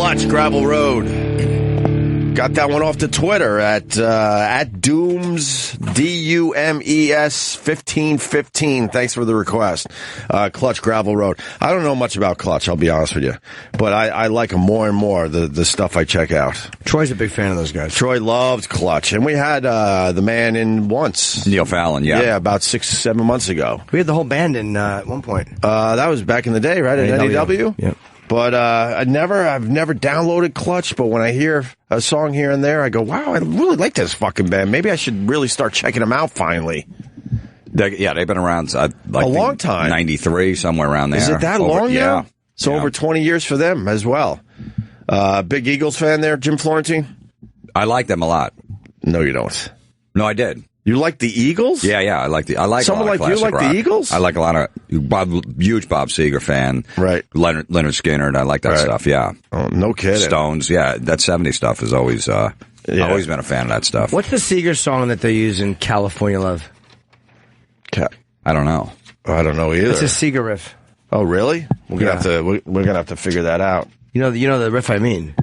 Clutch, Gravel Road. Got that one off to Twitter at Doomes, D-U-M-E-S 1515. Thanks for the request. Clutch, Gravel Road. I don't know much about Clutch, I'll be honest with you. But I like them more and more, the stuff I check out. Troy's a big fan of those guys. Troy loved Clutch. And we had the man in once. Neil Fallon, yeah. Yeah, about 6-7 months ago. We had the whole band in at one point. That was back in the day, right? At NEW? Yep. But I've never downloaded Clutch, but when I hear a song here and there, I go, wow, I really like this fucking band. Maybe I should really start checking them out finally. They've been around like a long time. 93, somewhere around there. Is it that long now? Yeah. So over 20 years for them as well. Big Eagles fan there, Jim Florentine? I like them a lot. No, you don't. No, I did. You like the Eagles? Yeah. I like someone a lot like of you like rock. the Eagles? I like a lot of huge Bob Seger fan. Right. Leonard Skinner. I like that stuff. Yeah. Oh, no kidding. Stones. Yeah, that 70s stuff is always. Always been a fan of that stuff. What's the Seger song that they use in California Love? I don't know. I don't know either. It's a Seger riff. Oh, really? We're gonna have to figure that out. You know the riff I mean.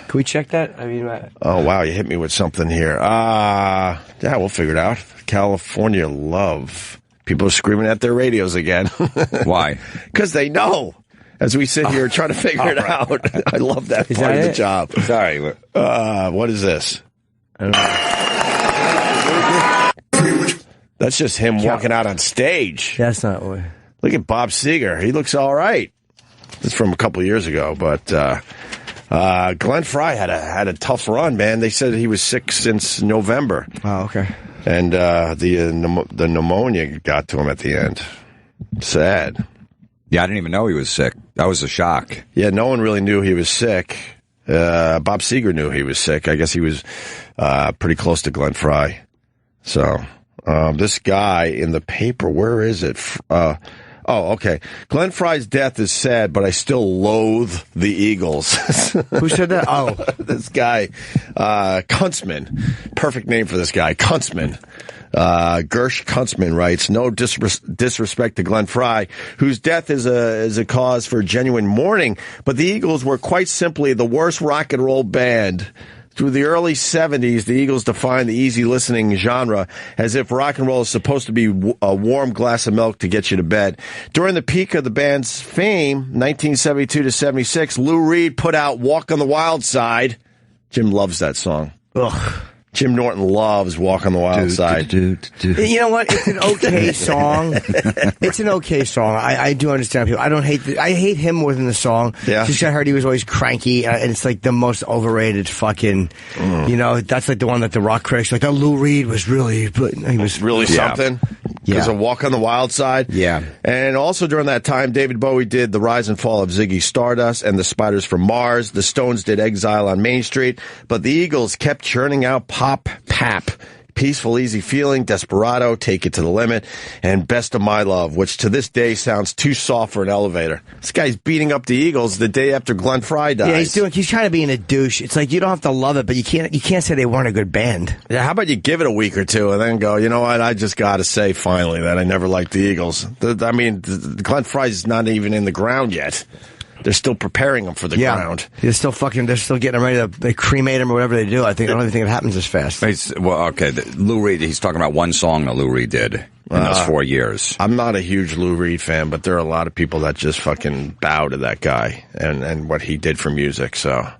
Can we check that? I mean, oh wow, you hit me with something here. Yeah, we'll figure it out. California Love. People are screaming at their radios again. Why? Because they know. As we sit here trying to figure it out. I love that part of the job. Sorry. What is this? I don't know. That's just him walking out on stage. That's not what. Look at Bob Seger. He looks all right. It's from a couple of years ago, but Glenn Frey had a tough run, man. They said he was sick since November. Oh, okay. And the pneumonia got to him at the end. Sad. Yeah, I didn't even know he was sick. That was a shock. Yeah, no one really knew he was sick. Bob Seger knew he was sick. I guess he was pretty close to Glenn Frey. So this guy in the paper, where is it? Oh, okay. Glenn Frey's death is sad, but I still loathe the Eagles. Who said that? Oh. This guy, Kuntzman. Perfect name for this guy, Kuntzman. Gersh Kuntzman writes, no disrespect to Glenn Frey, whose death is a cause for genuine mourning, but the Eagles were quite simply the worst rock and roll band. Through the early 70s, the Eagles defined the easy listening genre as if rock and roll is supposed to be a warm glass of milk to get you to bed. During the peak of the band's fame, 1972 to 76, Lou Reed put out Walk on the Wild Side. Jim loves that song. Ugh. Jim Norton loves Walk on the Wild Side. You know what? It's an okay song. It's an okay song. I do understand people. I hate him more than the song. Yeah. Just I heard he was always cranky, and it's like the most overrated fucking. You know, that's like the one that the rock critics like. Oh, Lou Reed was really, he was really something. Because of Walk on the Wild Side. Yeah. And also during that time, David Bowie did The Rise and Fall of Ziggy Stardust and The Spiders from Mars. The Stones did Exile on Main Street. But the Eagles kept churning out pop, Peaceful, Easy Feeling, Desperado, Take It to the Limit, and Best of My Love, which to this day sounds too soft for an elevator. This guy's beating up the Eagles the day after Glenn Frey dies. Yeah, he's trying to be in a douche. It's like you don't have to love it, but you can't say they weren't a good band. Yeah, how about you give it a week or two and then go, you know what, I just got to say finally that I never liked the Eagles. Glenn Frey's not even in the ground yet. They're still preparing him for the ground. They're still getting him ready to cremate him or whatever they do. I don't even think it happens as fast. Lou Reed, he's talking about one song that Lou Reed did in those 4 years. I'm not a huge Lou Reed fan, but there are a lot of people that just fucking bow to that guy and what he did for music, so.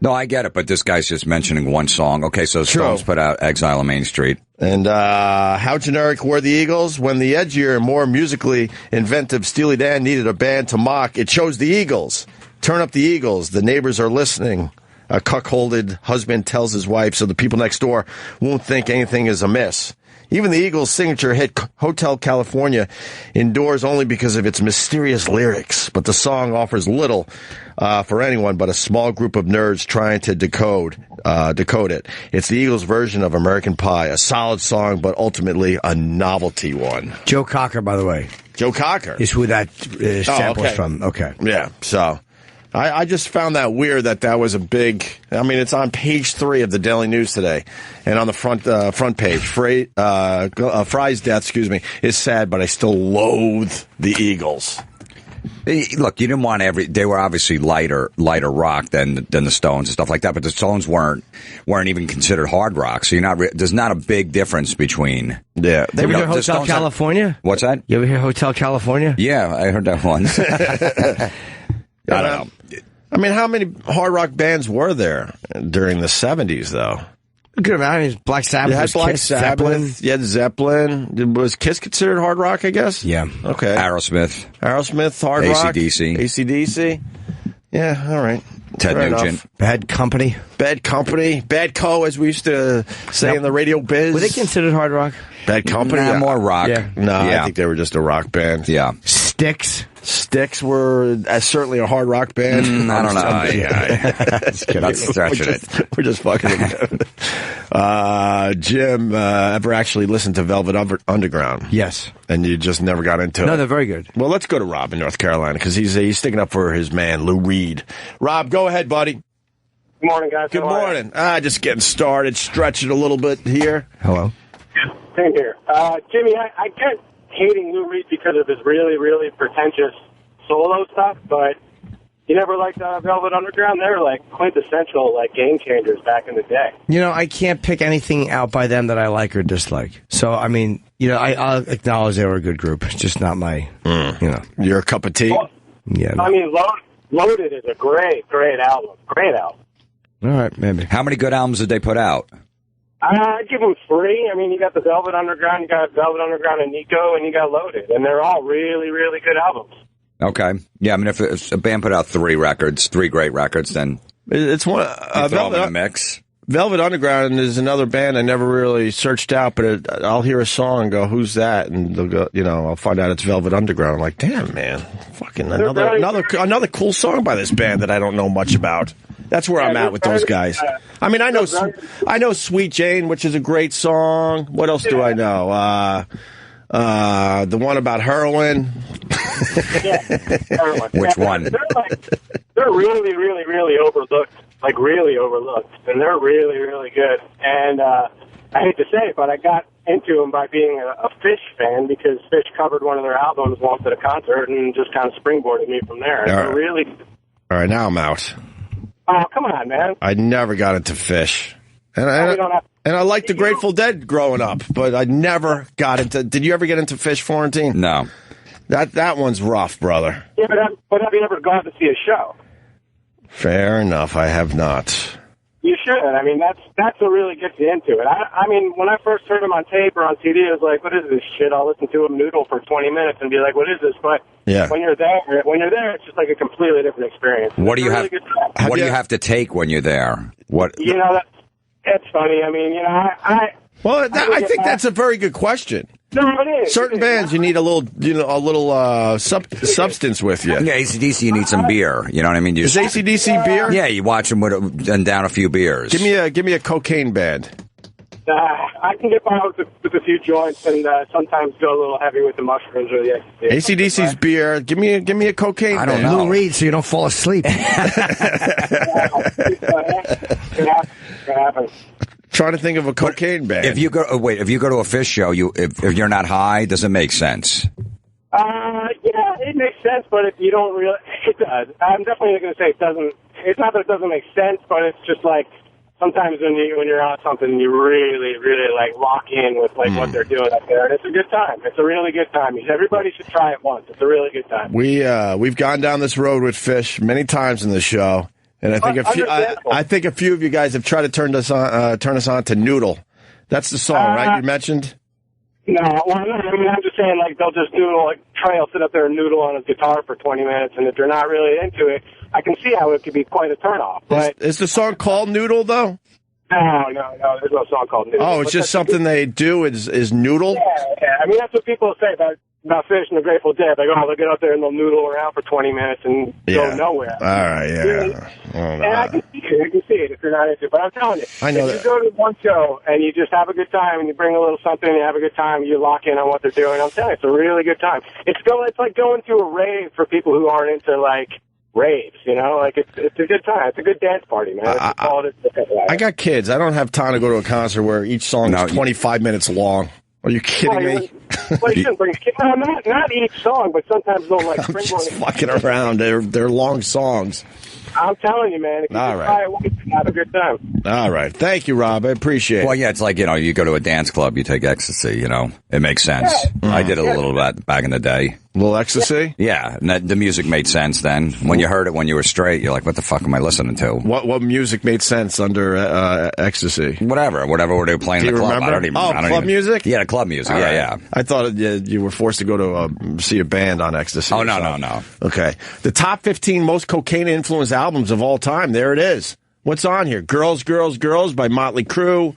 No, I get it, but this guy's just mentioning one song. Okay, so Stones put out Exile on Main Street. And how generic were the Eagles? When the edgier, more musically inventive Steely Dan needed a band to mock, it chose the Eagles. Turn up the Eagles. The neighbors are listening. A cuckolded husband tells his wife so the people next door won't think anything is amiss. Even the Eagles' signature hit Hotel California endures only because of its mysterious lyrics, but the song offers little for anyone but a small group of nerds trying to decode it. It's the Eagles' version of American Pie, a solid song, but ultimately a novelty one. Joe Cocker, by the way. Joe Cocker? Is who that sample is from. Okay. Yeah, so I just found that weird that was a big. I mean, it's on page 3 of the Daily News today, and on the front page, Frey's death, is sad, but I still loathe the Eagles. Look, you didn't want they were obviously lighter rock than the Stones and stuff like that, but the Stones weren't even considered hard rock. So there's not a big difference between. Yeah. You ever hear Hotel California? What's that? You ever hear Hotel California? Yeah, I heard that once. I don't know. I mean, how many hard rock bands were there during the 70s, though? Good amount. I mean, Black Sabbath. You had Black Kiss, Sabbath. Zeppelin. You had Zeppelin. Was Kiss considered hard rock, I guess? Yeah. Okay. Aerosmith, hard rock. AC/DC. AC/DC. Yeah, all right. Ted Fair Nugent. enough. Bad Company. Bad Company. Bad Co, as we used to say in the radio biz. Were they considered hard rock? Bad Company? Nah, more rock. Yeah. No, Yeah. I think they were just a rock band. Yeah. Styx. Styx were certainly a hard rock band. I don't know. That's stretching it. We're just fucking with Jim, ever actually listened to Velvet Underground? Yes. And you just never got into it? No, they're very good. Well, let's go to Rob in North Carolina, because he's sticking up for his man, Lou Reed. Rob, go ahead, buddy. Good morning, guys. Good morning. Just getting started, stretching a little bit here. Hello. Same here. Jimmy, I get hating Lou Reed because of his really, really pretentious solo stuff, but you never liked Velvet Underground? They were like quintessential game changers back in the day. You know, I can't pick anything out by them that I like or dislike. So, I mean, I'll acknowledge they were a good group. It's just not my, Your cup of tea? Well, Yeah. No. I mean, Loaded is a great, great album. Great album. All right, maybe. How many good albums did they put out? I'd give them 3. I mean, you got the Velvet Underground, you got Velvet Underground and Nico, and you got Loaded. And they're all really, really good albums. Okay. Yeah, I mean, if a band put out 3 great records, then It's one. throw them in the mix. Velvet Underground is another band I never really searched out, but I'll hear a song and go, "Who's that?" And they'll go, I'll find out it's Velvet Underground. I'm like, "Damn, man, fucking another cool song by this band that I don't know much about." That's where I'm at with those guys. I mean, I know Sweet Jane, which is a great song. What else do I know? The one about heroin. Heroin. Which one? They're really, really, really overlooked. Like, really overlooked. And they're really, really good. And I hate to say it, but I got into them by being a Phish fan, because Phish covered one of their albums once at a concert and just kind of springboarded me from there. They're really... All right, now I'm out. Oh, come on, man. I never got into Phish. And I liked the Grateful Dead growing up, but I never got into... Did you ever get into Phish, Florentine? No. That one's rough, brother. Yeah, but have you ever gone to see a show? Fair enough, I have not. You should. I mean, that's what really gets you into it. I mean, when I first heard him on tape or on CD, I was like, what is this shit? I'll listen to him noodle for 20 minutes and be like, what is this? But when you're there, it's just like a completely different experience. What do you have? What do you have to take when you're there? What? That's funny. I mean, I think that's a very good question. No, it is. Certain bands, you need a little substance with you. Yeah, AC/DC, you need some beer. You know what I mean? Is AC/DC beer? Yeah, you watch them and down a few beers. Give me a cocaine band. I can get by with a few joints, and sometimes go a little heavy with the mushrooms or the ecstasy. AC/DC's beer. Give me a cocaine band. I don't know. Lou Reed, so you don't fall asleep. It happens. Trying to think of a cocaine band. If you go to a Phish show, if you're not high, does it make sense? Yeah, it makes sense, but if you don't really, it does. I'm definitely going to say it doesn't. It's not that it doesn't make sense, but it's just like sometimes when you're on something, you really, really like lock in with what they're doing up there, and it's a good time. It's a really good time. Everybody should try it once. It's a really good time. We've gone down this road with Phish many times in the show. And I think a few of you guys have tried to turn us on to Noodle. That's the song, right? You mentioned. No, well, I mean, I'm just saying, like, they'll just noodle. Like, Trey will sit up there and noodle on his guitar for 20 minutes, and if they're not really into it, I can see how it could be quite a turnoff. But is the song called Noodle though? No, there's no song called Noodle. Oh, it's just something they do. Is Noodle? Yeah. I mean, that's what people say about Phish and the Grateful Dead. They go, they'll get up there and they'll noodle around for 20 minutes and go nowhere. All right, yeah. And I can see it if you're not into it. But I'm telling you, I know if you go to one show and you just have a good time and you bring a little something and you have a good time, you lock in on what they're doing, I'm telling you, it's a really good time. It's like going to a rave for people who aren't into, like, raves, Like, it's a good time. It's a good dance party, man. I got kids. I don't have time to go to a concert where each song is 25 minutes long. Are you kidding me? Well, you shouldn't bring no, not each song, but sometimes they'll like. I'm just fucking around. They're long songs. I'm telling you, man. If you All just right. try it once, have a good time. All right. Thank you, Rob. I appreciate it. Well, yeah, it's like, you go to a dance club, you take ecstasy, It makes sense. I did a little bit back in the day. A little ecstasy? Yeah, and the music made sense then. When you heard it when you were straight, you're like, what the fuck am I listening to? What music made sense under ecstasy? Whatever they were playing Do in the you club. remember? I don't club even, music? Yeah, club music. Yeah. I thought you were forced to go to see a band on ecstasy. Oh, no. Okay. The top 15 most cocaine-influenced albums of all time. There it is. What's on here? Girls, Girls, Girls by Motley Crue.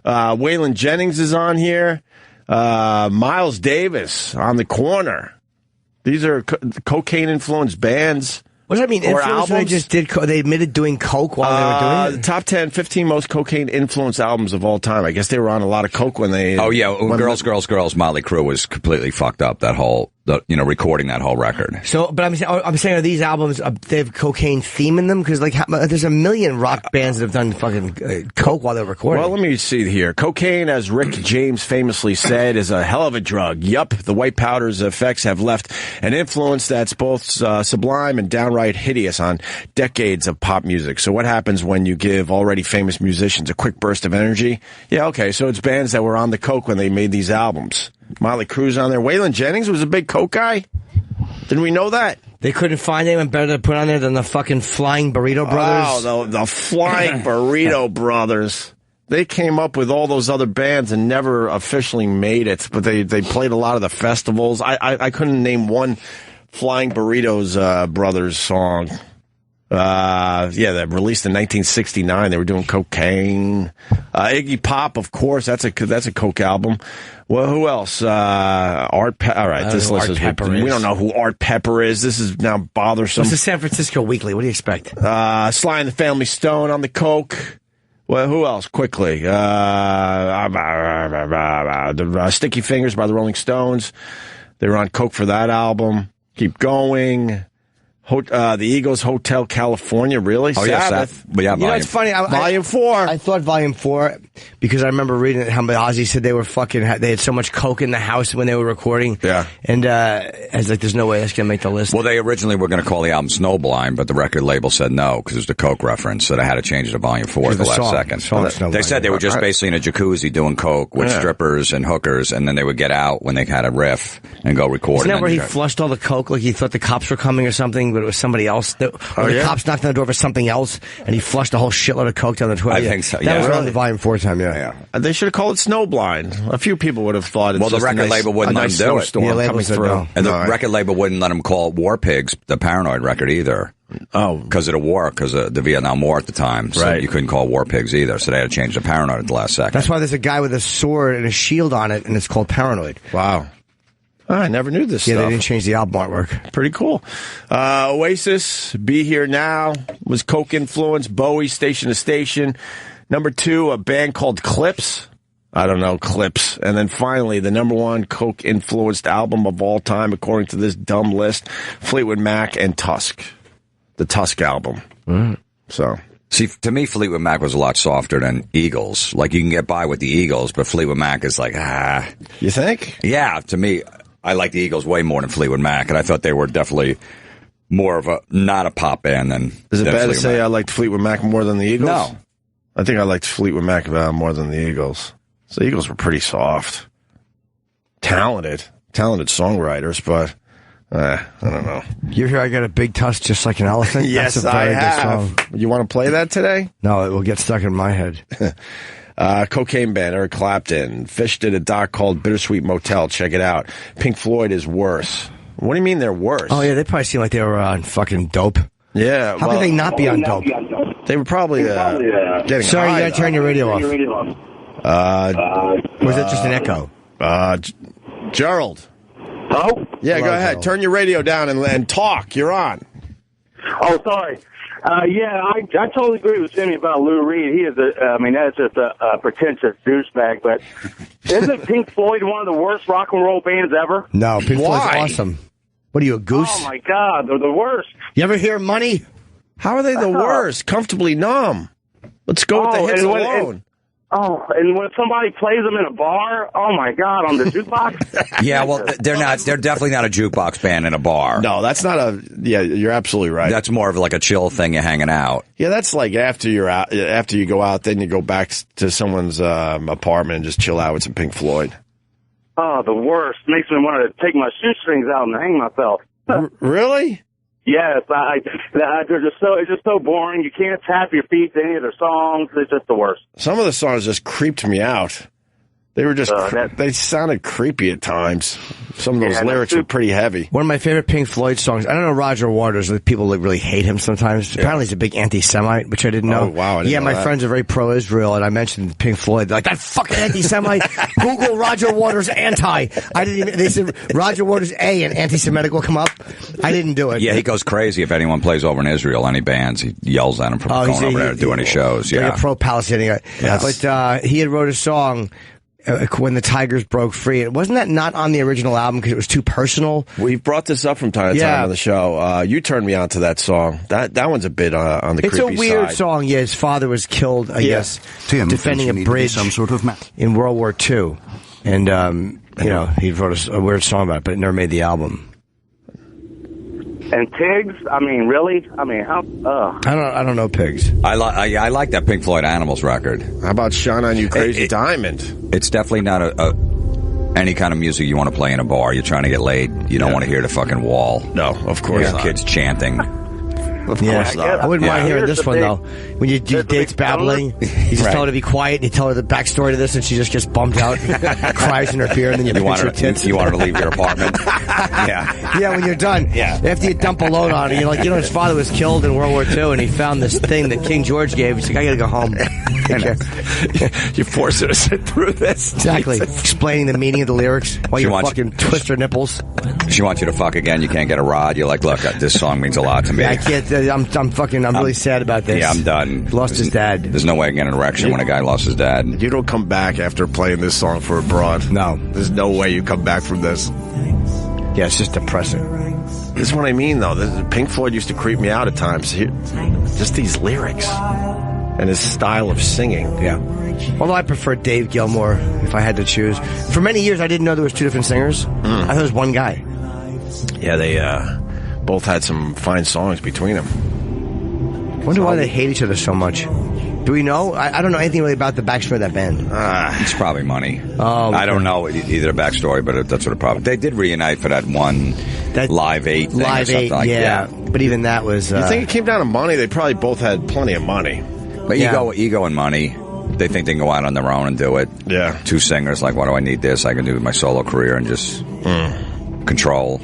Waylon Jennings is on here. Miles Davis, On the Corner. These are cocaine-influenced bands. What does that mean? Or Influence? albums? They admitted doing coke while they were doing The it. top 10, 15 most cocaine-influenced albums of all time. I guess they were on a lot of coke when they... Oh, yeah. Girls, Motley Crue was completely fucked up, recording that whole record. So, but I'm saying, are these albums, they have cocaine theme in them? Because, there's a million rock bands that have done fucking coke while they're recording. Well, let me see here. Cocaine, as Rick James famously said, is a hell of a drug. Yup, the white powder's effects have left an influence that's both sublime and downright hideous on decades of pop music. So what happens when you give already famous musicians a quick burst of energy? Yeah, okay, so it's bands that were on the coke when they made these albums. Motley Crue's on there. Waylon Jennings was a big coke guy? Didn't we know that? They couldn't find anyone better to put on there than the fucking Flying Burrito Brothers. Oh, the Flying Burrito Brothers. They came up with all those other bands and never officially made it, but they played a lot of the festivals. I couldn't name one Flying Burritos Brothers song. They released in 1969. They were doing cocaine. Iggy Pop, of course, that's a coke album. Well, who else? Art Pepper. All right, this list is. We don't know who Art Pepper is. This is now bothersome. It's the San Francisco Weekly. What do you expect? Sly and the Family Stone on the coke. Well, who else? Quickly. Sticky Fingers by the Rolling Stones. They were on coke for that album. Keep going. The Eagles, Hotel California, really? Oh, Sabbath. Yeah, It's funny. Volume 4. I thought Volume 4, because I remember reading how Ozzy said they were they had so much coke in the house when they were recording. Yeah. And I was like, there's no way that's going to make the list. Well, they originally were going to call the album Snowblind, but the record label said no, because it was the coke reference, so they had to change it to Volume 4 at the last second. They said they were just basically in a jacuzzi doing coke with strippers and hookers, and then they would get out when they had a riff and go record. Isn't that where he flushed all the coke, like he thought the cops were coming or something, but it was somebody else? The cops knocked on the door for something else, and he flushed a whole shitload of coke down the toilet. I think so, That yeah. was around the Volume 4 time, yeah. They should have called it Snowblind. A few people would have thought it's Well, the just record label wouldn't let them do it. snowstorm Yeah, label coming said through. no. And the record label wouldn't let them call War Pigs the Paranoid record either. Oh. Because of the war, because of the Vietnam War at the time. So Right. you couldn't call War Pigs either. So they had to change the Paranoid at the last second. That's why there's a guy with a sword and a shield on it, and it's called Paranoid. Wow. I never knew this Yeah, stuff. they didn't change the album artwork. Pretty cool. Oasis, Be Here Now, was coke influenced. Bowie, Station to Station. Number 2, a band called Clips. I don't know, Clips. And then finally, the number 1 coke influenced album of all time, according to this dumb list, Fleetwood Mac and Tusk. The Tusk album. So. See, to me, Fleetwood Mac was a lot softer than Eagles. Like, you can get by with the Eagles, but Fleetwood Mac is like, You think? Yeah, to me, I like the Eagles way more than Fleetwood Mac, and I thought they were definitely more of not a pop band than. Is it than bad to Fleetwood say Mac. I liked Fleetwood Mac more than the Eagles? No. I think I liked Fleetwood Mac more than the Eagles. So the Eagles were pretty soft. Talented songwriters, but I don't know. You hear I got a big tusk just like an elephant? Yes, That's a I very good have. song. You want to play that today? No, it will get stuck in my head. Cocaine band, Eric Clapton. Phish did a doc called Bittersweet Motel. Check it out. Pink Floyd is worse. What do you mean they're worse? Oh, yeah, they probably seem like they were on fucking dope. Yeah. How could they not be on dope? They were probably getting Sorry, high. you gotta turn your radio off. Or is that just an echo? Gerald. Oh? Yeah, Hello, go ahead. Gerald. Turn your radio down and talk. You're on. Oh, sorry. I totally agree with Jimmy about Lou Reed. He is that's just a pretentious douchebag, but isn't Pink Floyd one of the worst rock and roll bands ever? No, Pink Floyd's Why? awesome. What are you, a goose? Oh, my God, they're the worst. You ever hear Money? How are they the worst? Comfortably numb. Let's go with the hits and alone. Oh, and when somebody plays them in a bar, oh my God, on the jukebox? Yeah, well, they're definitely not a jukebox band in a bar. No, that's not yeah, you're absolutely right. That's more of like a chill thing, you're hanging out. Yeah, that's like after you go out, then you go back to someone's apartment and just chill out with some Pink Floyd. Oh, the worst. Makes me want to take my shoestrings out and hang myself. Really? Yes, it's just so boring. You can't tap your feet to any of their songs. It's just the worst. Some of the songs just creeped me out. They were just, they sounded creepy at times. Some of those lyrics were pretty heavy. One of my favorite Pink Floyd songs, I don't know Roger Waters, people really hate him sometimes. Yeah. Apparently he's a big anti-Semite, which I didn't know. Oh, wow. My friends are very pro-Israel, and I mentioned Pink Floyd. They're like, that fucking anti-Semite. Google Roger Waters anti. They said Roger Waters A and anti-Semitic will come up. I didn't do it. Yeah, he goes crazy if anyone plays over in Israel, any bands, he yells at them from going over there to do any shows. Yeah. Like a pro-Palestinian guy. Yes. But he had wrote a song, When the Tigers Broke Free. Wasn't that not on the original album because it was too personal? We've brought this up from time to time on the show. You turned me on to that song. That one's a bit on the creepy side. It's a weird song. Yeah, his father was killed, I guess, defending a bridge in World War II. And, he wrote a weird song about it, but it never made the album. And Pigs? I mean, really? I mean, how? I don't know Pigs. I like that Pink Floyd Animals record. How about Shine On You Crazy Diamond? It's definitely not any kind of music you want to play in a bar. You're trying to get laid. You don't want to hear the fucking wall. No, of course not. Kids chanting. Of course not. I wouldn't mind hearing this one, though. When you do dates babbling, you just tell her to be quiet, and you tell her the backstory to this, and she just gets bummed out, cries in her beer, and then you pinch her tits. You want her to leave your apartment? Yeah, when you're done. Yeah. After you dump a load on her, you're like, his father was killed in World War II, and he found this thing that King George gave. He's like, I gotta go home. You force her to sit through this. Exactly. Explaining the meaning of the lyrics while you fucking twist her nipples. She wants you to fuck again. You can't get a rod. You're like, look, this song means a lot to me. I can't. I'm really sad about this. Yeah, I'm done. Lost his dad. There's no way I can get an erection when a guy lost his dad. You don't come back after playing this song for a broad. No. There's no way you come back from this. Yeah, it's just depressing. This is what I mean, though. Pink Floyd used to creep me out at times. Just these lyrics and his style of singing. Yeah. Although I prefer Dave Gilmour if I had to choose. For many years, I didn't know there was two different singers. I thought it was one guy. Yeah, they both had some fine songs between them. I wonder why they hate each other so much. Do we know? I don't know anything really about the backstory of that band. It's probably money. Oh, okay. I don't know either backstory, but that's what it probably. They did reunite for that one Live 8 thing Live or something 8, like that. But even that was... You think it came down to money? They probably both had plenty of money. But ego and money. They think they can go out on their own and do it. Yeah. Two singers, like, why do I need this? I can do my solo career and just control.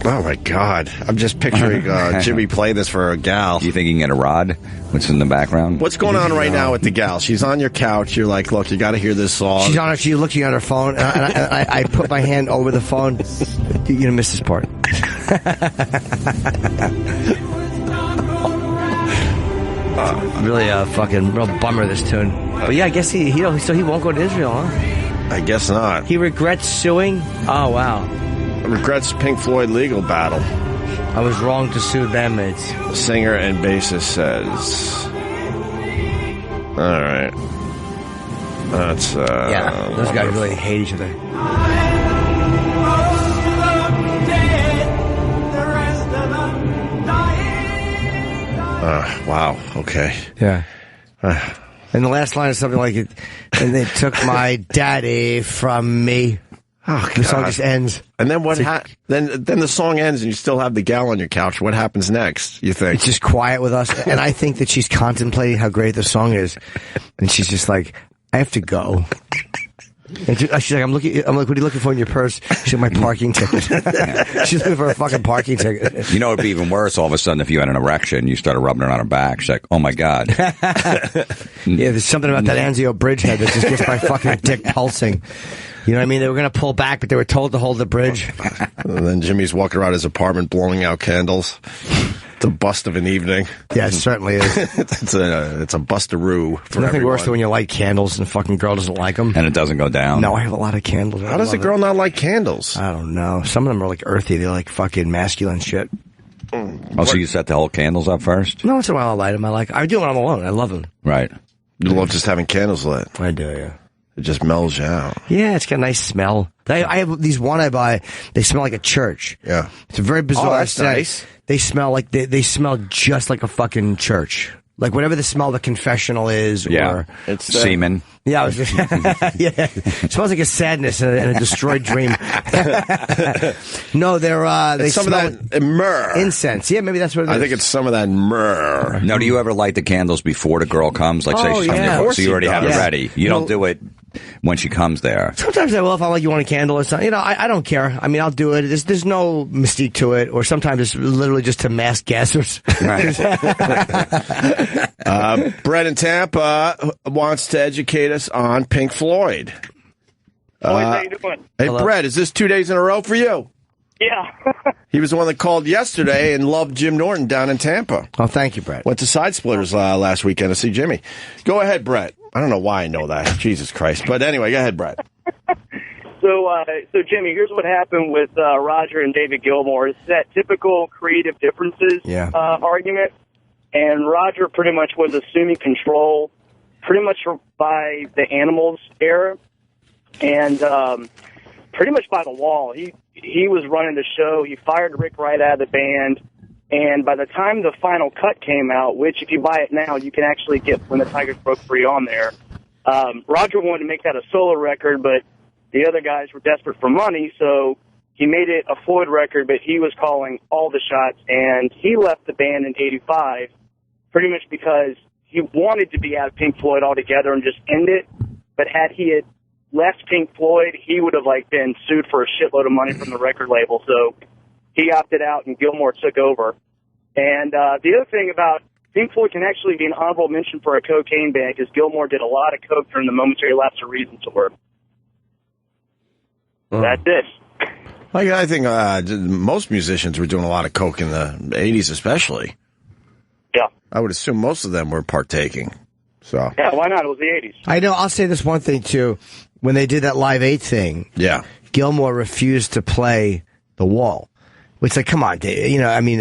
Oh, my God. I'm just picturing Jimmy playing this for a gal. Do you think you can get a rod? What's in the background? What's going on right now with the gal? She's on your couch. You're like, look, you got to hear this song. She's looking at her phone, and I put my hand over the phone. You're going to miss this part. Really a fucking real bummer, this tune. But yeah, I guess he won't go to Israel, huh? I guess not. He regrets suing? Oh, wow. Regrets Pink Floyd legal battle. I was wrong to sue them, it's... Singer and bassist says. All right. That's, yeah, those guys really hate each other. Wow, okay. Yeah. And the last line is something like, and they took my daddy from me. Oh, God. The song just ends. And then what? Then the song ends, and you still have the gal on your couch. What happens next? You think it's just quiet with us, and I think that she's contemplating how great the song is, and she's just like, I have to go. And she's like, I'm like, what are you looking for in your purse? She's like, my parking ticket. She's looking for a fucking parking ticket. You know, it'd be even worse all of a sudden if you had an erection, you started rubbing it on her back. She's like, oh my God. Yeah, there's something about that Anzio bridgehead that just gets my fucking dick pulsing. You know what I mean? They were going to pull back, but they were told to hold the bridge. And then Jimmy's walking around his apartment blowing out candles. It's a bust of an evening. Yeah, it certainly is. It's a bustaroo for nothing everyone. Worse than when you light candles and a fucking girl doesn't like them. And it doesn't go down. No, I have a lot of candles. How does a girl not like candles? I don't know. Some of them are like earthy. They're like fucking masculine shit. Oh, so you set the whole candles up first? No, once in a while I light them. I do it when I'm alone. I love them. Right. You love just having candles lit. I do, yeah. It just mellows you out. Yeah, it's got a nice smell. I have these one I buy. They smell like a church. Yeah. It's a very bizarre that's scent. nice. They smell like they smell just like a fucking church. Like whatever the smell of the confessional is, or it's semen. Yeah, yeah. It smells like a sadness and a destroyed dream. No, they some smell of that myrrh. Incense. Yeah, maybe that's what it is. I think it's some of that myrrh. Now, do you ever light the candles before the girl comes? Like, say she's coming yeah. before, so you already have it ready. You don't do it when she comes there. Sometimes I will if I'm like, you want a candle or something. You know, I don't care. I mean, I'll do it. There's no mystique to it. Or sometimes it's literally just to mask guessers. Right. Brett in Tampa wants to educate us on Pink Floyd. How you doing? Hey, hello. Brett, is this 2 days in a row for you? Yeah. He was the one that called yesterday and loved Jim Norton down in Tampa. Oh, thank you, Brett. Went to Side Splitters last weekend to see Jimmy. Go ahead, Brett. I don't know why I know that. Jesus Christ. But anyway, go ahead, Brett. So Jimmy, here's what happened with Roger and David Gilmour. It's that typical creative differences argument. And Roger pretty much was assuming control pretty much by the Animals era and pretty much by the wall. He was running the show. He fired Rick right out of the band. And by the time the final cut came out, which if you buy it now, you can actually get When the Tigers Broke Free on there, Roger wanted to make that a solo record, but the other guys were desperate for money, so he made it a Floyd record, but he was calling all the shots, and he left the band in '85 pretty much because he wanted to be out of Pink Floyd altogether and just end it, but had he had left Pink Floyd, he would have been sued for a shitload of money from the record label, so he opted out and Gilmour took over. And the other thing about Pink Floyd can actually be an honorable mention for a cocaine band because Gilmour did a lot of coke during the Momentary Lapse of Reason tour. That's it. I think most musicians were doing a lot of coke in the 80s especially. Yeah. I would assume most of them were partaking. So yeah, why not? It was the 80s. I know. I'll say this one thing, too. When they did that Live 8 thing, Gilmour refused to play The Wall. It's like, come on, Dave. You know, I mean,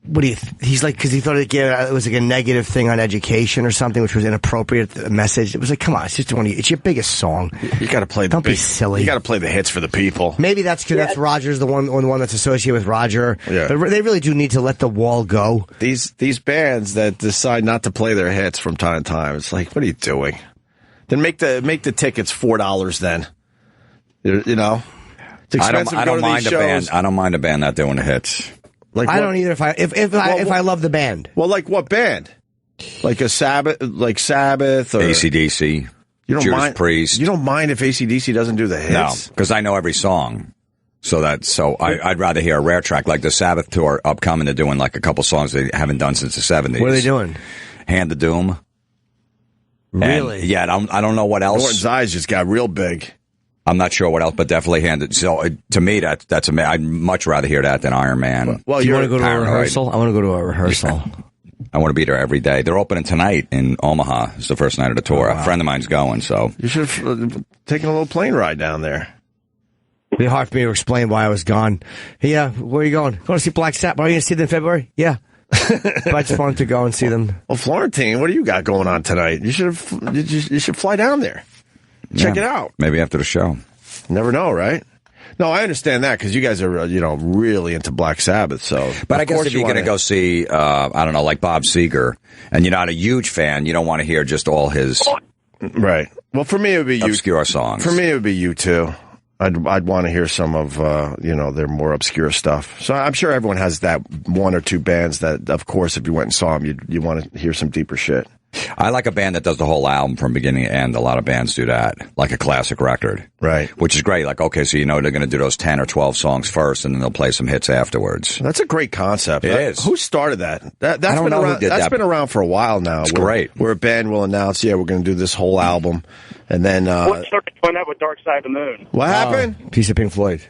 what do you? He's like, because he thought it was like a negative thing on education or something, which was inappropriate message. It was like, come on, it's just it's your biggest song. You got to play. Don't be silly. You got to play the hits for the people. Maybe that's because that's Roger's the one that's associated with Roger. Yeah. But they really do need to let The Wall go. These bands that decide not to play their hits from time to time, it's like, what are you doing? Then make the tickets $4 then. You know, it's expensive. I don't mind a band. I don't mind a band not doing the hits. Like I don't either. If I love the band. Well, like what band? Like a Sabbath, or AC/DC. You don't Judas mind. Priest. You don't mind if AC/DC doesn't do the hits? No, because I know every song. I'd rather hear a rare track like the Sabbath tour upcoming. They're doing like a couple songs they haven't done since the 70s. What are they doing? Hand of Doom. Really? And, yeah, I don't know what else. Norton's eyes just got real big. I'm not sure what else, but definitely handed. So to me, that's amazing. I'd much rather hear that than Iron Man. Well, you want to go to a rehearsal? I want to go to a rehearsal. I want to be there every day. They're opening tonight in Omaha. It's the first night of the tour. Oh, wow. A friend of mine's going, so you should have taken a little plane ride down there. It'd be hard for me to explain why I was gone. Yeah, where are you going? Going to see Black Sabbath? Are you going to see them in February? Yeah. But I just wanted to go and see them. Well, Florentine, what do you got going on tonight? You should fly down there. Check it out. Maybe after the show. Never know, right? No, I understand that because you guys are, really into Black Sabbath. So, but I guess if you're going to go see, I don't know, like Bob Seger, and you're not a huge fan, you don't want to hear just all his right. Well, for me, it would be obscure songs. For me, it would be U2. I'd want to hear some of their more obscure stuff. So I'm sure everyone has that one or two bands that, of course, if you went and saw them, you want to hear some deeper shit. I like a band that does the whole album from beginning to end. A lot of bands do that, like a classic record. Right. Which is great. Like, okay, so they're going to do those 10 or 12 songs first, and then they'll play some hits afterwards. That's a great concept. It is. Who started that? That's been around. That's been around for a while now. It's great. Where a band will announce, we're going to do this whole album, and then what started doing that with Dark Side of the Moon? What happened? Piece of Pink Floyd.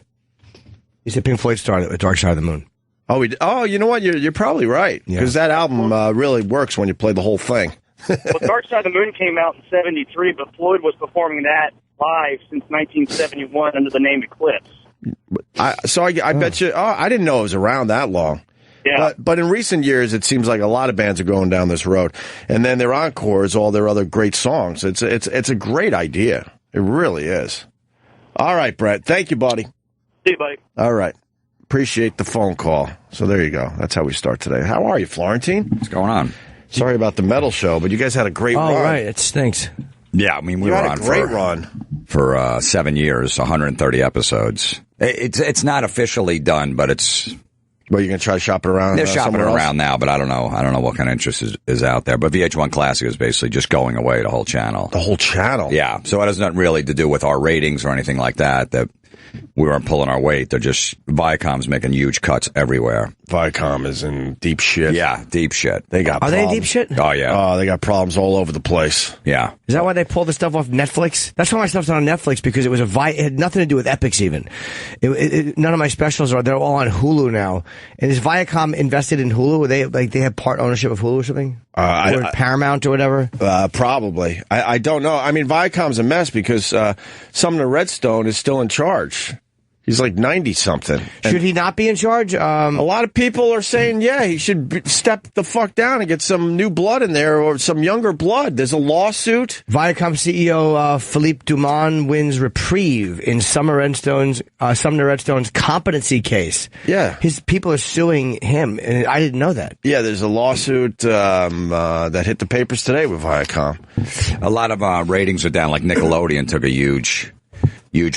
He said Pink Floyd started with Dark Side of the Moon. Oh, you know what? You're probably right because that album really works when you play the whole thing. Well, Dark Side of the Moon came out in '73, but Floyd was performing that live since 1971 under the name Eclipse. I bet you. Oh, I didn't know it was around that long. Yeah. But in recent years, it seems like a lot of bands are going down this road, and then their encore is all their other great songs. It's a great idea. It really is. All right, Brett. Thank you, buddy. See you, buddy. All right. Appreciate the phone call. So there you go. That's how we start today. How are you, Florentine? What's going on? Sorry about the metal show, but you guys had a great run. Oh, right. It stinks. Yeah, I mean, we were on for 7 years, 130 episodes. It's not officially done, but it's... Well, you're going to try to shop it around? They're shopping it around now, but I don't know. I don't know what kind of interest is out there. But VH1 Classic is basically just going away, the whole channel. The whole channel? Yeah. So it has nothing really to do with our ratings or anything like that, that we weren't pulling our weight. They're just, Viacom's making huge cuts everywhere. Viacom is in deep shit. Yeah, deep shit. They got Are problems. they in deep shit? Oh, yeah. Oh, they got problems all over the place. Yeah. Is that why they pulled the stuff off Netflix? That's why my stuff's not on Netflix, because it had nothing to do with Epics even. None of my specials they're all on Hulu now. And is Viacom invested in Hulu? They have part ownership of Hulu or something? Or Paramount or whatever? Probably. I don't know. I mean, Viacom's a mess because Sumner Redstone is still in charge. He's like 90-something. Should he not be in charge? A lot of people are saying, yeah, he should step the fuck down and get some new blood in there or some younger blood. There's a lawsuit. Viacom CEO Philippe Dumont wins reprieve in Sumner Redstone's competency case. Yeah. His people are suing him, and I didn't know that. Yeah, there's a lawsuit that hit the papers today with Viacom. A lot of ratings are down, like Nickelodeon took a huge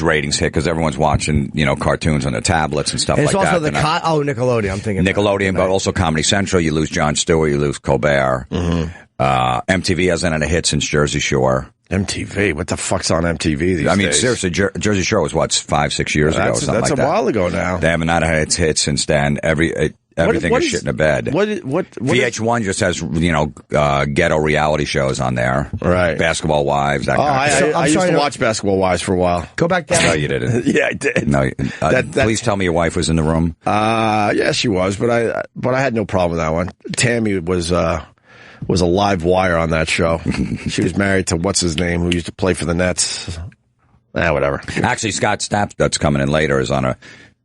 ratings hit because everyone's watching, cartoons on their tablets and stuff and it's like also that. Nickelodeon. I'm thinking Nickelodeon, but also Comedy Central. You lose Jon Stewart, you lose Colbert. Mm-hmm. MTV hasn't had a hit since Jersey Shore. MTV? What the fuck's on MTV these days? I mean, seriously, Jersey Shore was 5-6 years ago or something like that. That's a while ago now. They haven't had its hits since then. Everything is shit in the bed. What VH1 just has, ghetto reality shows on there. Right. Basketball Wives, that kind of thing. I used to watch Basketball Wives for a while. Go back down. No, you didn't. Yeah, I did. No, please tell me your wife was in the room. Yeah, she was, but I had no problem with that one. Tammy was a live wire on that show. She was married to what's his name, who used to play for the Nets. Whatever. Actually, Scott Stapp, that's coming in later, is on a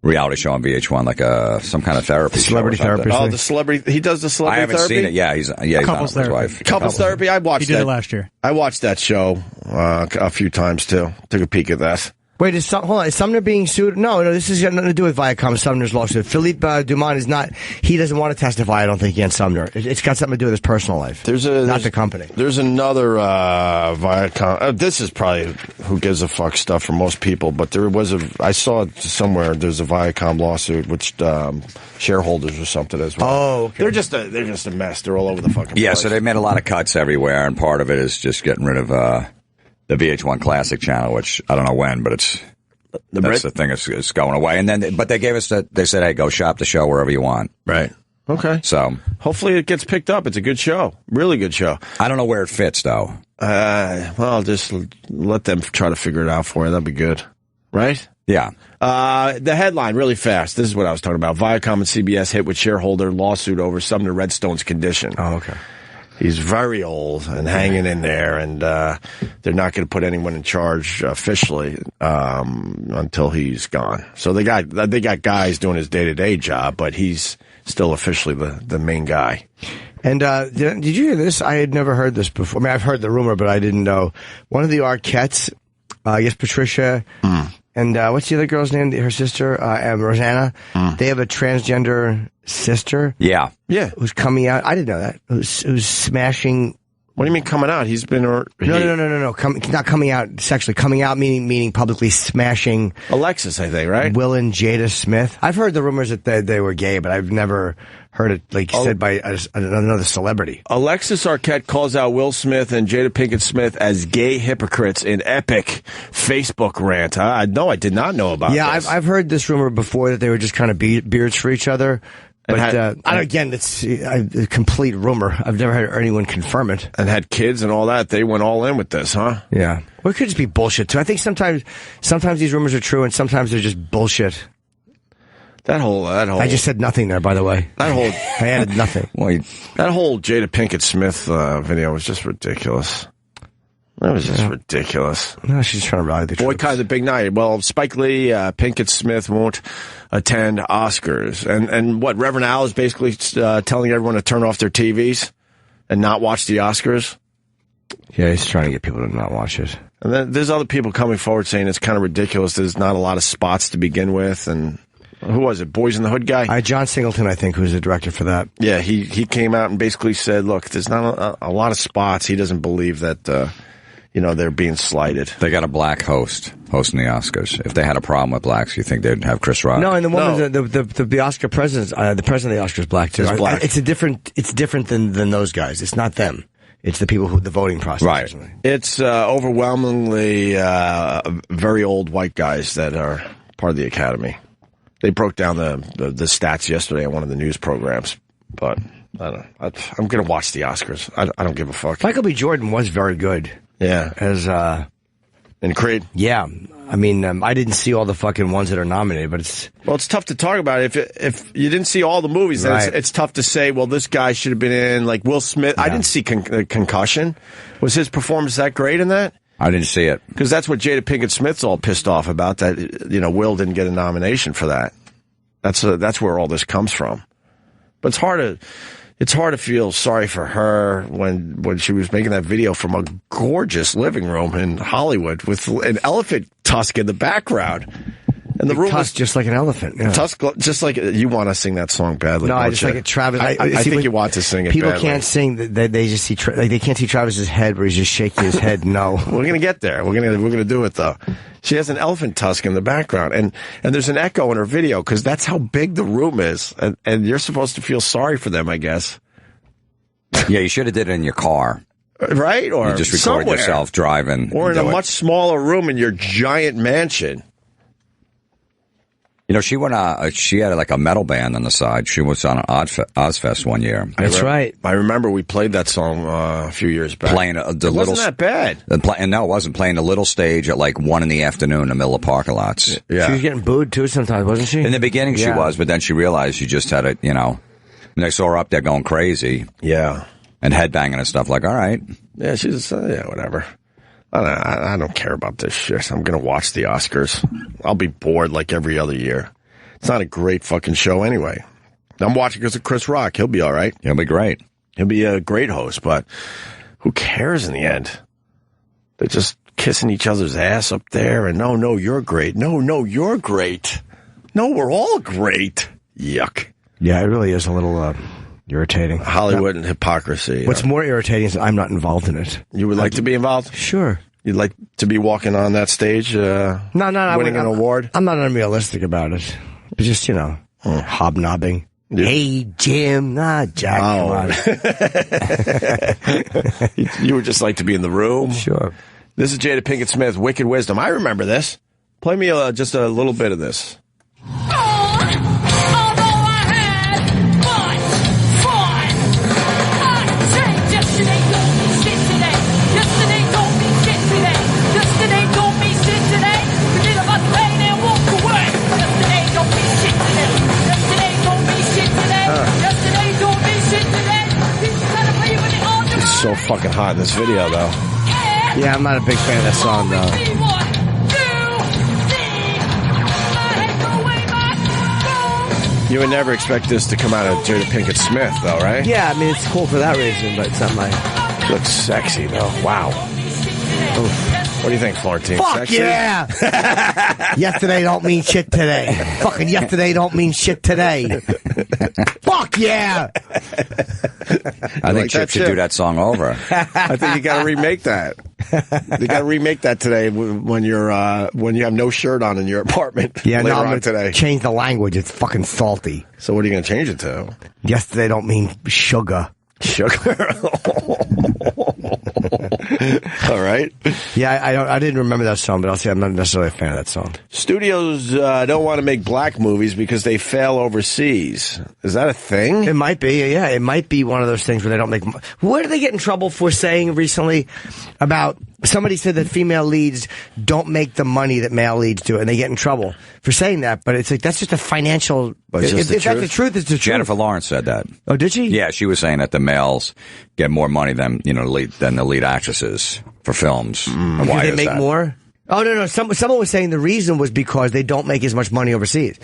reality show on VH1, like some kind of therapy celebrity therapist. Oh, the celebrity. He does the celebrity therapy? I haven't seen it. Yeah, he's on with his wife. Couples therapy. I watched that. He did it last year. I watched that show a few times too. Took a peek at that. Wait, hold on. Is Sumner being sued? No, this has got nothing to do with Viacom. Sumner's lawsuit. Philippe Dumont is not. He doesn't want to testify, I don't think, against Sumner. It's got something to do with his personal life. Not the company. There's another Viacom. This is probably who gives a fuck stuff for most people, but I saw it somewhere. There's a Viacom lawsuit, which shareholders or something as well. Oh, okay. They're just a mess. They're all over the fucking place. Yeah, so they made a lot of cuts everywhere, and part of it is just getting rid of the VH1 Classic channel, which I don't know when, but that's the thing. It's going away. And but they gave us they said, hey, go shop the show wherever you want. Right. Okay. So hopefully it gets picked up. It's a good show. Really good show. I don't know where it fits, though. Well, just let them try to figure it out for you. That'd be good. Right? Yeah. The headline, really fast. This is what I was talking about. Viacom and CBS hit with shareholder lawsuit over Sumner Redstone's condition. Oh, okay. He's very old and hanging in there, and they're not going to put anyone in charge officially until he's gone. So they got guys doing his day-to-day job, but he's still officially the main guy. And did you hear this? I had never heard this before. I mean, I've heard the rumor, but I didn't know. One of the Arquettes, I guess Patricia, and what's the other girl's name? Her sister, Rosanna. They have a transgender sister. Yeah. Who's coming out. I didn't know that. Who's smashing. What do you mean coming out? He's been... No. Not coming out sexually. Coming out meaning publicly smashing... Alexis, I think, right? Will and Jada Smith. I've heard the rumors that they were gay, but I've never heard it said by another celebrity. Alexis Arquette calls out Will Smith and Jada Pinkett Smith as gay hypocrites in epic Facebook rant. I did not know about this. Yeah, I've heard this rumor before that they were just kind of beards for each other. But again, it's a complete rumor. I've never heard anyone confirm it. And had kids and all that. They went all in with this, huh? Yeah. Well, it could just be bullshit, too. I think sometimes these rumors are true and sometimes they're just bullshit. That whole. I just said nothing there, by the way. I added nothing. That whole Jada Pinkett Smith video was just ridiculous. That was just ridiculous. No, she's trying to rally the troops. Boycott the big night. Well, Spike Lee, Pinkett Smith won't attend Oscars. And what, Reverend Al is basically telling everyone to turn off their TVs and not watch the Oscars? Yeah, he's trying to get people to not watch it. And then there's other people coming forward saying it's kind of ridiculous. There's not a lot of spots to begin with. And who was it? Boys in the Hood guy? John Singleton, I think, who's the director for that. Yeah, he came out and basically said, look, there's not a lot of spots. He doesn't believe that, they're being slighted. They got a black hosting the Oscars. If they had a problem with blacks, you think they'd have Chris Rock? No, and the woman, the Oscar president, the president of the Oscars is black too. It's black. It's different than those guys. It's not them. It's the people the voting process. Right. It's overwhelmingly very old white guys that are part of the Academy. They broke down the stats yesterday on one of the news programs, but I don't know. I'm going to watch the Oscars. I don't give a fuck. Michael B. Jordan was very good. Yeah. As in Creed? Yeah. I mean, I didn't see all the fucking ones that are nominated, but it's tough to talk about. If you didn't see all the movies, then right. it's tough to say, well, this guy should have been in, like Will Smith. Yeah. I didn't see Concussion. Was his performance that great in that? I didn't see it. Because that's what Jada Pinkett Smith's all pissed off about, that, Will didn't get a nomination for that. That's where all this comes from. But it's hard to feel sorry for her when she was making that video from a gorgeous living room in Hollywood with an elephant tusk in the background. And the room was just like an elephant. Yeah. Tusk, just like you want to sing that song badly. No, I just like it. Travis. I think you want to sing it. People badly. Can't sing. They just see. They can't see Travis's head where he's just shaking his head. No, we're gonna get there. We're gonna do it though. She has an elephant tusk in the background, and there's an echo in her video because that's how big the room is, and you're supposed to feel sorry for them, I guess. Yeah, you should have did it in your car. Right? Or you just record yourself driving. Or in a much smaller room in your giant mansion. She went. She had like a metal band on the side. She was on an Ozfest one year. That's right. I remember we played that song a few years back. Playing it wasn't that bad. And no, it wasn't. Playing a little stage at like 1 PM in the middle of parking lots. Yeah. She was getting booed too sometimes, wasn't she? In the beginning, she was, but then she realized she just had it. And they saw her up there going crazy. Yeah. And headbanging and stuff. Like, all right. Yeah, she's whatever. I don't care about this shit. I'm going to watch the Oscars. I'll be bored like every other year. It's not a great fucking show anyway. I'm watching because of Chris Rock. He'll be all right. He'll be great. He'll be a great host, but who cares in the end? They're just kissing each other's ass up there and no, you're great. No, you're great. No, we're all great. Yuck. Yeah, it really is a little irritating. Hollywood and hypocrisy. What's more irritating is I'm not involved in it. You would like to be involved? Sure. You'd like to be walking on that stage, winning an award? I'm not unrealistic about it. It's just, hobnobbing. Yeah. Hey, Jim. Jack. Oh. You would just like to be in the room? Sure. This is Jada Pinkett Smith, Wicked Wisdom. I remember this. Play me just a little bit of this. So fucking hot in this video, though. Yeah, I'm not a big fan of that song, though. You would never expect this to come out of Jada Pinkett Smith, though, right? Yeah, I mean, it's cool for that reason, but it's not my... Looks sexy, though. Wow. Oof. What do you think, Florentine? Fuck sexy? Yeah! Yesterday don't mean shit today. Fucking yesterday don't mean shit today. Fuck yeah! I think Chip should do that song over. I think you got to remake that. You got to remake that today when you have no shirt on in your apartment. Yeah, later I'm on gonna today. Change the language. It's fucking salty. So what are you going to change it to? Yesterday don't mean sugar. Sugar. All right. Yeah, I didn't remember that song, but I'll say I'm not necessarily a fan of that song. Studios don't want to make black movies because they fail overseas. Is that a thing? It might be. Yeah, it might be one of those things where they don't make. Where did they get in trouble for saying recently about? Somebody said that female leads don't make the money that male leads do, and they get in trouble for saying that. But it's like that's just a financial. If that's the truth, it's the truth. Jennifer Lawrence said that. Oh, did she? Yeah, she was saying that the males get more money than the lead actresses. for films. Do they make more? Oh no! Someone was saying the reason was because they don't make as much money overseas.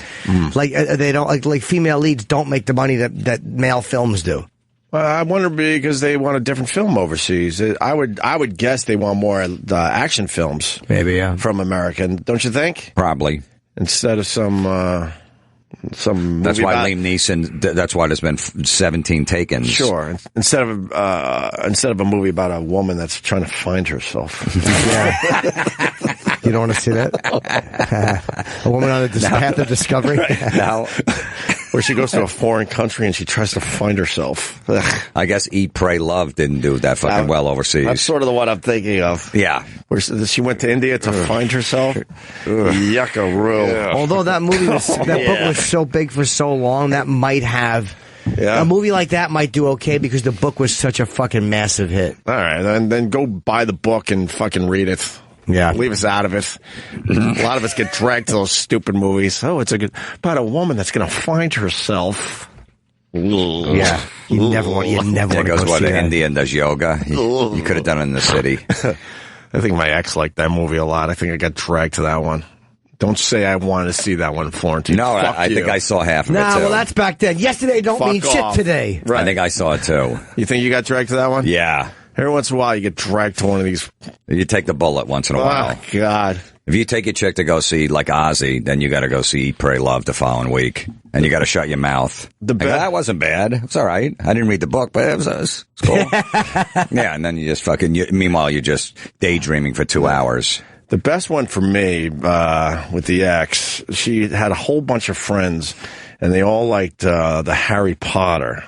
Like they don't like female leads don't make the money that male films do. I wonder because they want a different film overseas. I would guess they want more action films. Maybe, yeah. From America, don't you think? Probably. Instead of some That's why Liam Neeson. That's why there's been 17 Takens. Sure. Instead of a movie about a woman that's trying to find herself. You don't want to see that? A woman on the path of discovery. No. Where she goes to a foreign country and she tries to find herself. I guess Eat, Pray, Love didn't do that fucking well overseas. That's sort of the one I'm thinking of. Yeah. Where she went to India to find herself. Yuckaroo. Yeah. Although that book was so big for so long, that might have... Yeah. A movie like that might do okay because the book was such a fucking massive hit. All right, then go buy the book and fucking read it. Yeah. Leave us out of it. A lot of us get dragged to those stupid movies. Oh, it's about a woman that's going to find herself. Yeah. You never want to go see to that. India and does yoga. You could have done it in the city. I think my ex liked that movie a lot. I think I got dragged to that one. Don't say I wanted to see that one, Florentine. No, I think I saw half of it, too. Well, that's back then. Yesterday don't mean shit today. Right. I think I saw it, too. You think you got dragged to that one? Yeah. Every once in a while, you get dragged to one of these. You take the bullet once in a while. Oh, God. If you take your chick to go see, like, Ozzy, then you got to go see Eat, Pray, Love the following week. And you got to shut your mouth. That wasn't bad. It's all right. I didn't read the book, but it was cool. Yeah, and then you just meanwhile, you're just daydreaming for 2 hours. The best one for me, with the ex, she had a whole bunch of friends, and they all liked the Harry Potter.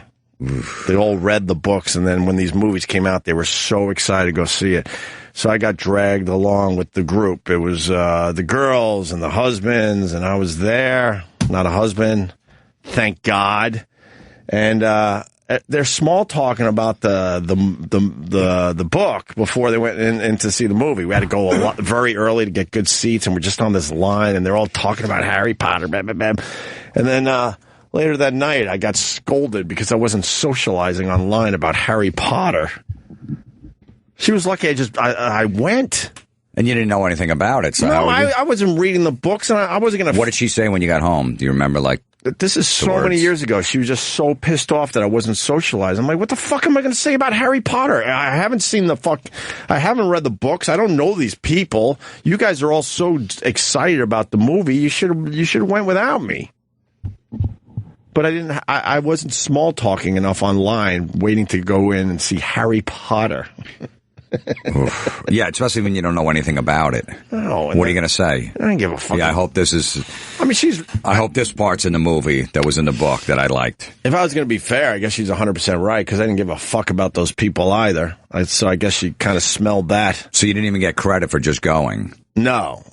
They all read the books, and then when these movies came out, they were so excited to go see it. So I got dragged along with the group. It was the girls and the husbands, and I was there. Not a husband, thank God. And they're small talking about the book before they went in to see the movie. We had to go very early to get good seats, and we're just on this line, and they're all talking about Harry Potter, blah, blah, blah. And then later that night, I got scolded because I wasn't socializing online about Harry Potter. She was lucky I went. And you didn't know anything about it. So no, I wasn't reading the books, and I wasn't going to... What did she say when you got home? Do you remember, like... This is so many years ago. She was just so pissed off that I wasn't socializing. I'm like, what the fuck am I going to say about Harry Potter? I haven't seen I haven't read the books. I don't know these people. You guys are all so excited about the movie. You should have went without me. But I wasn't small talking enough online, waiting to go in and see Harry Potter. Yeah, especially when you don't know anything about it. No, what are you going to say? I don't give a fuck. Yeah, I hope this is... I hope this part's in the movie that was in the book that I liked. If I was going to be fair, I guess she's 100% right, because I didn't give a fuck about those people either. So I guess she kind of smelled that. So you didn't even get credit for just going? No.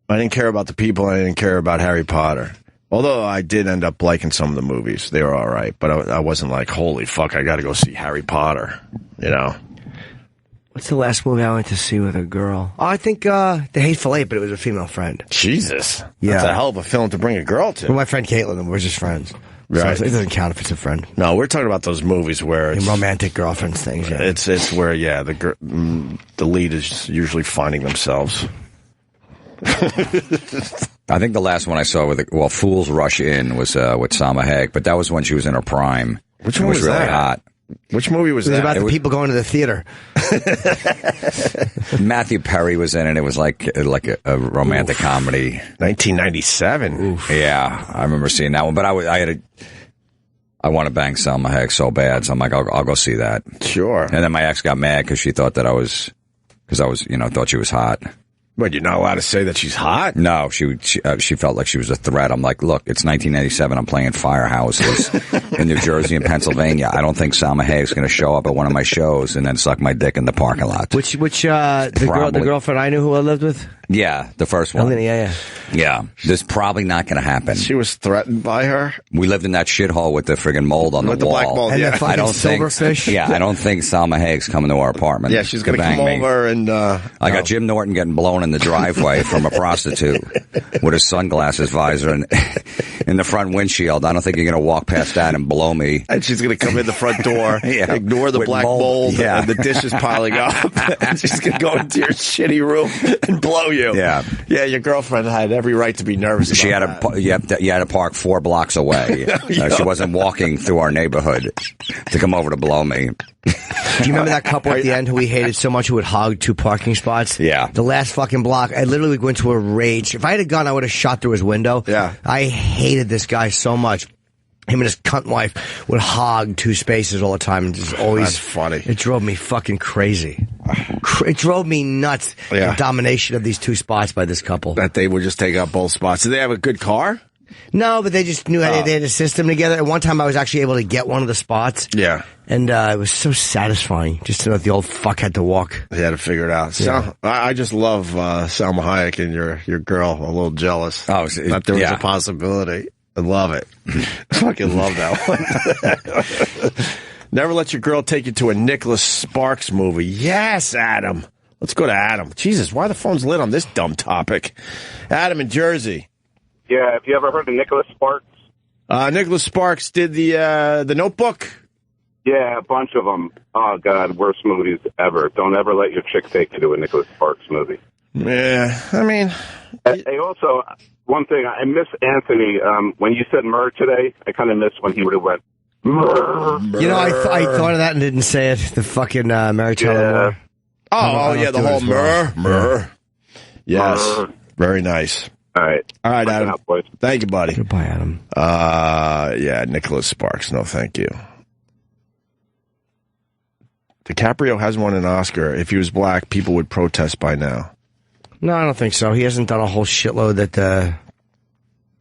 I didn't care about the people, and I didn't care about Harry Potter. Although I did end up liking some of the movies. They were all right. But I wasn't like, holy fuck, I got to go see Harry Potter, you know? What's the last movie I went to see with a girl? Oh, I think The Hateful Eight, but it was a female friend. Jesus. Yeah. That's a hell of a film to bring a girl to. Well, my friend Caitlin, we're just friends. Right. So it doesn't count if it's a friend. No, we're talking about those movies where it's... romantic girlfriends things, yeah. It's where, yeah, the lead is usually finding themselves. I think the last one I saw Fools Rush In was with Salma Hayek, but that was when she was in her prime. Which one was really that? Hot. Which movie was that? It was about the people going to the theater. Matthew Perry was in it. It was like a romantic comedy. 1997. Oof. Yeah, I remember seeing that one. But I want to bang Salma Hayek so bad, so I'm like, I'll go see that. Sure. And then my ex got mad because she thought that I was thought she was hot. But you're not allowed to say that she's hot? No, she felt like she was a threat. I'm like, look, it's 1987. I'm playing firehouses in New Jersey and Pennsylvania. I don't think Salma Hayek's going to show up at one of my shows and then suck my dick in the parking lot. The girlfriend I knew who I lived with? Yeah, the first one. Yeah. This is probably not going to happen. She was threatened by her. We lived in that shithole with the friggin' mold on the wall. Black mold, and yeah. the fucking silverfish. Yeah, I don't think Salma Hayek's coming to our apartment. Yeah, she's going to come over and... I got Jim Norton getting blown in the driveway from a prostitute with his sunglasses visor and in the front windshield. I don't think you're going to walk past that and blow me. And she's going to come in the front door, ignore the black mold and the dishes piling up, and she's going to go into your shitty room and blow you. Yeah. Yeah, your girlfriend had every right to be nervous about that. You had to park 4 blocks away. She wasn't walking through our neighborhood to come over to blow me. Do you remember that couple at the end who we hated so much who would hog 2 parking spots? Yeah. The last fucking block, I literally went into a rage. If I had a gun, I would have shot through his window. Yeah. I hated this guy so much. Him and his cunt wife would hog 2 spaces all the time and just always... That's funny. It drove me fucking crazy. It drove me nuts, the domination of these 2 spots by this couple. That they would just take up both spots. Did they have a good car? No, but they just knew how they had a system together. At one time, I was actually able to get one of the spots. Yeah. And it was so satisfying just to know that the old fuck had to walk. They had to figure it out. Yeah. I just love Salma Hayek and your girl. A little jealous. Oh, that there was a possibility. I love it. I fucking love that one. Never let your girl take you to a Nicholas Sparks movie. Yes, Adam. Let's go to Adam. Jesus, why are the phones lit on this dumb topic? Adam in Jersey. Yeah, have you ever heard of Nicholas Sparks? Nicholas Sparks did the Notebook. Yeah, a bunch of them. Oh, God, worst movies ever. Don't ever let your chick take you to a Nicholas Sparks movie. Yeah, I mean... I also, one thing, I miss Anthony. When you said myrrh today, I kind of miss when he would have went, myrrh. You know, I thought of that and didn't say it. The fucking Mary Tyler Moore. Oh, yeah, the whole myrrh. Yes, very nice. All right, Adam. Out, boys. Thank you, buddy. Goodbye, Adam. Yeah, Nicholas Sparks. No, thank you. DiCaprio has won an Oscar. If he was black, people would protest by now. No, I don't think so. He hasn't done a whole shitload that...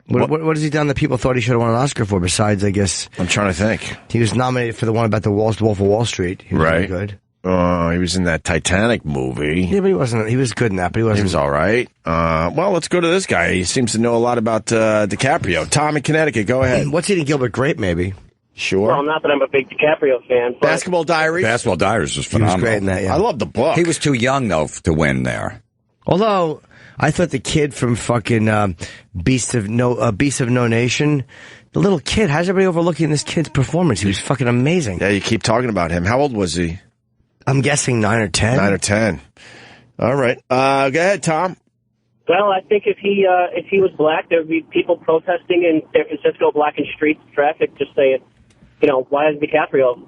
What has he done that people thought he should have won an Oscar for besides, I guess... I'm trying to think. He was nominated for the one about the Wolf of Wall Street. He was really good. He was in that Titanic movie. Yeah, but he wasn't... He was good in that, but he wasn't... He was all right. Well, let's go to this guy. He seems to know a lot about DiCaprio. Tom in Connecticut, go ahead. What's eating Gilbert Grape, maybe? Sure. Well, not that I'm a big DiCaprio fan. But Basketball Diaries? Basketball Diaries was phenomenal. He was great in that, yeah. I love the book. He was too young, though, to win there. Although, I thought the kid from fucking Beast of No Nation, the little kid, how's everybody overlooking this kid's performance? He was fucking amazing. Yeah, you keep talking about him. How old was he? I'm guessing 9 or 10. 9 or 10. All right. Go ahead, Tom. Well, I think if he was black, there would be people protesting in San Francisco, blocking streets, traffic, just saying, why hasn't DiCaprio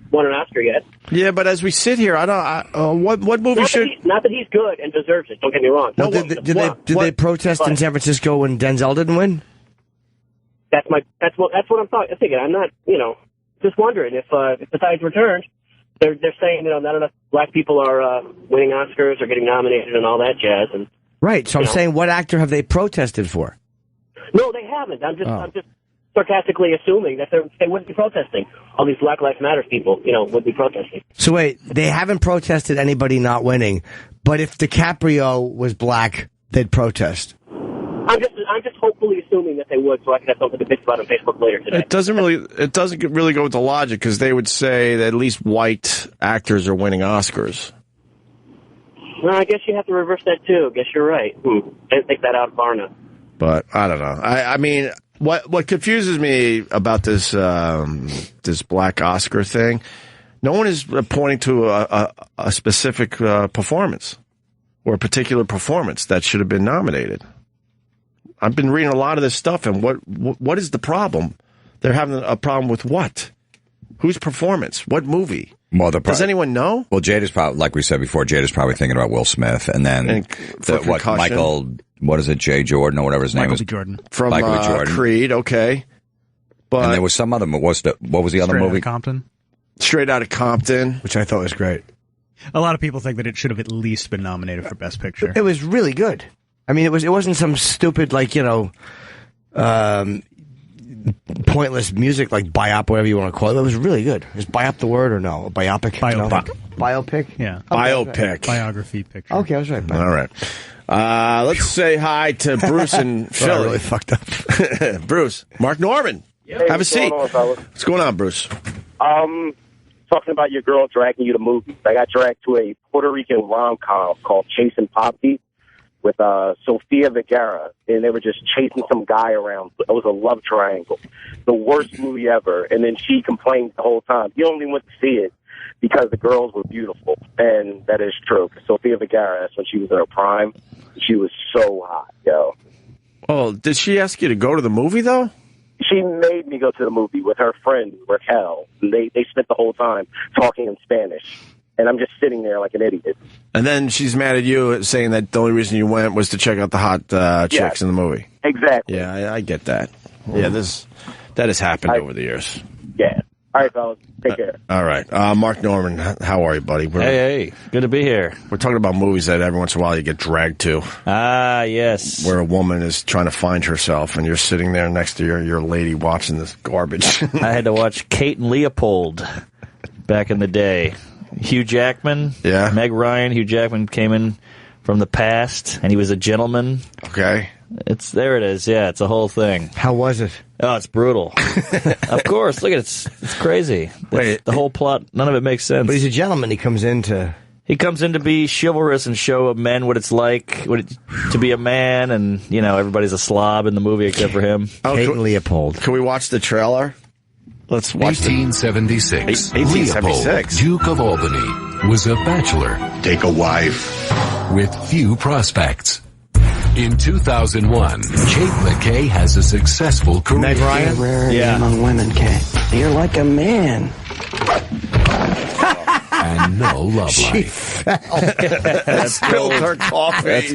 won an Oscar yet? Yeah, but as we sit here, I don't. What movie not that he's good and deserves it. Don't get me wrong. No, did they protest in San Francisco when Denzel didn't win? That's what I'm thinking. I'm not, just wondering if besides returns, they're saying not enough black people are winning Oscars or getting nominated and all that jazz. And right. So I'm saying, what actor have they protested for? No, they haven't. I'm just sarcastically assuming that they wouldn't be protesting. All these Black Lives Matter people, would be protesting. So wait, they haven't protested anybody not winning, but if DiCaprio was black, they'd protest. I'm just hopefully assuming that they would, so I can have something to bitch about on Facebook later today. It doesn't really go with the logic, because they would say that at least white actors are winning Oscars. Well, I guess you have to reverse that too. I guess you're right. Didn't think that out far enough. But I don't know. I mean, what confuses me about this this black Oscar thing, no one is pointing to a specific performance or a particular performance that should have been nominated. I've been reading a lot of this stuff, and what is the problem? They're having a problem with what? Whose performance? What movie? Well, does anyone know? Well, Jade is probably, like we said before, Jade is probably thinking about Will Smith, and then Michael, what is it, J. Jordan or whatever his name is? Michael B. Jordan. From Michael B. Jordan. Creed, okay. But and there was some other, what was the other movie? Straight Outta Compton. Which I thought was great. A lot of people think that it should have at least been nominated for Best Picture. It was really good. I mean, it wasn't some stupid, pointless music like biop, whatever you want to call it. It was really good. Is biop the word or no? Biopic? Biopic. No? Biopic? Yeah. Biopic. Biography picture. Okay, I was right. All right. Let's say hi to Bruce in Philly. I really fucked up. Bruce, Mark Norman. Hey, have a seat. What's going on, Bruce? Talking about your girl dragging you to movies. I got dragged to a Puerto Rican rom-com called Chasing Poppy with Sofia Vergara, and they were just chasing some guy around. It was a love triangle. The worst movie ever. And then she complained the whole time. You only went to see it because the girls were beautiful, and that is true. Sofia Vergara, that's when she was in her prime. She was so hot, yo. Oh, did she ask you to go to the movie, though? She made me go to the movie with her friend, Raquel. They spent the whole time talking in Spanish, and I'm just sitting there like an idiot. And then she's mad at you, saying that the only reason you went was to check out the hot chicks in the movie. Exactly. Yeah, I get that. Yeah, that has happened over the years. Yeah. All right, fellas. Take care. All right. Mark Norman, how are you, buddy? Hey. Good to be here. We're talking about movies that every once in a while you get dragged to. Ah, yes. Where a woman is trying to find herself, and you're sitting there next to your lady watching this garbage. I had to watch Kate and Leopold back in the day. Hugh Jackman. Yeah. Meg Ryan. Hugh Jackman came in from the past, and he was a gentleman. Okay. There it is. Yeah, it's a whole thing. How was it? Oh, it's brutal. Of course. Look at it. It's crazy. The whole plot, none of it makes sense. But he's a gentleman. He comes in to be chivalrous and show men what it's like to be a man, and, everybody's a slob in the movie except for him. Kate and Leopold. Can we watch the trailer? Let's watch 1876. 1876. Leopold, Duke of Albany, was a bachelor. Take a wife. With few prospects. In 2001, Kate McKay has a successful career. Meg Ryan? Rare among women, Kate. You're like a man. And no love She life. fell. Spilled her coffee. That's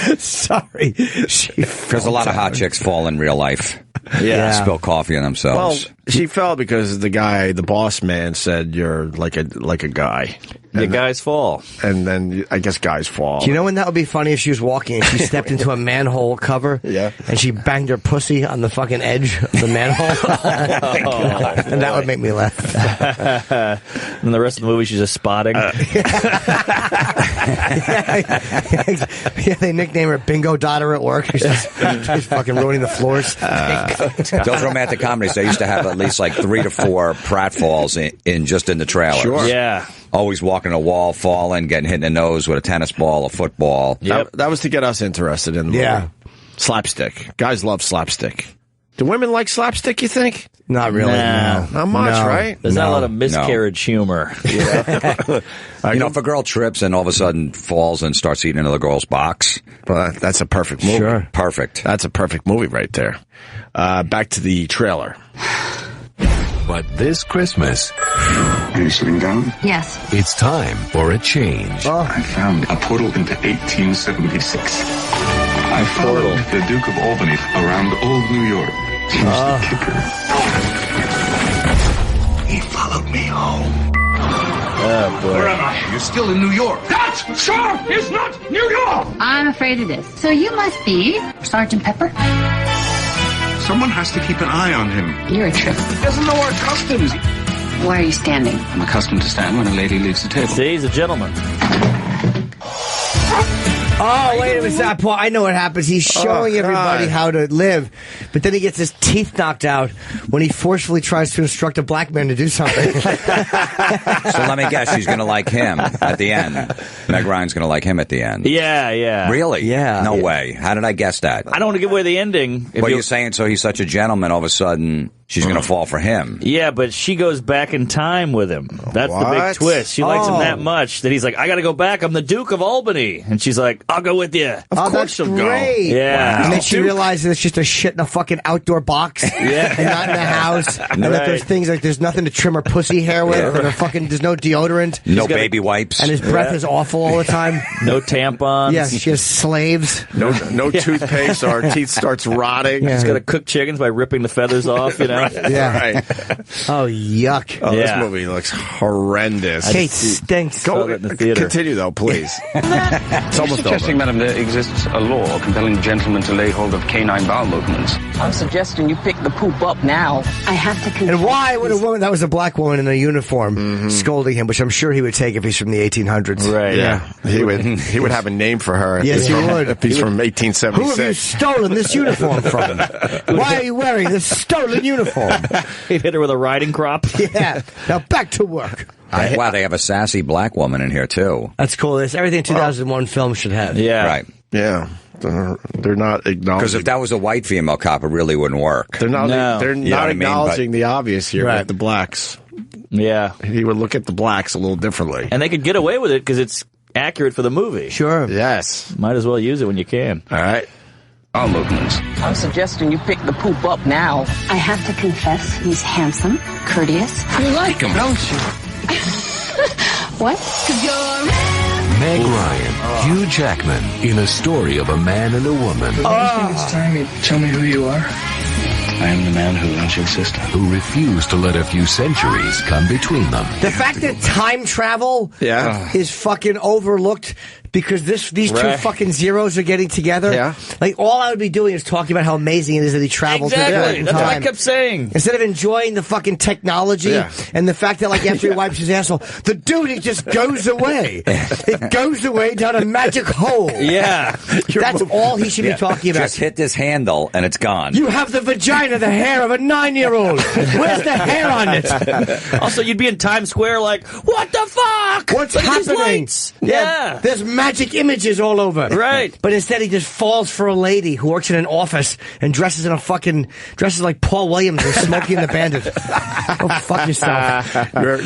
good. Sorry. Because a lot of hot chicks fall in real life. Yeah. Spill coffee on themselves. Well, she fell because the boss man, said you're like a guy. The guys fall. And then I guess guys fall. Do you know when that would be funny if she was walking and she stepped into a manhole cover? Yeah. And she banged her pussy on the fucking edge of the manhole? And that would make me laugh. And the rest of the movie, she's just spotting. Yeah, they nickname her Bingo Dotter at work. She's fucking ruining the floors. Those romantic comedies, they used to have at least like 3 to 4 pratfalls in the trailer. Sure. Yeah. Always walking a wall, falling, getting hit in the nose with a tennis ball, a football. Yep. That was to get us interested in the movie. Slapstick. Guys love slapstick. Do women like slapstick, you think? Not really. Nah. Not much, right? There's not a lot of miscarriage humor. If a girl trips and all of a sudden falls and starts eating another girl's box. Well, that's a perfect movie. Sure. Perfect. That's a perfect movie right there. Back to the trailer. But this Christmas, Are you sitting down? Yes. it's time for a change. I found a portal into 1876. I followed the Duke of Albany around old New York. Here's the kicker. He followed me home. Oh, boy. Where am I? You're still in New York. That, sir, is not New York! I'm afraid it is. So you must be Sergeant Pepper? Someone has to keep an eye on him. You're a trip. He doesn't know our customs. Why are you standing? I'm accustomed to stand when a lady leaves the table. See, he's a gentleman. Oh, wait a minute, Paul. I know what happens. He's showing everybody how to live, but then he gets his teeth knocked out when he forcefully tries to instruct a black man to do something. So let me guess, she's going to like him at the end. Meg Ryan's going to like him at the end. Yeah. Really? Yeah. No way. How did I guess that? I don't want to give away the ending. What are you saying? So he's such a gentleman, all of a sudden she's going to fall for him. Yeah, but she goes back in time with him. That's the big twist. She likes him that much that he's like, I got to go back. I'm the Duke of Albany. And she's like, I'll go with you. Of course she'll go. Yeah. Wow. And then she realizes it's just a shit in a fucking outdoor box. Yeah. And not in the house. And that there's things like there's nothing to trim her pussy hair with. And her fucking, there's no deodorant. No baby wipes. And his breath is awful all the time. No tampons. Yes, she has slaves. No toothpaste, or her teeth starts rotting. Yeah. She's got to cook chickens by ripping the feathers off, you know? right. Yeah. Right. Oh, yuck. Oh, this movie looks horrendous. Kate stinks. Continue, though, please. It's almost suggesting, madam, there exists a law compelling gentlemen to lay hold of canine bowel movements. I'm suggesting you pick the poop up now. I have to confess. And why would a woman, that was a black woman in a uniform scolding him, which I'm sure he would take if he's from the 1800s. Right. Yeah. He would have a name for her. Yes, he would. If he's from 1876. Who have you stolen this uniform from? Why are you wearing this stolen uniform? He'd hit her with a riding crop. Yeah. Now back to work. Wow, they have a sassy black woman in here, too. That's cool. That's everything 2001 film should have. Yeah. Right. Yeah. They're not acknowledging. Because if that was a white female cop, it really wouldn't work. They're not, they're You know not what I mean? acknowledging the obvious here Right. with the blacks. Yeah. He would look at the blacks a little differently. And they could get away with it because it's accurate for the movie. Sure. Yes. Might as well use it when you can. All right. Bowel movements. I'm suggesting you pick the poop up now. I have to confess, he's handsome, courteous. You like him, don't you? What? 'Cause you're Meg Ryan, Hugh Jackman, in A Story of a Man and a Woman. I think it's time you tell me who you are. I am the man who loves your sister. Who refused to let a few centuries come between them. The fact that time travel is fucking overlooked because these two fucking zeros are getting together. Yeah. Like, all I would be doing is talking about how amazing it is that he traveled through Exactly. time. That's what I kept saying. Instead of enjoying the fucking technology and the fact that, like, after he wipes his asshole, the dude, it just goes away. It goes away down a magic hole. Yeah. That's all he should be talking about. Just hit this handle and it's gone. You have the vagina, the hair of a 9-year-old. Where's the hair on it? Also, you'd be in Times Square like, what the fuck? What's Look at these happening? lights. Yeah. There's magic images all over. Right. But instead he just falls for a lady who works in an office and dresses like Paul Williams and Smokey and the Bandit. Go fuck yourself.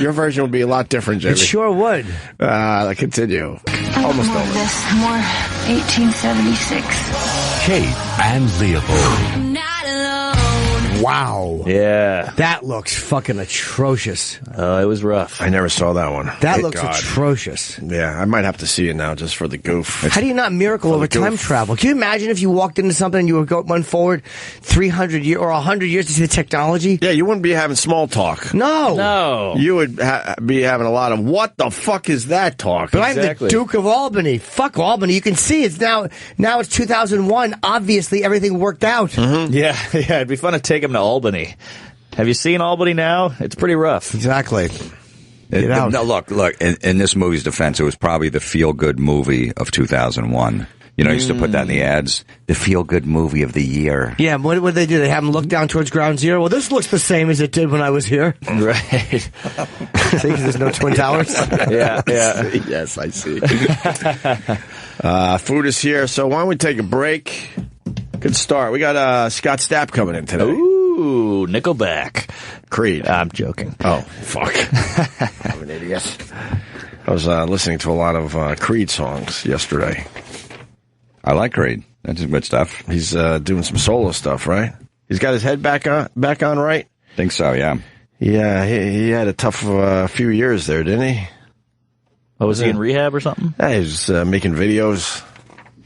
Your version would be a lot different, Jamie. It sure would. Continue. Almost more of this. More 1876. Kate and Leopold. Not alone. Wow. Yeah. That looks fucking atrocious. It was rough. I never saw that one. That Thank looks God. atrocious. Yeah, I might have to see it now just for the goof. How do you not miracle over time travel? Can you imagine if you walked into something and you were going forward 300 years or 100 years to see the technology? Yeah, you wouldn't be having small talk. No. You would be having a lot of, what the fuck is that talk? But I'm the Duke of Albany. Fuck Albany. You can see it's now it's 2001. Obviously, everything worked out. Mm-hmm. Yeah, it'd be fun to take him to Albany. Have you seen Albany now? It's pretty rough. Exactly. Get out. No, look. In this movie's defense, it was probably the feel-good movie of 2001. You know, I used to put that in the ads. The feel-good movie of the year. Yeah, what did they do? They have him look down towards Ground Zero? Well, this looks the same as it did when I was here. Right. See, 'cause there's no Twin Towers? Yeah. Yes, I see. Food is here, so why don't we take a break? Good start. We got Scott Stapp coming in today. Ooh, Nickelback. Creed. I'm joking. Oh, fuck. I'm an idiot. I was listening to a lot of Creed songs yesterday. I like Creed. That's good stuff. He's doing some solo stuff, right? He's got his head back on, right? Think so, yeah. Yeah, he had a tough few years there, didn't he? Oh, was he in rehab or something? Yeah, he was making videos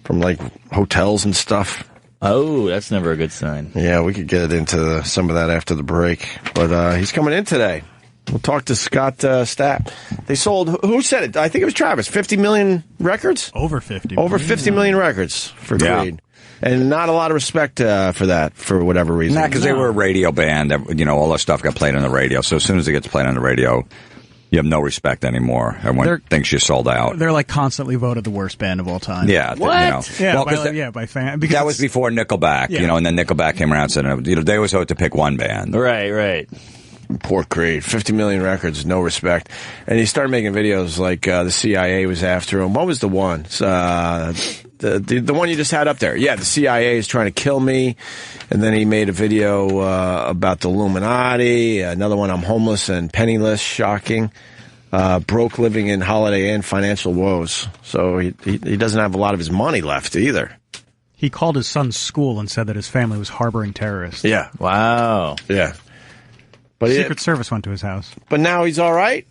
from, like, hotels and stuff. Oh, that's never a good sign. Yeah, we could get into some of that after the break. But he's coming in today. We'll talk to Scott Stapp. They sold, who said it? I think it was Travis, 50 million records? Over 50 million. Over 50 million records for Creed. And not a lot of respect for that, for whatever reason. Nah, because they were a radio band. You know, all that stuff got played on the radio. So as soon as it gets played on the radio, you have no respect anymore. Everyone thinks you sold out. They're like constantly voted the worst band of all time. Yeah. What? You know. By fan. That was before Nickelback, you know, and then Nickelback came around and said, you know, they always had to pick one band. Right. Poor Creed. 50 million records, no respect. And he started making videos like the CIA was after him. What was the one? The one you just had up there. Yeah, the CIA is trying to kill me. And then he made a video about the Illuminati. Another one, I'm homeless and penniless. Shocking. Broke, living in Holiday Inn, financial woes. So he doesn't have a lot of his money left either. He called his son's school and said that his family was harboring terrorists. Yeah. Wow. Yeah. But Secret Service went to his house. But now he's all right?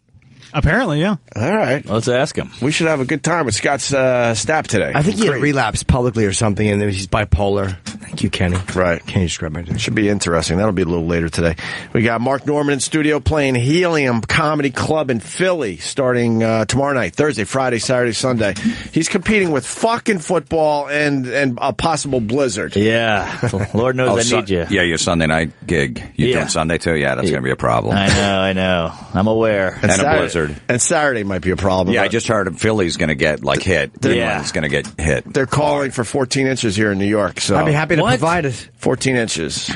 Apparently, yeah. All right. Let's ask him. We should have a good time with Scott Stapp today. I think he had relapsed publicly or something, and he's bipolar. Thank you, Kenny. Right. Kenny just grabbed my drink. Should be interesting. That'll be a little later today. We got Mark Norman in studio playing Helium Comedy Club in Philly starting tomorrow night, Thursday, Friday, Saturday, Sunday. He's competing with fucking football and a possible blizzard. Yeah. Lord knows I need you. Yeah, your Sunday night gig. You doing Sunday too? Yeah, that's going to be a problem. I know. I'm aware. And a blizzard. And Saturday might be a problem. Yeah, I just heard Philly's going to get hit. England's going to get hit. They're calling for 14 inches here in New York. So I'd be happy to provide it. 14 inches.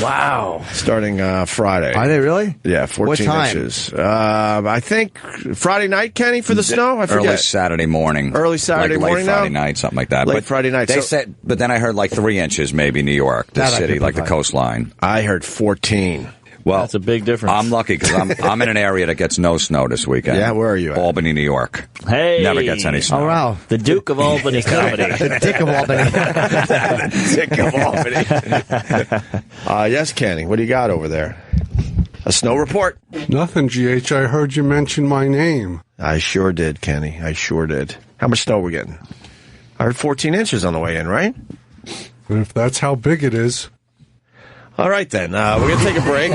Wow. Starting Friday. Are they really? Yeah, 14 what time? inches. I think Friday night, Kenny, for the snow? I forget. Early Saturday morning. Early Saturday morning late Friday now? night, something like that. Late Friday night. They said, but then I heard like 3 inches maybe New York, the city, like the coastline. I heard 14. Well, that's a big difference. I'm lucky because I'm in an area that gets no snow this weekend. Yeah, where are you at? Albany, New York. Hey. Never gets any snow. Oh, wow. The Duke of Albany comedy. The Dick of Albany. The Dick of Albany. Yes, Kenny, what do you got over there? A snow report? Nothing, GH. I heard you mention my name. I sure did, Kenny. I sure did. How much snow are we getting? I heard 14 inches on the way in, right? And if that's how big it is. All right, then. We're going to take a break.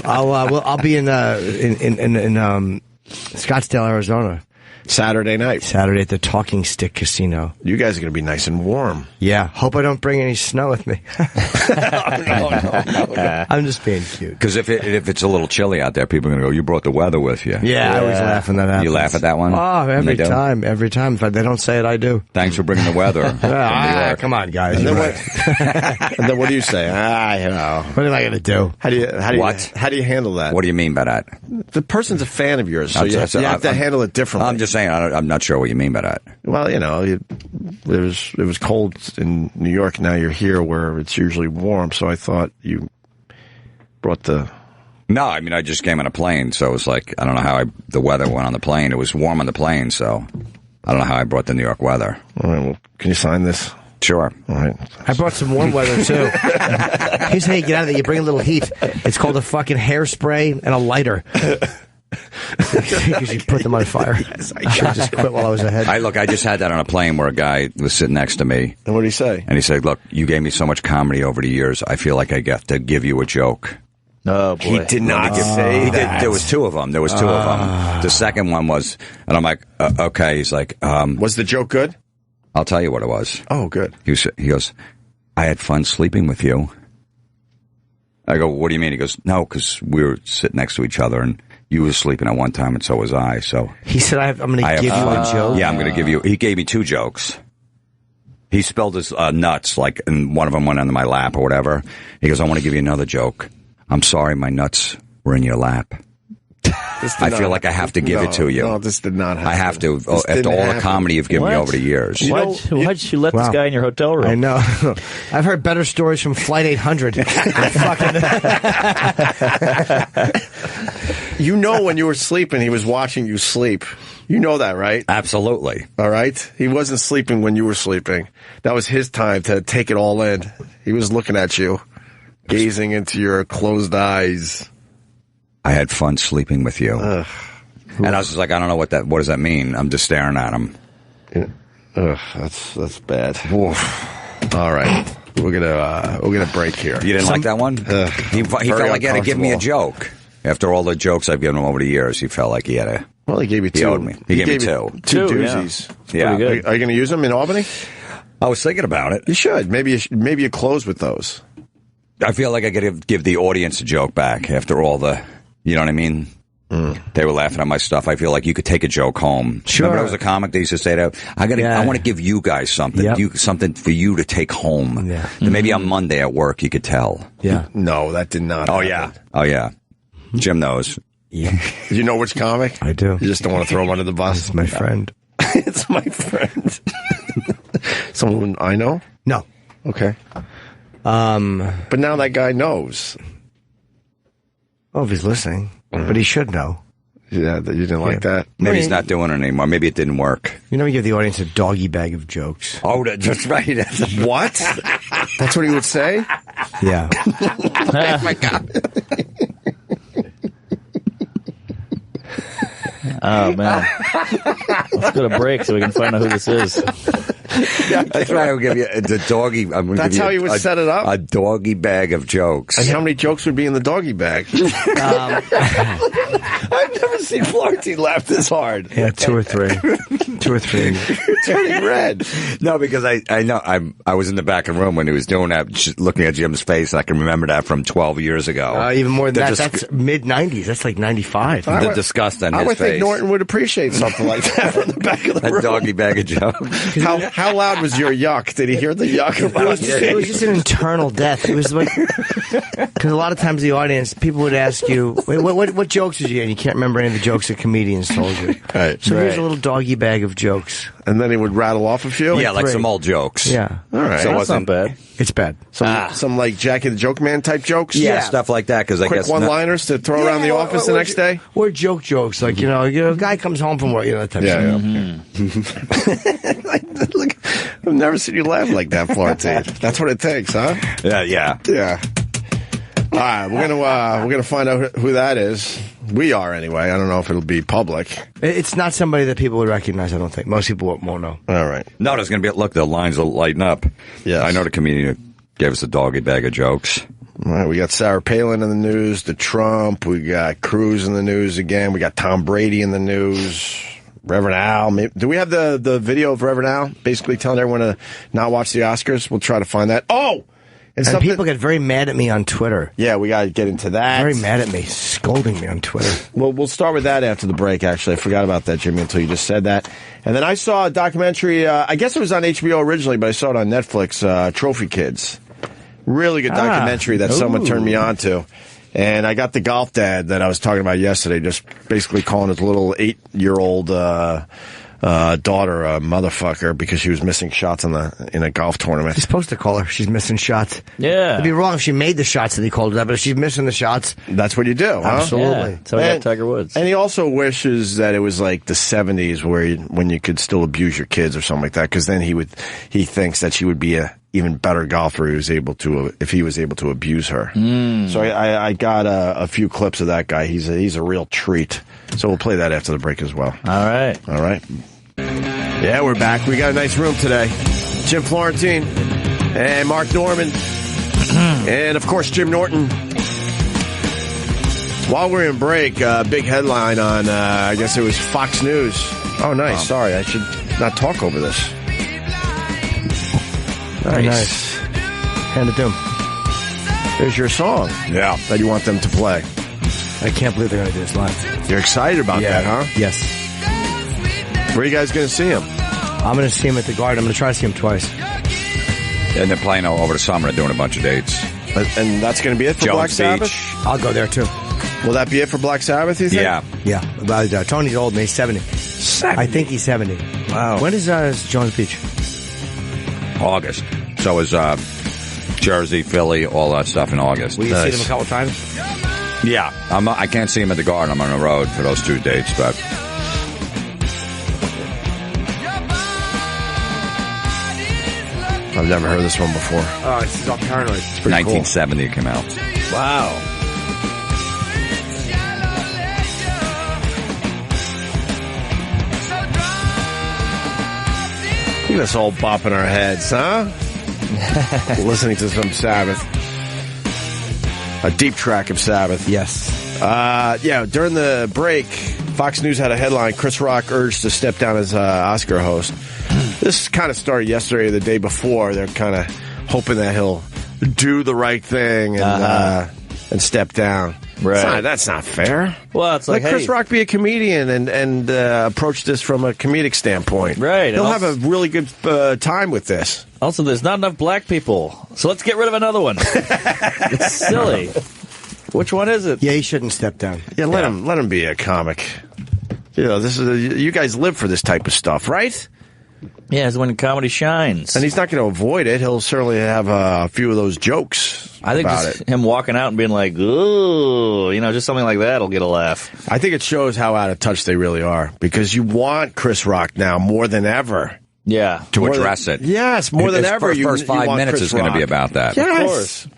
I'll be in Scottsdale, Arizona. Saturday night. Saturday at the Talking Stick Casino. You guys are going to be nice and warm. Yeah. Hope I don't bring any snow with me. No. I'm just being cute. Because if it's a little chilly out there, people are going to go, you brought the weather with you. Yeah, I always laugh when that happens. You laugh at that one? Oh, every time. Every time. If they don't say it, I do. Thanks for bringing the weather. Come on, guys. And then what do you say? You know. What am I going to do? How do you handle that? What do you mean by that? The person's a fan of yours, so you have to handle it differently. I'm just saying, I'm not sure what you mean by that. Well, you know, it was cold in New York. Now you're here where it's usually warm, so I thought you brought the... No, I mean, I just came on a plane, so it was like, I don't know how the weather went on the plane. It was warm on the plane, so I don't know how I brought the New York weather. All right, well, can you sign this? Sure. All right. I brought some warm weather, too. Here's how you get out of it. You bring a little heat. It's called a fucking hairspray and a lighter. Because you put them on fire. I should have just quit while I was ahead. I just had that on a plane where a guy was sitting next to me. And what did he say? And he said, look, you gave me so much comedy over the years, I feel like I got to give you a joke. Oh, boy. He did not say that. There was two of them. The second one was, and I'm like, okay. He's like, was the joke good? I'll tell you what it was. Oh, good. He goes, I had fun sleeping with you. I go, what do you mean? He goes, no, because we were sitting next to each other and you were sleeping at one time and so was I. So he said, I'm going to give you a joke? Yeah, I'm going to give you. He gave me 2 jokes. He spilled his nuts, like, and one of them went under my lap or whatever. He goes, I want to give you another joke. I'm sorry my nuts were in your lap. I feel like I have to give it to you. No, this did not happen. I have to. After all the comedy you've given me over the years. Why'd you let this guy in your hotel room? I know. I've heard better stories from Flight 800. You know when you were sleeping, he was watching you sleep. You know that, right? Absolutely. All right? He wasn't sleeping when you were sleeping. That was his time to take it all in. He was looking at you, gazing into your closed eyes. I had fun sleeping with you. And I was just like, I don't know what does that mean? I'm just staring at him. That's bad. Oof. All right. We're gonna break here. You didn't like that one? He felt like he had to give me a joke. After all the jokes I've given him over the years, he felt like he had to. Well, he gave you 2. He owed me. He gave me 2. 2 doozies. Yeah. Are you going to use them in Albany? I was thinking about it. You should. Maybe you close with those. I feel like I got to give the audience a joke back after all the. You know what I mean? They were laughing at my stuff. I feel like you could take a joke home. Sure. Remember, there was a comic that used to say that I want to give you guys something, something for you to take home. Yeah. And maybe on Monday at work you could tell. Yeah. No, that did not. Oh yeah. Jim knows. Yeah. You know which comic? I do. You just don't want to throw him under the bus. It's my friend. It's my friend. Someone I know? No. Okay. But now that guy knows. Oh, if he's listening. But he should know. Yeah, that you didn't like that? Maybe he's not doing it anymore. Maybe it didn't work. You know, we give the audience a doggy bag of jokes. Oh, that's right. What? That's what he would say? Yeah. Oh, my God. Oh, man. Let's go to break so we can find out who this is. That's why I would give you the doggy. That's how you would set it up? A doggy bag of jokes. And how many jokes would be in the doggy bag? I've never seen Florentine laugh this hard. Yeah, 2 or 3. 2 or 3. You're turning red. No, because I know I was in the back of the room when he was doing that, just looking at Jim's face. I can remember that from 12 years ago. Even more than that. That's mid-90s. That's like 95. The disgust on his face. I would think Norton would appreciate something like that from the back of the room. A doggy bag of jokes. How loud was your yuck? Did he hear the yuck? It was just an internal death. It was like, because a lot of times the audience, people would ask you, wait, what jokes did you get? And you can't remember any of the jokes that comedians told you. Right. So here's a little doggy bag of jokes. And then he would rattle off a few? Yeah, like some old jokes. Yeah. All right. So that's not bad. It's bad. Some like Jackie the Joke Man type jokes? Yeah, stuff like that. Because I guess quick one-liners to throw around the office the next day? Or jokes. Like, a guy comes home from work, that type of stuff. Look, I've never seen you laugh like that, Florentine. That's what it takes, huh? Yeah. All right, we're gonna find out who that is. We are anyway. I don't know if it'll be public. It's not somebody that people would recognize. I don't think most people won't know. All right. No, there's gonna be. Look, the lines will lighten up. Yes. I know the comedian who gave us a doggy bag of jokes. All right, we got Sarah Palin in the news, the Trump. We got Cruz in the news again. We got Tom Brady in the news. Reverend Al. Do we have the video of Reverend Al basically telling everyone to not watch the Oscars? We'll try to find that. Oh! And people get very mad at me on Twitter. Yeah, we got to get into that. Very mad at me, scolding me on Twitter. Well, we'll start with that after the break, actually. I forgot about that, Jimmy, until you just said that. And then I saw a documentary, I guess it was on HBO originally, but I saw it on Netflix, Trophy Kids. Really good documentary that someone turned me on to. And I got the golf dad that I was talking about yesterday, just basically calling his little 8-year-old daughter a motherfucker because she was missing shots in a golf tournament. He's supposed to call her. She's missing shots. Yeah. It'd be wrong if she made the shots that he called her that, but if she's missing the shots. That's what you do, huh? Absolutely. Yeah. That's how we got Tiger Woods. And he also wishes that it was like the 70s when you could still abuse your kids or something like that, because then he thinks that she would be a even better golfer if he was able to abuse her. So I got a few clips of that guy. He's a real treat. So we'll play that after the break as well. All right. Yeah, we're back. We got a nice room today. Jim Florentine and Mark Norman and, of course, Jim Norton. While we're in break, big headline on, I guess it was Fox News. Oh, nice. Sorry, I should not talk over this. Nice. Hand it to him. There's your song. Yeah. That you want them to play. I can't believe they're going to do this live. You're excited about that, huh? Yes. Where are you guys going to see him? I'm going to see him at the Garden. I'm going to try to see him twice. And they're playing over the summer. They're doing a bunch of dates. And that's going to be it for Jones Black Sabbath? Beach. I'll go there, too. Will that be it for Black Sabbath, you think? Yeah. Tony's old, man. He's 70. I think he's 70. Wow. When is Jones Beach? August. So is Jersey, Philly, all that stuff in August. Will you see them a couple times? Yeah. I can't see him at the Garden. I'm on the road for those 2 dates, but... I've never heard this one before. Oh, this is all paranoid. It's pretty 1970 it came out. Wow. Look at us all bopping our heads, huh? Listening to some Sabbath. A deep track of Sabbath. Yes. During the break, Fox News had a headline, Chris Rock urged to step down as Oscar host. This kind of started yesterday or the day before. They're kind of hoping that he'll do the right thing and step down. Right. That's not fair. Well, it's like, Let Chris Rock be a comedian and approach this from a comedic standpoint. Right. He'll have a really good time with this. Also, there's not enough black people, so let's get rid of another one. It's silly. Which one is it? Yeah, he shouldn't step down. Yeah, let him be a comic. You guys live for this type of stuff, right? Yeah, it's when comedy shines. And he's not going to avoid it. He'll certainly have a few of those jokes. I think just him walking out and being like, ooh, just something like that will get a laugh. I think it shows how out of touch they really are, because you want Chris Rock now more than ever. Yeah. To address it. Yes, more than ever. The first 5 minutes is going to be about that. Yes. Of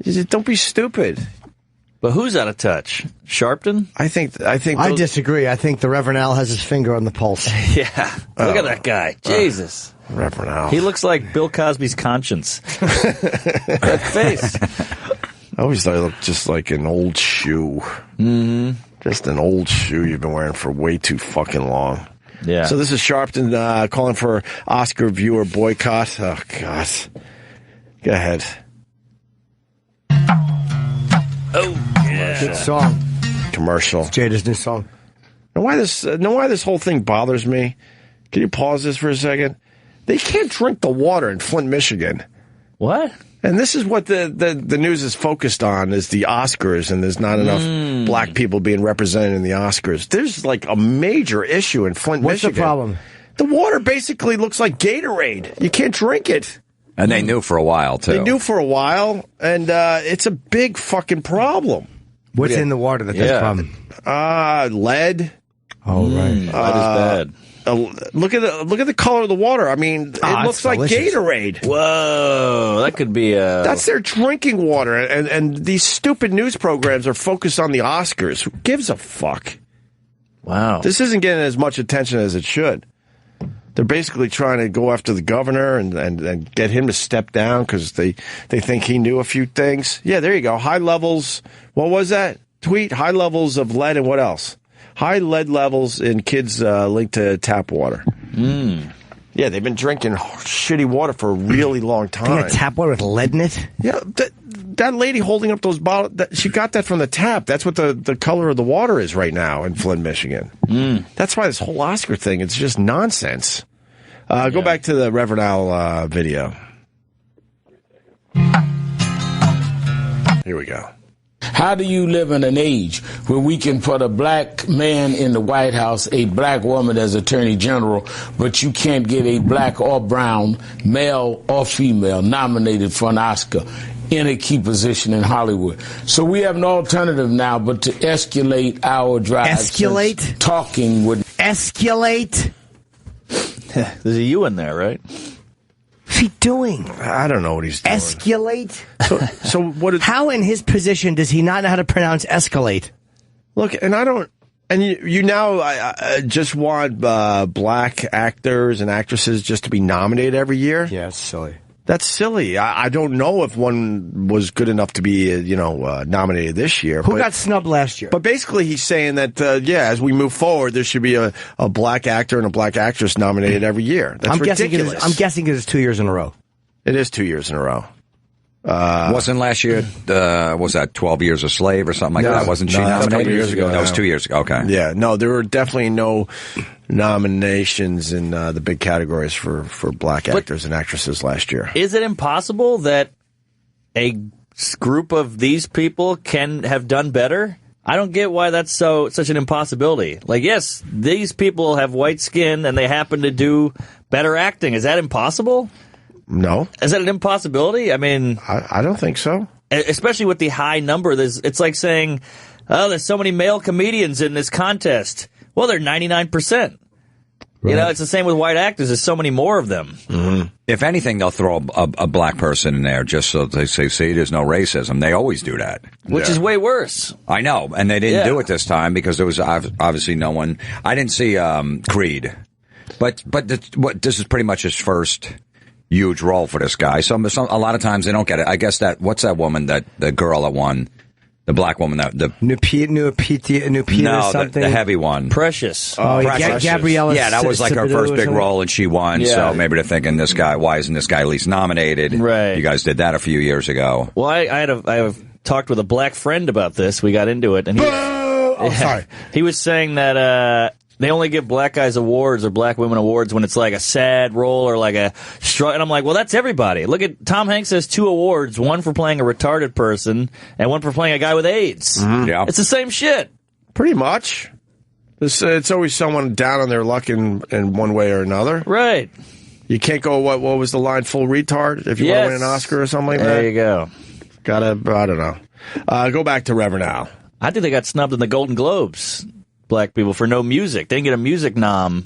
course. Don't be stupid. But who's out of touch? Sharpton? I think. I disagree. I think the Reverend Al has his finger on the pulse. Yeah. Look at that guy. Jesus. Reverend Al. He looks like Bill Cosby's conscience. That face. I always thought he looked just like an old shoe. Mm-hmm. Just an old shoe you've been wearing for way too fucking long. Yeah. So this is Sharpton calling for Oscar viewer boycott. Oh, God. Go ahead. Oh, yeah. Good song. Commercial. It's Jada's new song. Know why this whole thing bothers me? Can you pause this for a second? They can't drink the water in Flint, Michigan. What? And this is what the news is focused on, is the Oscars, and there's not enough black people being represented in the Oscars. There's like a major issue in Flint, What's Michigan. the problem? The water basically looks like Gatorade. You can't drink it. And they knew for a while, too. They knew for a while, and it's a big fucking problem. What's in the water that's a problem? Lead. Oh, right. That is bad. Look at the color of the water. I mean, it looks like delicious. Gatorade. Whoa, that could be a... That's their drinking water, and these stupid news programs are focused on the Oscars. Who gives a fuck? Wow. This isn't getting as much attention as it should. They're basically trying to go after the governor and get him to step down because they think he knew a few things. Yeah, there you go. High levels. What was that tweet? High levels of lead and what else? High lead levels in kids linked to tap water. Yeah, they've been drinking shitty water for a really long time. Tap water with lead in it? Yeah, that lady holding up those bottles, she got that from the tap. That's what the color of the water is right now in Flint, Michigan. That's why this whole Oscar thing, it's just nonsense. Go back to the Reverend Al video. Here we go. How do you live in an age where we can put a black man in the White House, a black woman as Attorney General, but you can't get a black or brown, male or female, nominated for an Oscar in a key position in Hollywood? So we have an alternative now but to escalate our drive. Escalate? Talking would... Escalate? There's a U in there, right? What's he doing? I don't know what he's doing. Escalate? So what is... How in his position does he not know how to pronounce escalate? Look, and I don't... And you now just want black actors and actresses just to be nominated every year? Yeah, it's silly. That's silly. I don't know if one was good enough to be, nominated this year. Who got snubbed last year? But basically he's saying that, as we move forward, there should be a black actor and a black actress nominated every year. That's ridiculous. I'm guessing it's 2 years in a row. It is 2 years in a row. Wasn't last year, was that 12 Years a Slave or something like that? Wasn't she nominated? That was 2 years ago. That was 2 years ago. Okay. Yeah, no, there were definitely no nominations in the big categories for black actors and actresses last year. Is it impossible that a group of these people can have done better? I don't get why that's such an impossibility. Like, yes, these people have white skin and they happen to do better acting. Is that impossible? No. Is that an impossibility? I mean... I don't think so. Especially with the high number. It's like saying, oh, there's so many male comedians in this contest. Well, they're 99%. Right. It's the same with white actors. There's so many more of them. Mm-hmm. If anything, they'll throw a black person in there just so they say, see, there's no racism. They always do that. Which is way worse. I know. And they didn't do it this time because there was obviously no one. I didn't see Creed. But this is pretty much his first huge role for this guy. So a lot of times they don't get it. I guess what's that woman, the girl that won? The black woman, the something. The heavy one, Precious. Oh, Precious. Gabriella. Yeah, that was like her first big role, and she won. Yeah. So maybe they're thinking, this guy, why isn't this guy at least nominated? Right. You guys did that a few years ago. Well, I have talked with a black friend about this. We got into it, and sorry. He was saying that they only give black guys awards or black women awards when it's like a sad role or like a struggle. And I'm like, well, that's everybody. Look at Tom Hanks has 2 awards, one for playing a retarded person and one for playing a guy with AIDS. Mm-hmm. Yeah. It's the same shit. Pretty much. It's always someone down on their luck in one way or another. Right. You can't go, what was the line, full retard, if you want to win an Oscar or something like that? There you go. I don't know. Go back to Reverend Al. I think they got snubbed in the Golden Globes. Black people for no music. They didn't get a music nom.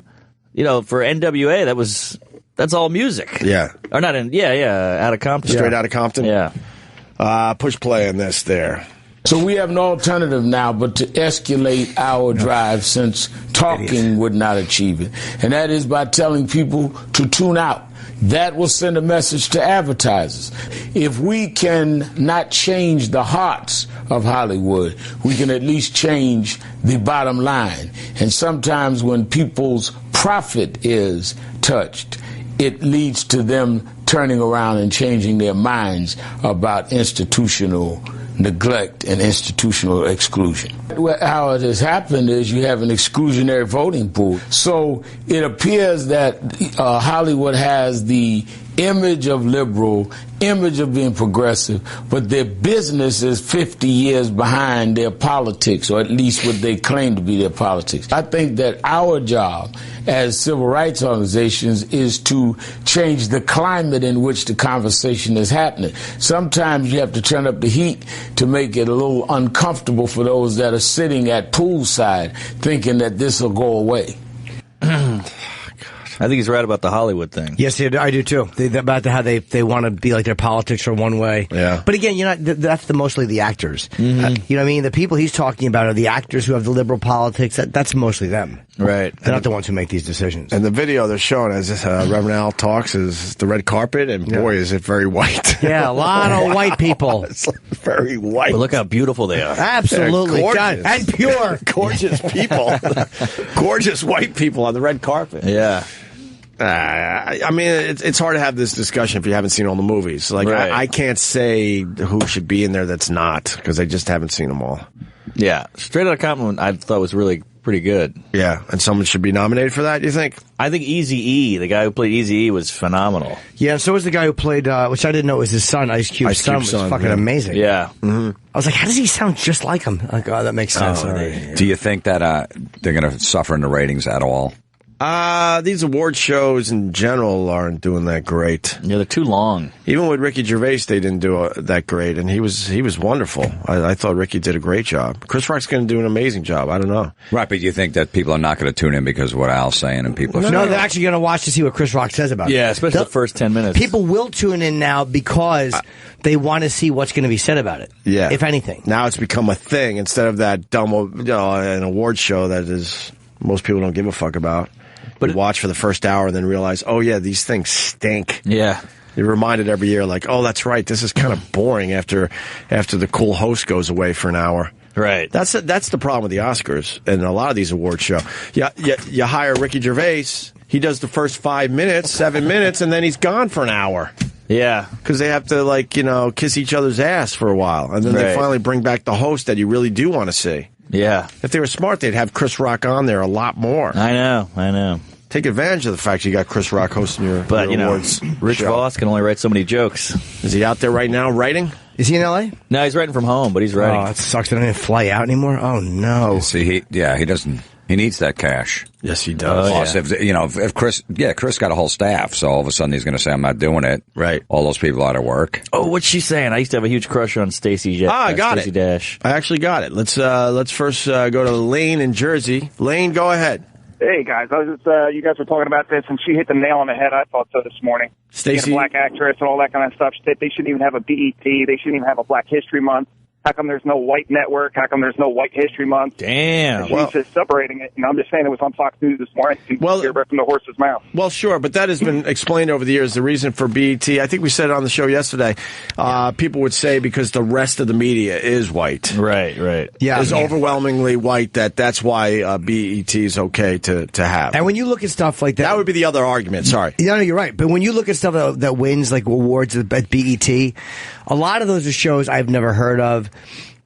For NWA, that's all music. Yeah. Or not out of Compton. Straight out of Compton? Yeah. Push play on this there. So we have an alternative now but to escalate our drive since talking would not achieve it. And that is by telling people to tune out. that will send a message to advertisers. If we can not change the hearts of Hollywood, we can at least change the bottom line. And sometimes when people's profit is touched, it leads to them turning around and changing their minds about institutional neglect and institutional exclusion. How it has happened is you have an exclusionary voting pool. So it appears that Hollywood has the image of liberal, image of being progressive, but their business is 50 years behind their politics, or at least what they claim to be their politics. I think that our job as civil rights organizations is to change the climate in which the conversation is happening. Sometimes you have to turn up the heat to make it a little uncomfortable for those that are sitting at poolside thinking that this will go away. I think he's right about the Hollywood thing. Yes, I do too. About how they want to be like their politics are one way. Yeah. But again, that's mostly the actors. Mm-hmm. You know what I mean? The people he's talking about are the actors who have the liberal politics. That's mostly them. Right. They're not the ones who make these decisions. And the video they're showing as Reverend Al talks is the red carpet, and boy, is it very white. Yeah, a lot of white people. It's very white. But look how beautiful they are. Absolutely. Gorgeous. And pure. Gorgeous people. Gorgeous white people on the red carpet. Yeah. I mean, it's hard to have this discussion if you haven't seen all the movies. Like, right. I can't say who should be in there that's not, because I just haven't seen them all. Yeah. Straight Outta Compton, I thought was really pretty good. Yeah, and someone should be nominated for that, you think? I think Eazy-E, the guy who played Eazy-E, was phenomenal. Yeah, so was the guy who played, which I didn't know was his son, Ice Cube's son, was fucking amazing. Yeah. Mm-hmm. I was like, how does he sound just like him? Like, oh, that makes sense. Do you think that they're going to suffer in the ratings at all? These award shows in general aren't doing that great. Yeah, they're too long. Even with Ricky Gervais, they didn't do that great, and he was wonderful. I thought Ricky did a great job. Chris Rock's going to do an amazing job. I don't know. Right, but you think that people are not going to tune in because of what Al's saying, and people are No, they're actually going to watch to see what Chris Rock says about it. Yeah, especially the first 10 minutes. People will tune in now because they want to see what's going to be said about it. Yeah. If anything. Now it's become a thing instead of that dumb, an award show that is most people don't give a fuck about. But watch for the first hour and then realize, oh yeah, these things stink. Yeah. You're reminded every year, like, oh, that's right, this is kind of boring after the cool host goes away for an hour. Right. That's the problem with the Oscars and a lot of these award shows. You hire Ricky Gervais, he does the first 5 minutes, 7 minutes, and then he's gone for an hour. Yeah. Because they have to, kiss each other's ass for a while. And then they finally bring back the host that you really do want to see. Yeah. If they were smart, they'd have Chris Rock on there a lot more. I know. Take advantage of the fact you got Chris Rock hosting your awards. Rich show. Voss can only write so many jokes. Is he out there right now writing? Is he in L.A.? No, he's writing from home, but he's writing. Oh, it sucks that I didn't fly out anymore. Oh, no. See, he doesn't. He needs that cash. Yes, he does. Plus, if Chris got a whole staff, so all of a sudden he's going to say, I'm not doing it. Right. All those people out of work. Oh, what's she saying? I used to have a huge crush on Stacy Dash. I got Stacy Dash. I actually got it. Let's first go to Lane in Jersey. Lane, go ahead. Hey guys, I was just, you guys were talking about this, and she hit the nail on the head. I thought so this morning. Stacy, being a black actress and all that kind of stuff. They shouldn't even have a BET. They shouldn't even have a Black History Month. How come there's no White Network? How come there's no White History Month? Damn. She's just separating it, and I'm just saying it was on Fox News this morning. Well, hear it from the horse's mouth. Well, sure, but that has been explained over the years. The reason for BET, I think we said it on the show yesterday. People would say because the rest of the media is white, right, is overwhelmingly white. That's why BET is okay to have. And when you look at stuff like that, that would be the other argument. Sorry, no, you're right. But when you look at stuff that wins like awards at BET, a lot of those are shows I've never heard of.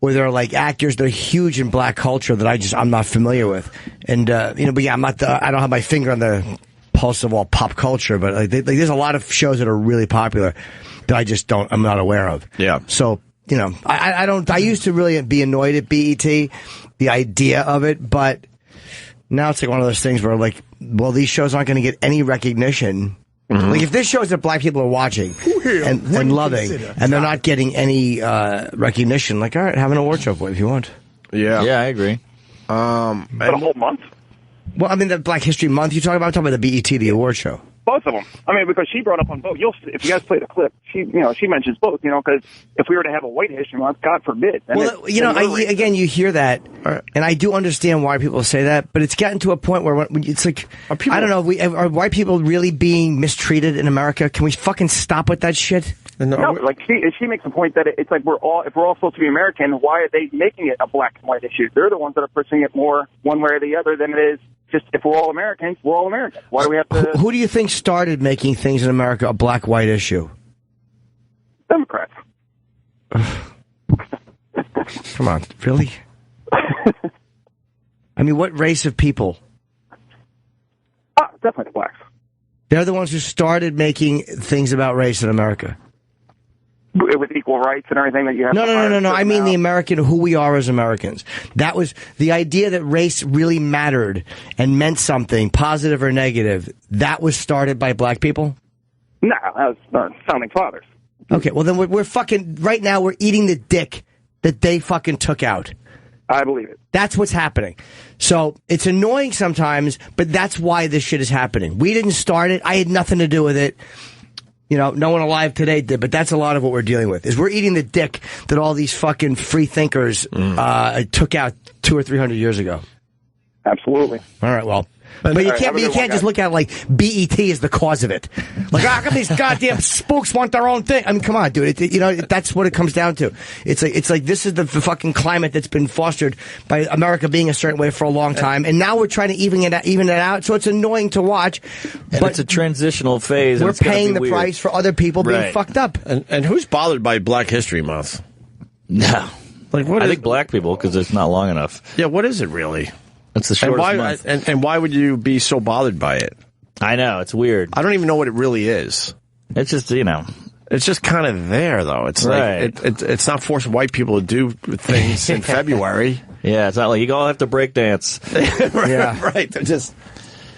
Where they're like actors, they're huge in black culture that I'm not familiar with, and but yeah, I don't have my finger on the pulse of all pop culture, but there's a lot of shows that are really popular that I'm not aware of. Yeah. So I used to really be annoyed at BET, the idea of it, but now it's like one of those things where like, well, these shows aren't going to get any recognition. Mm-hmm. Like if this shows that black people are watching and loving, and they're not getting any recognition, like all right, have an award show for it if you want. Yeah, I agree. But a whole month. Well, I mean the Black History Month. I'm talking about the BET, the award show. Both of them. I mean, because she brought up on both. If you guys play the clip, she mentions both. Because if we were to have a White History Month, God forbid. Well, again, you hear that, and I do understand why people say that, but it's gotten to a point where it's like, I don't know, are white people really being mistreated in America? Can we fucking stop with that shit? No, like she makes a point that it's like if we're all supposed to be American, why are they making it a black and white issue? They're the ones that are pushing it more one way or the other than it is. Just if we're all Americans, we're all Americans. Why do we have to? Who do you think started making things in America a black-white issue? Democrats. Come on, really? I mean, what race of people? Definitely the blacks. They're the ones who started making things about race in America. With equal rights and everything that you have. No. I mean the American, who we are as Americans. That was the idea that race really mattered and meant something, positive or negative. That was started by black people? No, that was founding fathers. Okay, well then we're fucking, right now we're eating the dick that they fucking took out. I believe it. That's what's happening. So it's annoying sometimes, but that's why this shit is happening. We didn't start it. I had nothing to do with it. No one alive today did, but that's a lot of what we're dealing with, is we're eating the dick that all these fucking free thinkers took out 200 or 300 years ago. Absolutely. All right, well. But you can't just look at it like BET is the cause of it. Like, how come these goddamn spooks want their own thing? I mean, come on, dude. That's what it comes down to. It's like this is the fucking climate that's been fostered by America being a certain way for a long time, and now we're trying to even it out. So it's annoying to watch. But it's a transitional phase. We're paying the price for other people being fucked up. And who's bothered by Black History Month? No. Like, I think black people, because it's not long enough. Yeah, what is it really? It's the shortest month. And why would you be so bothered by it? I know, it's weird. I don't even know what it really is. It's just, It's just kind of there, though. It's like it's not forcing white people to do things in February. Yeah, it's not like you all have to break dance. Right. They're just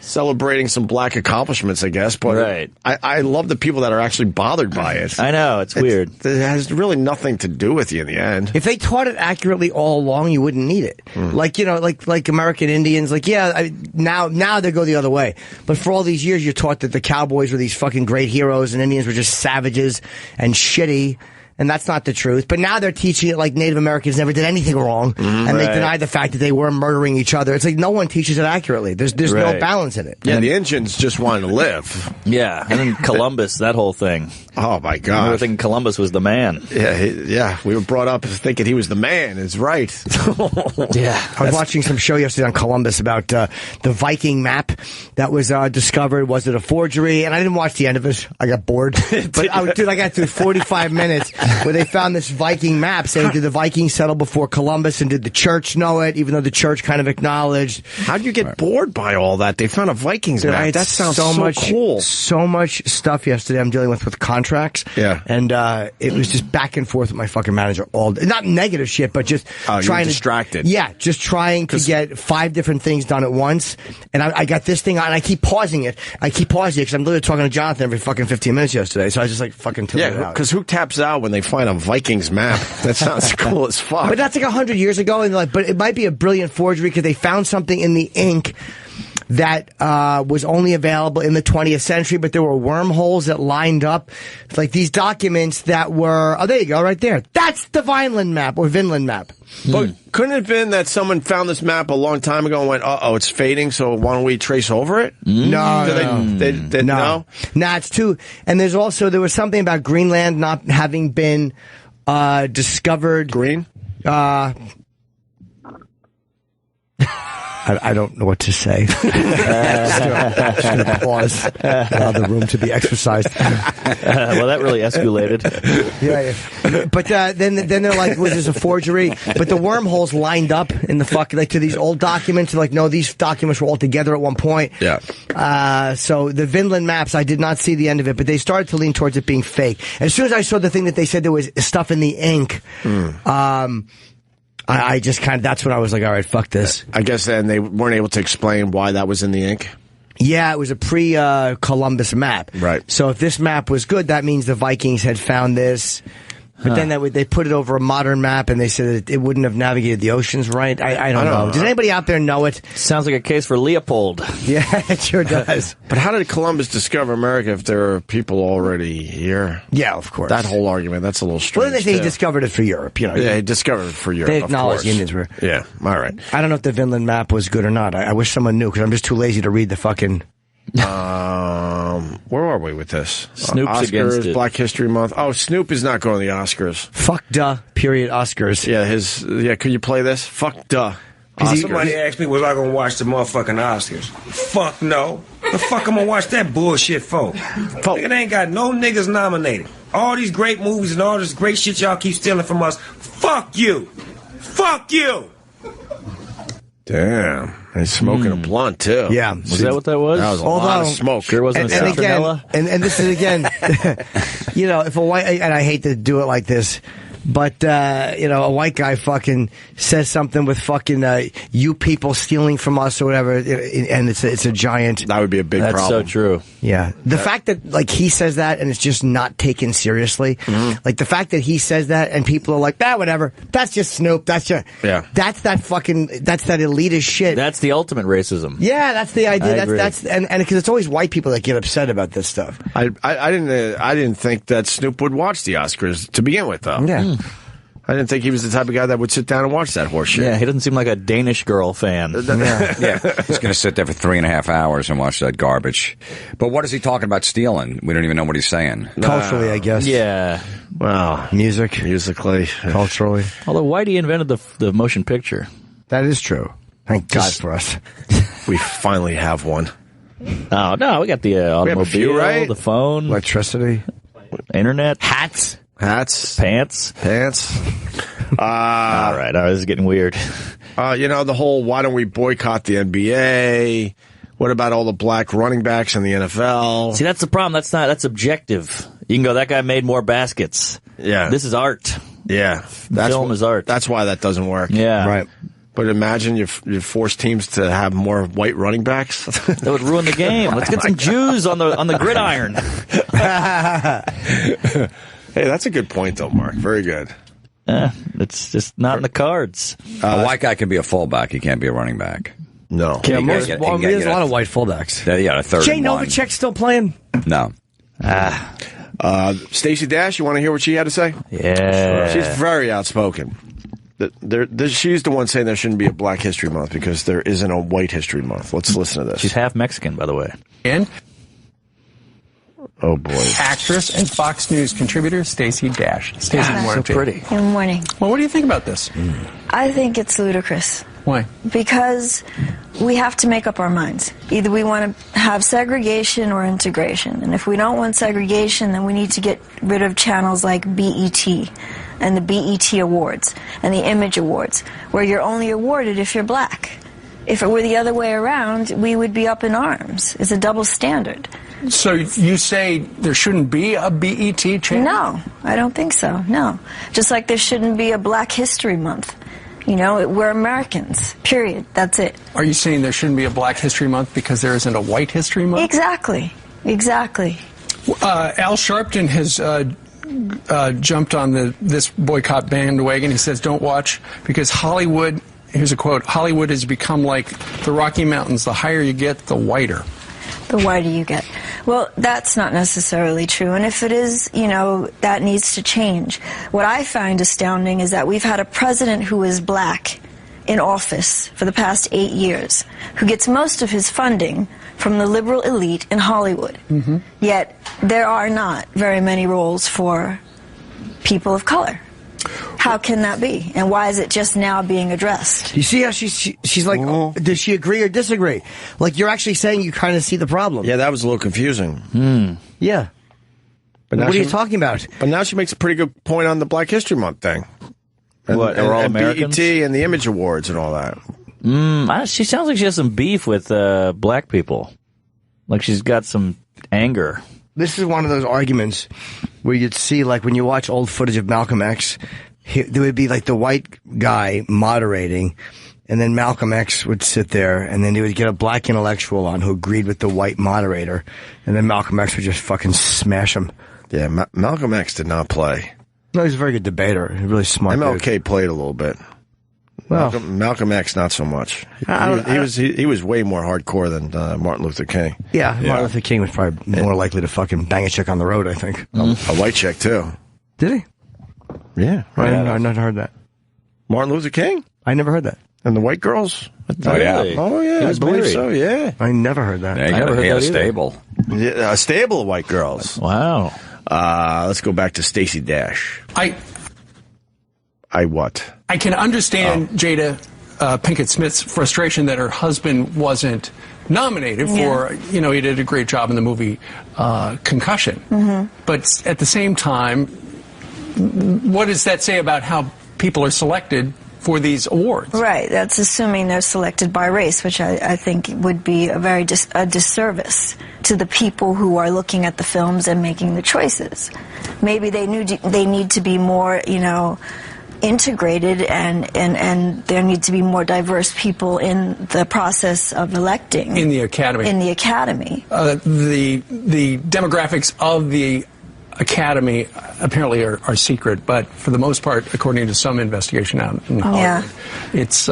celebrating some black accomplishments, I guess. But I love the people that are actually bothered by it. I know, it's weird. It has really nothing to do with you in the end. If they taught it accurately all along, you wouldn't need it. Like American Indians, now they go the other way. But for all these years, you're taught that the cowboys were these fucking great heroes and Indians were just savages and shitty. And that's not the truth. But now they're teaching it like Native Americans never did anything wrong. And they deny the fact that they were murdering each other. It's like no one teaches it accurately. There's no balance in it. Yeah, the Indians just wanted to live. Yeah, and then Columbus, that whole thing. Oh, my God. We were thinking Columbus was the man. Yeah, we were brought up thinking he was the man. It's right. Yeah. I was watching some show yesterday on Columbus about the Viking map that was discovered. Was it a forgery? And I didn't watch the end of it. I got bored. But, I got through 45 minutes where they found this Viking map saying, did the Vikings settle before Columbus, and did the church know it, even though the church kind of acknowledged. How'd you get bored by all that? They found a Vikings map. That sounds so cool. So much stuff yesterday I'm dealing with contracts. Yeah. And it was just back and forth with my fucking manager all day. Not negative shit, but just trying to... distracted. Yeah, just trying to get 5 different things done at once. And I got this thing on, and I keep pausing it. Because I'm literally talking to Jonathan every fucking 15 minutes yesterday. So I was just like fucking tilting it out. Because who taps out when they find a Vikings map? That sounds cool as fuck. But that's like 100 years ago, and but it might be a brilliant forgery because they found something in the ink that was only available in the 20th century, but there were wormholes that lined up. It's like these documents that were... Oh, there you go, right there. That's the Vineland map, or Vinland map. But couldn't it have been that someone found this map a long time ago and went, it's fading, so why don't we trace over it? No. Nah, it's too... And there was something about Greenland not having been discovered... Green? I don't know what to say. Just going to pause, allow the room to be exercised. Well, that really escalated. Yeah. But then they're like, was this a forgery? But the wormholes lined up in the to these old documents. Like, no, these documents were all together at one point. Yeah. So the Vinland maps, I did not see the end of it, but they started to lean towards it being fake. As soon as I saw the thing that they said there was stuff in the ink, I just that's when I was like, all right, fuck this. I guess then they weren't able to explain why that was in the ink? Yeah, it was a pre-Columbus map. Right. So if this map was good, that means the Vikings had found this. But then they put it over a modern map, and they said it wouldn't have navigated the oceans right. I don't know. Does anybody out there know it? Sounds like a case for Leopold. Yeah, it sure does. But how did Columbus discover America if there are people already here? Yeah, of course. That whole argument, that's a little strange. Well, they say he discovered it for Europe. Yeah, he discovered it for Europe. They acknowledge the Indians were. Yeah, all right. I don't know if the Vinland map was good or not. I wish someone knew, because I'm just too lazy to read the fucking... Where are we with this? Snoop's Oscars, against it. Black History Month. Oh, Snoop is not going to the Oscars. Fuck duh. Period. Oscars. Yeah, could you play this? Fuck duh. Somebody asked me, was I gonna watch the motherfucking Oscars? Fuck no. The fuck I'm gonna watch that bullshit for? Nigga, they ain't got no niggas nominated. All these great movies and all this great shit y'all keep stealing from us. Fuck you. Fuck you. Damn. He's smoking a blunt, too. Yeah. Was that what that was? That was a lot of smoke. Sure wasn't and again, and this is again, if a white, and I hate to do it like this, but, a white guy fucking says something with fucking, you people stealing from us or whatever, and it's a giant. That would be a big problem. That's so true. Yeah. The fact that, he says that and it's just not taken seriously, the fact that he says that and people are like, whatever, that's just Snoop, that's that elitist shit. That's the ultimate racism. Yeah, that's the idea. I That's and because it's always white people that get upset about this stuff. I didn't think that Snoop would watch the Oscars to begin with, though. Yeah. I didn't think he was the type of guy that would sit down and watch that horse shit. Yeah, he doesn't seem like a Danish girl fan. Yeah. He's going to sit there for 3.5 hours and watch that garbage. But what is he talking about stealing? We don't even know what he's saying. Culturally, I guess. Yeah. Well, musically, culturally. Although Whitey invented the motion picture. That is true. Thank God for us. We finally have one. Oh, no, we got the automobile, few, right? the phone, electricity, internet, hats, pants. All right, this is getting weird. The whole why don't we boycott the NBA? What about all the black running backs in the NFL? See, that's the problem. That's objective. You can go, that guy made more baskets. Yeah. This is art. Yeah. Film is art. That's why that doesn't work. Yeah. Right. But imagine you force teams to have more white running backs. That would ruin the game. Let's get some Jews on the gridiron. Hey, that's a good point, though, Mark. Very good. It's just not in the cards. A white guy can be a fullback. He can't be a running back. No. There's a lot of white fullbacks. Yeah, a third Jay and one. Novacek still playing? No. Stacey Dash, you want to hear what she had to say? Yeah. She's very outspoken. She's the one saying there shouldn't be a Black History Month because there isn't a White History Month. Let's listen to this. She's half Mexican, by the way. And oh boy, actress and Fox News contributor Stacy Dash. Stacy, good morning. So pretty. Good morning. Well, what do you think about this? I think it's ludicrous. Why? Because we have to make up our minds. Either we want to have segregation or integration. And if we don't want segregation, then we need to get rid of channels like BET and the BET Awards and the Image Awards, where you're only awarded if you're black. If it were the other way around, we would be up in arms. It's a double standard. So you say there shouldn't be a BET channel? No, I don't think so, no. Just like there shouldn't be a Black History Month. We're Americans, period. That's it. Are you saying there shouldn't be a Black History Month because there isn't a White History Month? Exactly. Al Sharpton has jumped on this boycott bandwagon. He says, don't watch because Hollywood, here's a quote, Hollywood has become like the Rocky Mountains. The higher you get, the whiter. The whiter you get. Well, that's not necessarily true. And if it is, that needs to change. What I find astounding is that we've had a president who is black in office for the past 8 years, who gets most of his funding from the liberal elite in Hollywood. Mm-hmm. Yet there are not very many roles for people of color. How can that be? And why is it just now being addressed? You see how she's like, does she agree or disagree? Like, you're actually saying you kind of see the problem. Yeah, that was a little confusing. Yeah. But what are you talking about? But now she makes a pretty good point on the Black History Month thing. What, are all Americans? BET and the Image Awards and all that. She sounds like she has some beef with black people. Like she's got some anger. This is one of those arguments where you'd see, like, when you watch old footage of Malcolm X, there would be, like, the white guy moderating, and then Malcolm X would sit there, and then he would get a black intellectual on who agreed with the white moderator, and then Malcolm X would just fucking smash him. Yeah, Malcolm X did not play. No, he's a very good debater. He's a really smart MLK dude. played a little bit. Well, Malcolm X, not so much. He was way more hardcore than Martin Luther King. Yeah, Martin Luther King was probably more likely to fucking bang a chick on the road, I think. A white chick, too. Did he? Yeah. I've not heard that. Martin Luther King? I never heard that. And the white girls? Really? Oh, yeah. I believe so, yeah. I never heard that. Yeah, I never heard that stable. Yeah, a stable of white girls. Wow. Let's go back to Stacy Dash. I what? I can understand Jada Pinkett Smith's frustration that her husband wasn't nominated for, he did a great job in the movie Concussion. Mm-hmm. But at the same time, what does that say about how people are selected for these awards? Right. That's assuming they're selected by race, which I think would be a very a disservice to the people who are looking at the films and making the choices. Maybe they need to be more, integrated, and there need to be more diverse people in the process of electing. In the Academy. The demographics of the Academy apparently are secret, but for the most part, according to some investigation out in Hollywood, it's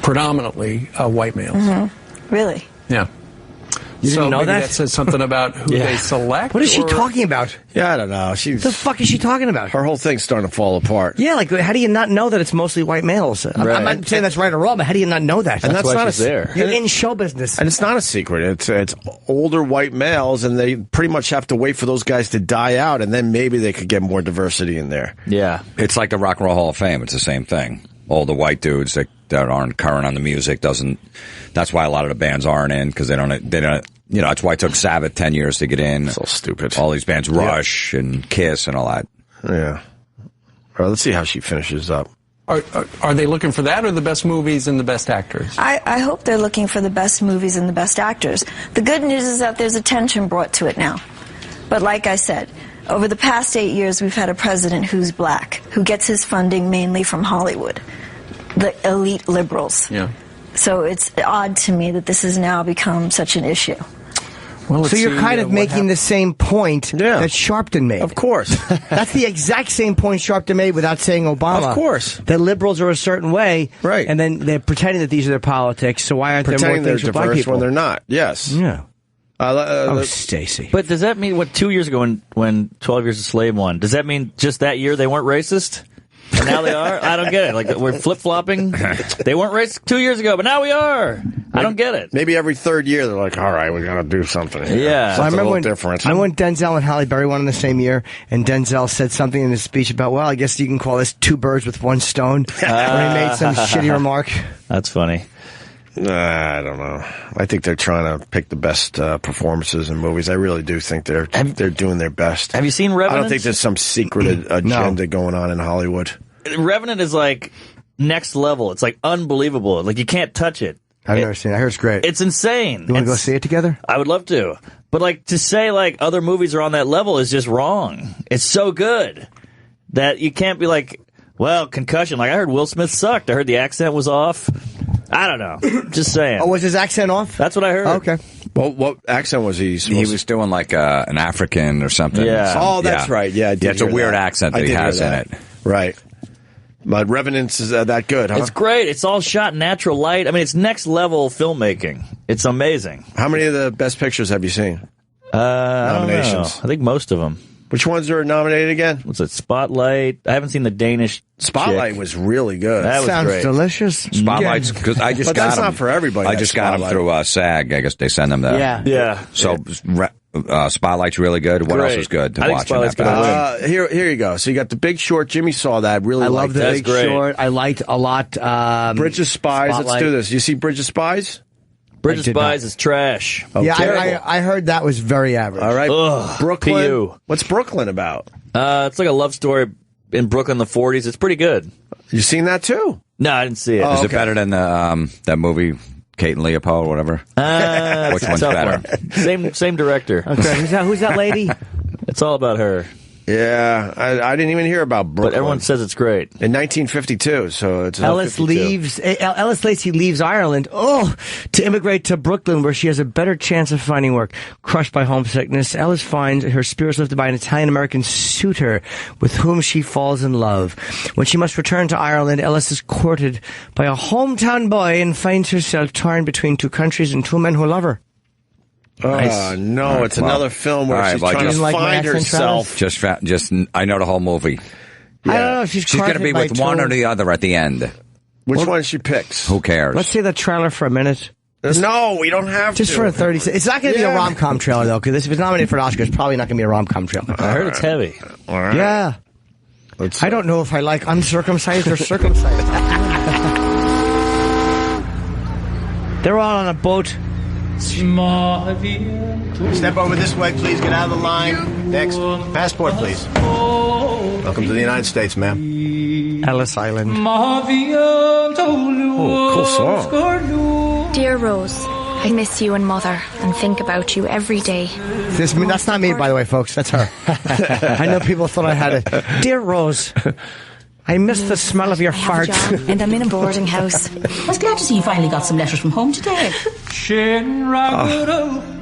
predominantly white males. Mm-hmm. Really? Yeah. You didn't know maybe that? that says something about who they select? What is she talking about? Yeah, I don't know. What the fuck is she talking about? Her whole thing's starting to fall apart. Yeah, like, how do you not know that it's mostly white males? I'm not saying that's right or wrong, but how do you not know that? And that's why not she's there. You're in show business. And it's not a secret. It's older white males, and they pretty much have to wait for those guys to die out, and then maybe they could get more diversity in there. Yeah. It's like the Rock and Roll Hall of Fame. It's the same thing. All the white dudes that aren't current on the music that's why a lot of the bands aren't in, because they don't, that's why it took Sabbath 10 years to get in. So stupid. All these bands, Rush and Kiss and all that. Yeah. All right, let's see how she finishes up. Are they looking for that or the best movies and the best actors? I hope they're looking for the best movies and the best actors. The good news is that there's attention brought to it now. But like I said, over the past 8 years, we've had a president who's black, who gets his funding mainly from Hollywood, the elite liberals. Yeah. So it's odd to me that this has now become such an issue. Well, so you're kind of making the same point that Sharpton made. Of course. That's the exact same point Sharpton made without saying Obama. Of course. That liberals are a certain way. Right. And then they're pretending that these are their politics, so why aren't there more things for black people? When they're not. Yes. Yeah. Stacy. But does that mean, 2 years ago when 12 Years a Slave won, does that mean just that year they weren't racist? And now they are? I don't get it. Like, we're flip-flopping. They weren't racist 2 years ago, but now we are. I don't get it. Maybe every third year they're like, all right, we got to do something here. Yeah. So I remember when different. Denzel and Halle Berry won in the same year, and Denzel said something in his speech about, well, I guess you can call this 2 birds with 1 stone, when he made some shitty remark. That's funny. I don't know. I think they're trying to pick the best performances in movies. I really do think they're doing their best. Have you seen Revenant? I don't think there's some secret agenda going on in Hollywood. Revenant is like next level. It's like unbelievable. Like, you can't touch it. I've never seen it. I heard it's great. It's insane. You want to go see it together? I would love to. But like, to say like other movies are on that level is just wrong. It's so good that you can't be like, well, Concussion. Like, I heard Will Smith sucked. I heard the accent was off. I don't know. Just saying. Oh, was his accent off? That's what I heard. Oh, okay. Well, what accent was he? He was doing like an African or something. Yeah. Oh, that's right. Yeah, I did it's a hear weird that. accent that he has in it. Right. But Revenant is that good, huh? It's great. It's all shot in natural light. I mean, it's next level filmmaking. It's amazing. How many of the best pictures have you seen? Nominations. I think most of them. Which ones are nominated again? What's it? Spotlight. I haven't seen the Danish Spotlight chick. was really good. That was Sounds great. delicious. Spotlights, because I just but got that's them. not for everybody. I just got them through SAG. I guess they send them there. Yeah. So Spotlight's really good. What else was good to I think watch in Spotlight's that gonna batch? win. Here you go. So you got The Big Short. Jimmy saw that. Really I liked love The that. Big great. Short. I liked a lot. Bridge of Spies. Spotlight. Let's do this. You see Bridge of Spies? Bridge of Spies is trash. Oh, Yeah, terrible. I heard that was very average. All right. Ugh, Brooklyn. PU. What's Brooklyn about? It's like a love story in Brooklyn in the 40s. It's pretty good. You seen that too? No, I didn't see it. Is it better than that movie, Kate and Leopold, whatever? Which one's tough better? One. Same director. Okay, who's that lady? It's all about her. Yeah, I didn't even hear about Brooklyn. But everyone says it's great. In 1952, so it's Ellis 52. Ellis Lacey leaves Ireland, to immigrate to Brooklyn, where she has a better chance of finding work. Crushed by homesickness, Ellis finds her spirits lifted by an Italian-American suitor with whom she falls in love. When she must return to Ireland, Ellis is courted by a hometown boy and finds herself torn between two countries and two men who love her. Oh, no, it's another film where she's trying to find herself. Just, I know the whole movie. Yeah. I don't know if she's going to be with one or the other at the end. Which one she picks? Who cares? Let's see the trailer for a minute. No, we don't have just to. for a 30 seconds. It's not going to be a rom-com trailer, though, because if it's nominated for an Oscar, it's probably not going to be a rom-com trailer. I heard it's heavy. All right. Yeah. I don't know if I like uncircumcised or circumcised. They're all on a boat. Step over this way, please. Get out of the line. Next. Passport, please. Welcome to the United States, ma'am. Ellis Island. Cool song. Dear Rose, I miss you and Mother and think about you every day. That's not me, by the way, folks. That's her. I know people thought I had it. Dear Rose, I miss the smell of your farts. And I'm in a boarding house. I was glad to see you finally got some letters from home today.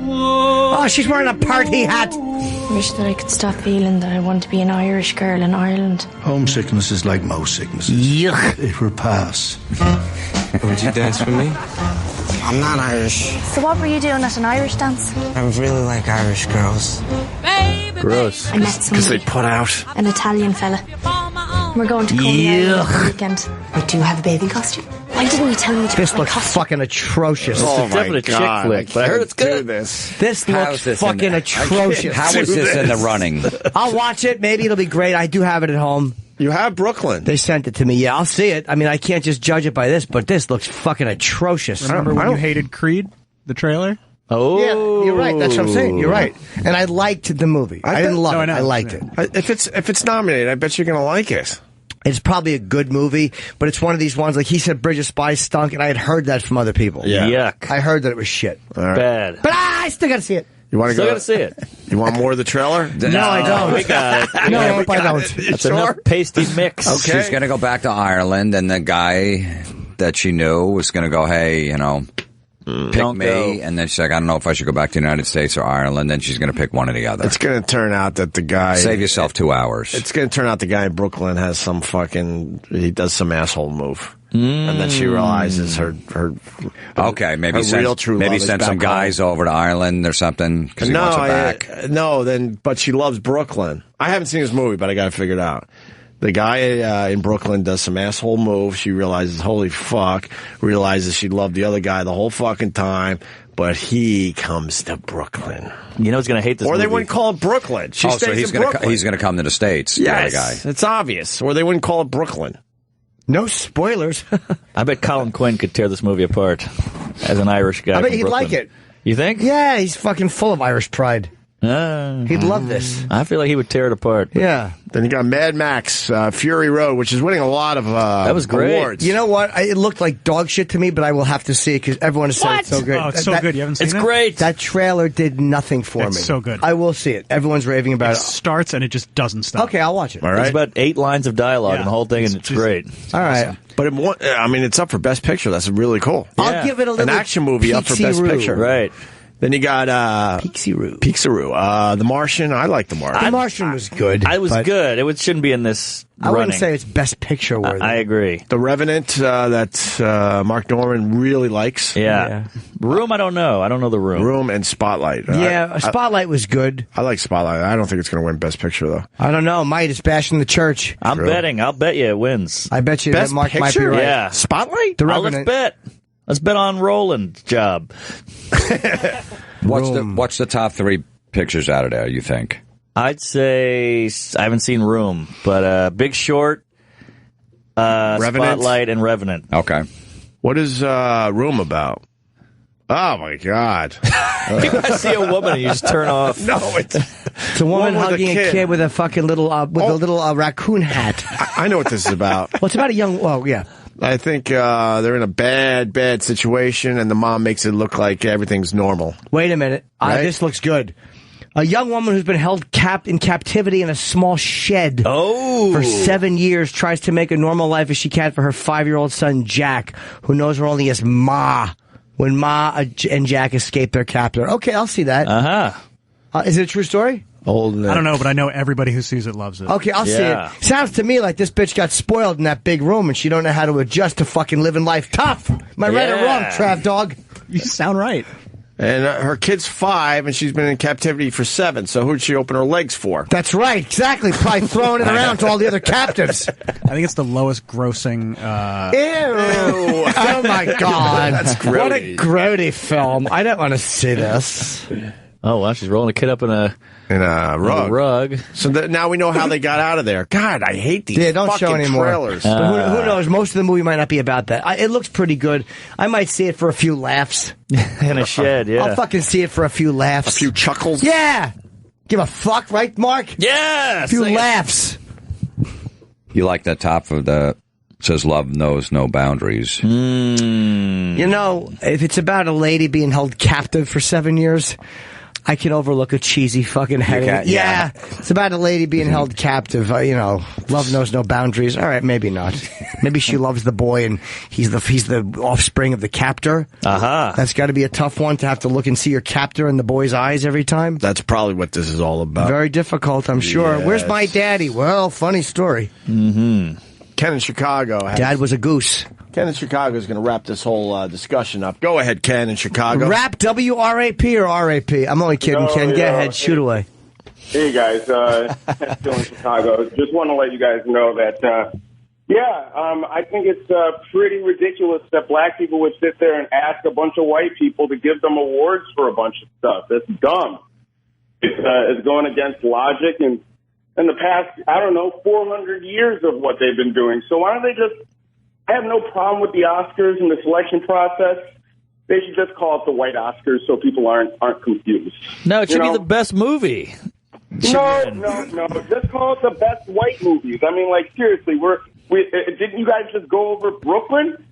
Oh, she's wearing a party hat. I wish that I could stop feeling that I want to be an Irish girl in Ireland. Homesickness is like most sicknesses. Yuck. It will pass. Would you dance with me? I'm not Irish. So what were you doing at an Irish dance? I really like Irish girls. Gross. I met somebody. Because they put out. An Italian fella. We're going to Coney Island for the weekend. Wait, do you have a bathing costume? Why didn't you tell me to This looks fucking atrocious. Oh It's definitely a chick flick, but I heard it's good. This looks fucking atrocious. How is this in the running? I'll watch it. Maybe it'll be great. I do have it at home. You have Brooklyn. They sent it to me. Yeah, I'll see it. I mean, I can't just judge it by this, but this looks fucking atrocious. Remember when you hated Creed, the trailer? Oh, yeah, you're right. That's what I'm saying. You're right. And I liked the movie. I didn't love it. I liked it. If it's nominated, I bet you're going to like it. It's probably a good movie, but it's one of these ones, like he said Bridge of Spies stunk, and I had heard that from other people. Yeah. Yuck. I heard that it was shit. Right. Bad. But I still got to see it. You want to Still go? got to see it. You want more of the trailer? No, I don't. We got it. No, I don't. That's enough pasty mix. Okay. She's going to go back to Ireland, and the guy that she knew was going to go, hey, pick Don't me. go. And then she's like, I don't know if I should go back to the United States or Ireland. Then she's going to pick one or the other. It's going to turn out that the guy... Save yourself 2 hours. It's going to turn out the guy in Brooklyn has he does some asshole move. And then she realizes her okay, maybe her real true love is send back some guys home. over to Ireland or something because he wants her back. But she loves Brooklyn. I haven't seen this movie, but I got to figure it out. The guy in Brooklyn does some asshole move. She realizes, holy fuck, realizes she loved the other guy the whole fucking time, but he comes to Brooklyn. You know he's going to hate this Or movie. they wouldn't call it Brooklyn. She stays so he's in Brooklyn. he's going to come to the States, yes, the other guy. it's obvious. Or they wouldn't call it Brooklyn. No spoilers. I bet Colin Quinn could tear this movie apart as an Irish guy. I bet from he'd Brooklyn. like it. You think? Yeah, he's fucking full of Irish pride. He'd love this. I feel like he would tear it apart. Yeah. Then you got Mad Max, Fury Road, which is winning a lot of that was great. awards. You know what? It looked like dog shit to me, but I will have to see it because everyone has said it's so good. Oh, it's so good. You haven't seen it? It's great. That trailer did nothing for me. It's so good. I will see it. Everyone's raving about It starts and it just doesn't stop. Okay, I'll watch it. All There's right. about 8 lines of dialogue in the whole thing, and it's great. All right. But it's up for Best Picture. That's really cool. I'll give it a little an action movie up for Best peek-see-roo. Picture. Right. Then you got Peek-see-roo. The Martian. I like The Martian. The Martian was good. I was good. It shouldn't be in this I wouldn't running. say it's Best Picture worthy. I agree. The Revenant that Mark Norman really likes. Yeah. Room, I don't know. I don't know The Room. Room and Spotlight. Yeah, Spotlight was good. I like Spotlight. I don't think it's going to win Best Picture, though. I don't know. Might is bashing the church. I'm betting. I'll bet you it wins. I bet you Best that Mark Picture? might be right. Yeah. Spotlight? The Let's Revenant. bet. Let's bet on Roland's job. What's the top 3 pictures out of there, you think? I'd say I haven't seen Room, but Big Short, Spotlight, and Revenant. Okay. What is Room about? Oh, my God. I see a woman and you just turn off. No, it's a woman with hugging a kid with a fucking little a little raccoon hat. I know what this is about. Well, it's about a young. Well, yeah. I think they're in a bad situation, and the mom makes it look like everything's normal. Wait a minute. Right? This looks good. A young woman who's been held in captivity in a small shed for 7 years tries to make a normal life as she can for her 5-year-old son, Jack, who knows her only as Ma, when Ma and Jack escape their captor. Okay, I'll see that. Is it a true story? I don't know, but I know everybody who sees it loves it. Okay, I'll see it. Sounds to me like this bitch got spoiled in that big room and she don't know how to adjust to fucking living life tough. Am I right or wrong, Trav Dog? You sound right. And her kid's 5, and she's been in captivity for 7. So who'd she open her legs for? That's right, exactly. Probably throwing it around to all the other captives. I think it's the lowest grossing. Ew! Oh my God! That's grody. What a grody film! I don't want to see this. Oh wow, she's rolling a kid up in a rug. So now we know how they got out of there. God, I hate these don't fucking show anymore. trailers. But who knows? Most of the movie might not be about that. It looks pretty good. I might see it for a few laughs. In a shed, yeah. I'll fucking see it for a few laughs. A few chuckles? Yeah! Give a fuck, right, Mark? Yeah! A few laughs. You like that top of the... says love knows no boundaries. You know, if it's about a lady being held captive for 7 years... I can overlook a cheesy fucking heading. Yeah. It's about a lady being held captive. Love knows no boundaries. All right, maybe not. Maybe she loves the boy and he's the offspring of the captor. That's got to be a tough one to have to look and see your captor in the boy's eyes every time. That's probably what this is all about. Very difficult, I'm sure. Yes. Where's my daddy? Well, funny story. Ken in Chicago. Dad was a goose. Ken in Chicago is going to wrap this whole discussion up. Go ahead, Ken in Chicago. Rap, W-R-A-P or R-A-p? I'm only kidding, Ken. Go ahead. Shoot away. Hey, guys. Still in Chicago. Just want to let you guys know that, I think it's pretty ridiculous that black people would sit there and ask a bunch of white people to give them awards for a bunch of stuff. That's dumb. It's going against logic and in the past, 400 years of what they've been doing. So why don't they just... I have no problem with the Oscars and the selection process. They should just call it the white Oscars so people aren't confused. No, it should be the best movie. No. Just call it the best white movies. I mean, seriously, didn't you guys just go over Brooklyn?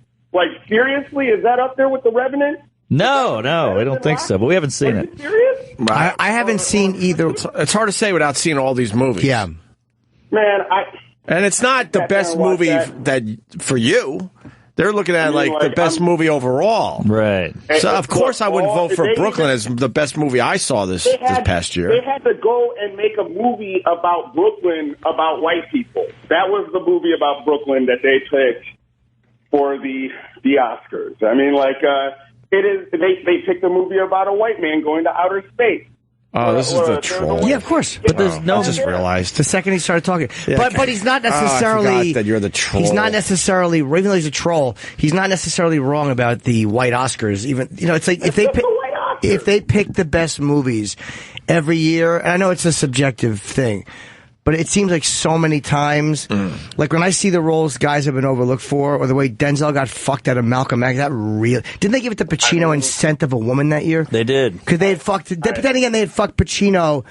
Seriously, is that up there with The Revenant? No, I don't think so, but we haven't seen it. Serious? I haven't seen either. It's hard to say without seeing all these movies. Yeah. Man, And it's not the best movie that for you. They're looking at the best movie overall. Right. So of course I wouldn't vote for Brooklyn as the best movie I saw this past year. They had to go and make a movie about Brooklyn about white people. That was the movie about Brooklyn that they picked for the Oscars. I mean, it is. They picked a movie about a white man going to outer space. Oh, this is the troll. Yeah, of course. But there's no... I just realized. The second he started talking. Yeah, but he's not necessarily... I forgot that you're the troll. He's not necessarily... Even though he's a troll, he's not necessarily wrong about the white Oscars. Even, it's like if they pick the best movies every year, and I know it's a subjective thing, but it seems like so many times, like when I see the roles guys have been overlooked for, or the way Denzel got fucked out of Malcolm X, that real... Didn't they give it to Pacino in Scent of a Woman that year? They did. Because they had fucked... But then again, they had fucked Pacino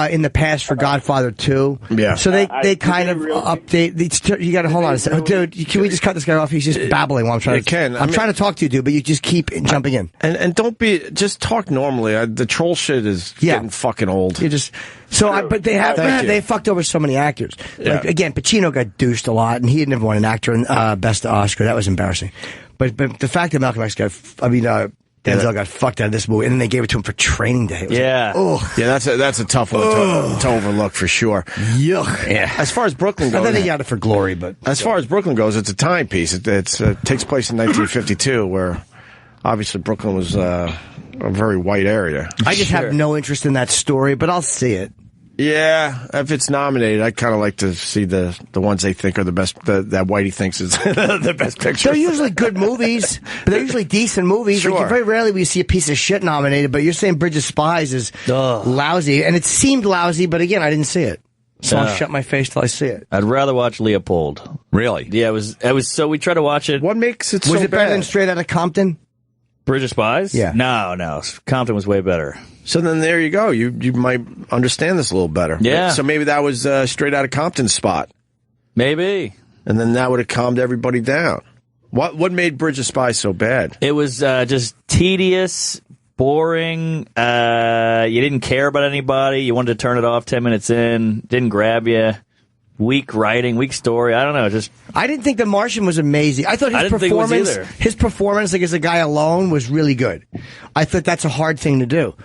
in the past for Godfather 2. Yeah. So they kind of update... You got to hold on a second. Dude, can we just cut this guy off? He's just babbling while I'm trying to... I'm trying to talk to you, dude, but you just keep jumping in. And don't be... Just talk normally. The troll shit is getting fucking old. You just... but they fucked over so many actors. Yeah. Again, Pacino got douched a lot, and he had never won an actor in Best Oscar. That was embarrassing. But the fact that Malcolm X Denzel got fucked out of this movie, and then they gave it to him for Training Day. That's a tough one to overlook for sure. Yuck. Yeah. As far as Brooklyn goes, I think he got it for glory, but as far as Brooklyn goes, it's a timepiece. It takes place in 1952, where obviously Brooklyn was a very white area. I just have no interest in that story, but I'll see it. Yeah, if it's nominated, I'd kind of like to see the ones they think are the best, that Whitey thinks is the best picture. They're usually good movies, but they're usually decent movies. Sure. Very rarely we see a piece of shit nominated, but you're saying Bridge of Spies is lousy, and it seemed lousy, but again, I didn't see it. So I'll shut my face till I see it. I'd rather watch Leopold. Really? Yeah, it was so we tried to watch it. What makes it so Was it better bad? than Straight Outta Compton? Bridge of Spies? Yeah. No. Compton was way better. So then there you go. You might understand this a little better. Yeah. So maybe that was Straight Outta Compton's spot. Maybe. And then that would have calmed everybody down. What made Bridge of Spies so bad? It was just tedious, boring. You didn't care about anybody. You wanted to turn it off 10 minutes in. Didn't grab you. Weak writing, weak story. I don't know. I didn't think The Martian was amazing. I thought his performance, like as a guy alone, was really good. I thought that's a hard thing to do,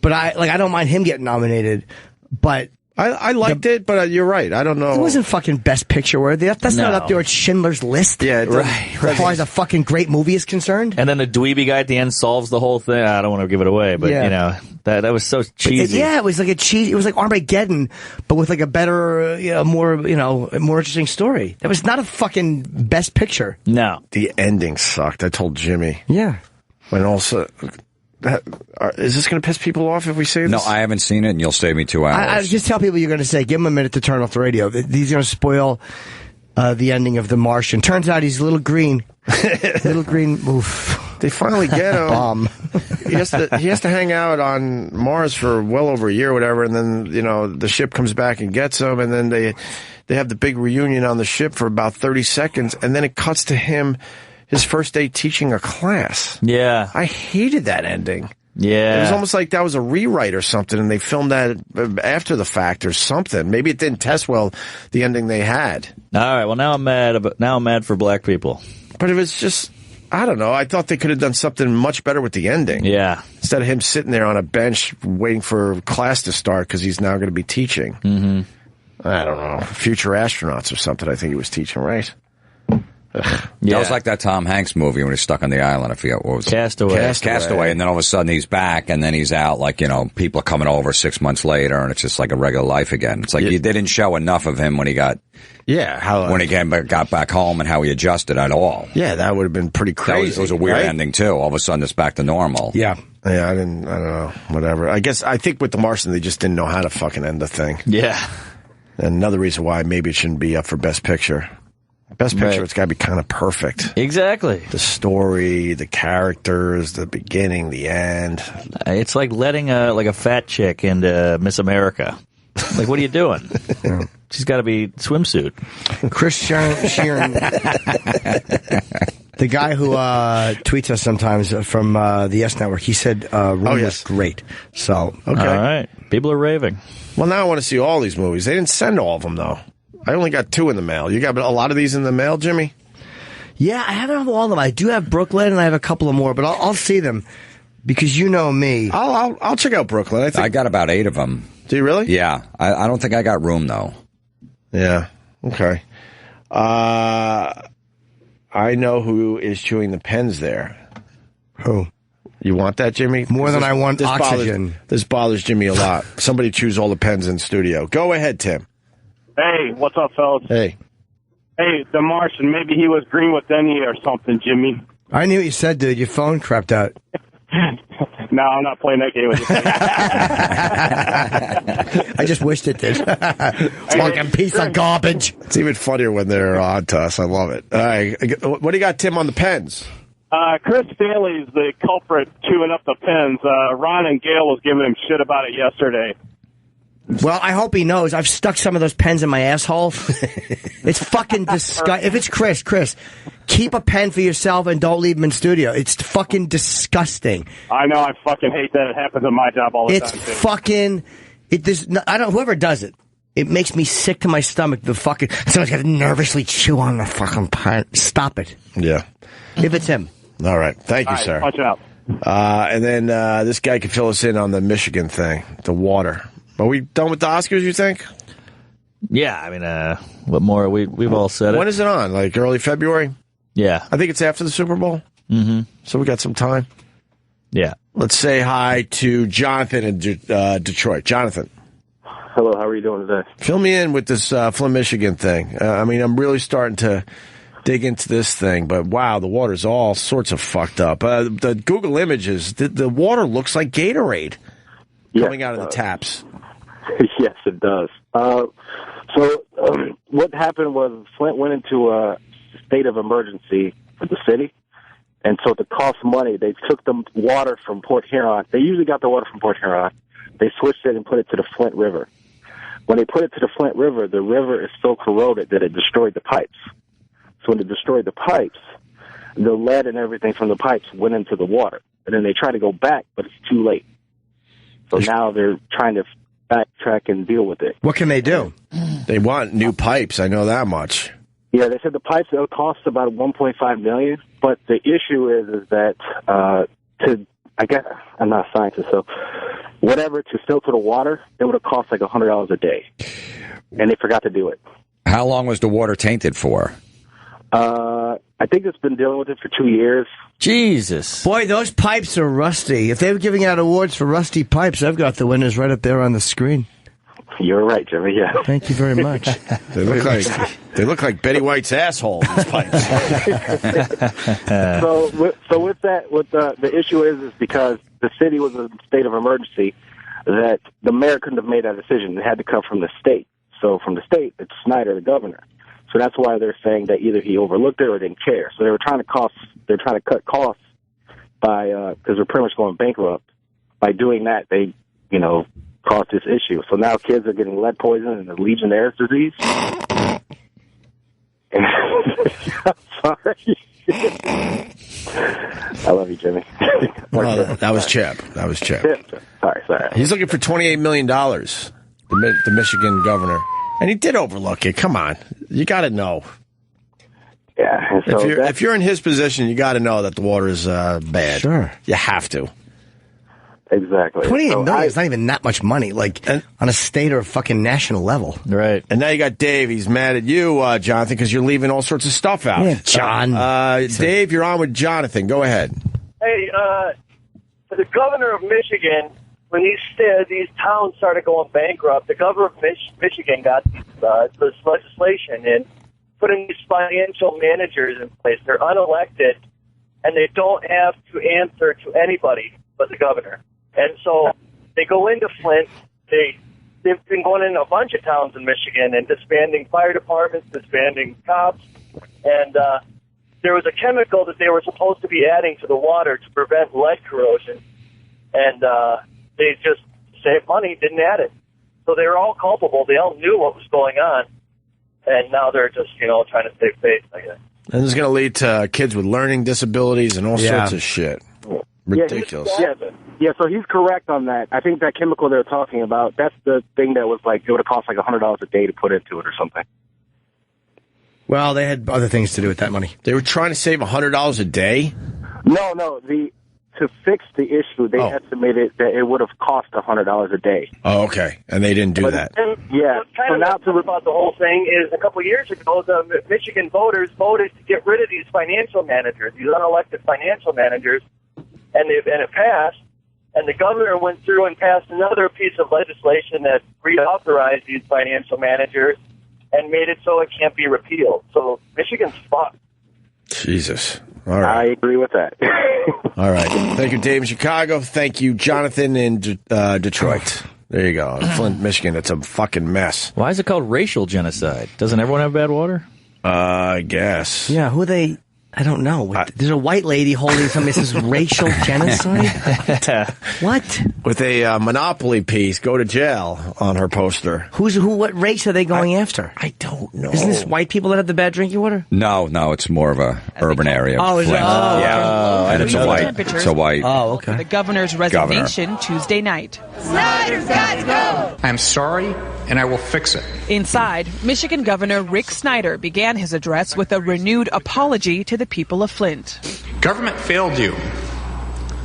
but I don't mind him getting nominated. But I liked it, but you're right. I don't know. It wasn't fucking Best Picture worthy. That's not up there with Schindler's List. Yeah, right. As far as a fucking great movie is concerned. And then the dweeby guy at the end solves the whole thing. I don't want to give it away, but you know that was so cheesy. It was like it was like Armageddon, but with like a better, more interesting story. That was not a fucking Best Picture. No, the ending sucked. I told Jimmy. Yeah, when also. Is this going to piss people off if we say this? No, I haven't seen it, and you'll save me 2 hours. I just tell people you're going to say, give him a minute to turn off the radio. These are going to spoil the ending of The Martian. Turns out he's a little green. Little green. Oof. They finally get him. Bomb. He has to hang out on Mars for well over a year or whatever, and then, the ship comes back and gets him, and then they have the big reunion on the ship for about 30 seconds, and then it cuts to him his first day teaching a class. Yeah. I hated that ending. Yeah. It was almost like that was a rewrite or something, and they filmed that after the fact or something. Maybe it didn't test well, the ending they had. All right, well, now I'm mad for black people. But it was just, I don't know. I thought they could have done something much better with the ending. Yeah. Instead of him sitting there on a bench waiting for class to start because he's now going to be teaching. Mm-hmm. I don't know. Future astronauts or something I think he was teaching, right? Yeah. That was like that Tom Hanks movie when he's stuck on the island. I forget what was it. Castaway. And then all of a sudden he's back, and then he's out, like, people are coming over 6 months later, and it's just like a regular life again. It's like they didn't show enough of him when he got when he got back home and how he adjusted at all. Yeah, that would have been pretty crazy. It was a weird ending, too. All of a sudden it's back to normal. Yeah. Yeah, I don't know. Whatever. I think with The Martian, they just didn't know how to fucking end the thing. Yeah. And another reason why maybe it shouldn't be up for Best Picture. Best Picture, It's got to be kind of perfect. Exactly. The story, the characters, the beginning, the end. It's like letting a fat chick into Miss America. Like, what are you doing? She's got to be swimsuit. Chris Sheeran, the guy who tweets us sometimes from the Yes Network, he said Room was great. So, okay. All right. People are raving. Well, now I want to see all these movies. They didn't send all of them, though. I only got 2 in the mail. You got a lot of these in the mail, Jimmy? Yeah, I haven't have all of them. I do have Brooklyn, and I have a couple of more, but I'll see them because you know me. I'll check out Brooklyn. I got about 8 of them. Do you really? Yeah. I don't think I got Room, though. Yeah. Okay. I know who is chewing the pens there. Who? You want that, Jimmy? More than I want oxygen. This bothers Jimmy a lot. Somebody chews all the pens in studio. Go ahead, Tim. Hey, what's up, fellas? Hey. Hey, The Martian. Maybe he was green with Denny or something, Jimmy. I knew what you said, dude. Your phone crapped out. No, I'm not playing that game with you. I just wished it did. Fucking piece of garbage. It's even funnier when they're on to us. I love it. All right. What do you got, Tim, on the pens? Chris Daly's the culprit chewing up the pens. Ron and Gail was giving him shit about it yesterday. Well, I hope he knows. I've stuck some of those pens in my asshole. It's fucking disgusting. If it's Chris, keep a pen for yourself and don't leave them in studio. It's fucking disgusting. I know. I fucking hate that. It happens in my job all the time. It's fucking. Whoever does it. It makes me sick to my stomach. Someone's got to nervously chew on the fucking pen. Stop it. Yeah. If it's him. All right. Thank you, sir. Punch it out. And then this guy can fill us in on the Michigan thing, the water. Are we done with the Oscars, you think? Yeah, I mean, what more? We've all said it. When is it on? Like early February? Yeah. I think it's after the Super Bowl. Mm-hmm. So we got some time. Yeah. Let's say hi to Jonathan in Detroit. Jonathan. Hello, how are you doing today? Fill me in with this Flint Michigan thing. I'm really starting to dig into this thing, but wow, the water's all sorts of fucked up. The Google images, the water looks like Gatorade coming out of the taps. Yes, it does. What happened was Flint went into a state of emergency for the city, and so to cost money, they took the water from Port Huron. They usually got the water from Port Huron. They switched it and put it to the Flint River. When they put it to the Flint River, the river is so corroded that it destroyed the pipes. So when it destroyed the pipes, the lead and everything from the pipes went into the water. And then they try to go back, but it's too late. So now they're trying to backtrack and deal with it. What can they do? They want new pipes. I know that much. Yeah, they said the pipes, it'll cost about $1.5 million. But the issue is that I guess I'm not a scientist, so whatever to filter the water, it would have cost like $100 a day. And they forgot to do it. How long was the water tainted for? I think it's been dealing with it for 2 years. Jesus. Boy, those pipes are rusty. If they were giving out awards for rusty pipes, I've got the winners right up there on the screen. You're right, Jimmy, yeah. Thank you very much. They look like Betty White's asshole, these pipes. So with that, the issue is because the city was in a state of emergency, that the mayor couldn't have made that decision. It had to come from the state. So from the state, it's Snyder, the governor. So that's why they're saying that either he overlooked it or didn't care. So they're trying to cut costs by because they're pretty much going bankrupt. By doing that, they caused this issue. So now kids are getting lead poison and the Legionnaire's disease. I'm sorry. I love you, Jimmy. Well, that was Chip. Sorry. He's looking for $28 million, the Michigan governor. And he did overlook it. Come on. You got to know. Yeah. So if you're in his position, you got to know that the water is bad. Sure. You have to. Exactly. $28 million is not even that much money, on a state or a fucking national level. Right. And now you got Dave. He's mad at you, Jonathan, because you're leaving all sorts of stuff out. Yeah, John. Dave, you're on with Jonathan. Go ahead. Hey, for the governor of Michigan, when these towns started going bankrupt, the governor of Michigan got this legislation and putting these financial managers in place. They're unelected, and they don't have to answer to anybody but the governor. And so they go into Flint. They've been going in a bunch of towns in Michigan and disbanding fire departments, disbanding cops. And there was a chemical that they were supposed to be adding to the water to prevent lead corrosion. And they just saved money, didn't add it. So they were all culpable. They all knew what was going on. And now they're just, trying to save face, I guess. And this is going to lead to kids with learning disabilities and all sorts of shit. Ridiculous. Yeah, so he's correct on that. I think that chemical they're talking about, that's the thing that was it would have cost $100 a day to put into it or something. Well, they had other things to do with that money. They were trying to save $100 a day? No. To fix the issue, they estimated that it would have cost $100 a day. Oh, okay. And they didn't do that. Yeah. What's kind of about the whole thing is a couple of years ago, the Michigan voters voted to get rid of these financial managers, these unelected financial managers, and it passed. And the governor went through and passed another piece of legislation that reauthorized these financial managers and made it so it can't be repealed. So Michigan's fucked. Jesus. All right. I agree with that. All right. Thank you, Dave in Chicago. Thank you, Jonathan in Detroit. There you go. Flint, Michigan. It's a fucking mess. Why is it called racial genocide? Doesn't everyone have bad water? I guess. Yeah, who are they? I don't know. There's a white lady holding something that says racial genocide. What? With a Monopoly piece, go to jail on her poster. What race are they going after? I don't know. Isn't this white people that have the bad drinking water? No, it's more of a urban area. Oh, is it? Yeah. And it's a white. Oh, okay. The governor's resignation Tuesday night. Snyder's got to go! I'm sorry, and I will fix it. Inside, Michigan Governor Rick Snyder began his address with a renewed apology to the people of Flint. Government failed you.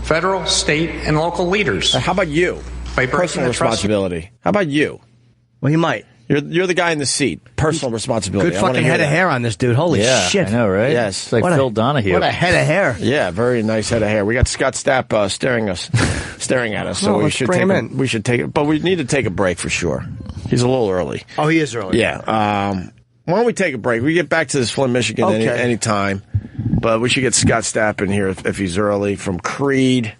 Federal, state, and local leaders. How about you? By personal responsibility. How about you? Well, you might. You're the guy in the seat. Personal responsibility. Good fucking head of hair on this dude. Holy shit. I know, right? Yes. It's like Phil Donahue. What a head of hair. Yeah, very nice head of hair. We got Scott Stapp staring at us. So we should take him. We should take it. But we need to take a break for sure. He's a little early. Oh, he is early. Yeah. Why don't we take a break? We get back to this Flint, Michigan any time. But we should get Scott Stapp in here if he's early from Creed.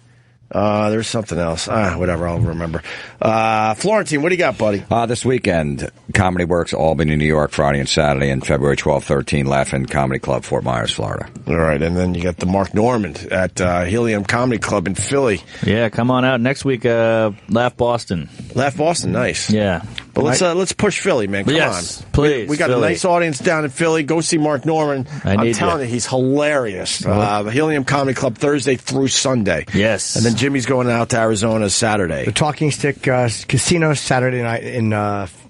There's something else. Whatever, I'll remember. Florentine, what do you got, buddy? This weekend, Comedy Works, Albany, New York, Friday and Saturday, and February 12th, 13, Laughing Comedy Club, Fort Myers, Florida. All right, and then you got the Mark Normand at Helium Comedy Club in Philly. Yeah, come on out next week. Laugh Boston. Laugh Boston, nice. Yeah. But let's push Philly, man. Come on. Please. We got Philly. a nice audience down in Philly. Go see Mark Norman. I'm telling you, he's hilarious. Helium Comedy Club Thursday through Sunday. Yes. And then Jimmy's going out to Arizona Saturday. The Talking Stick Casino Saturday night in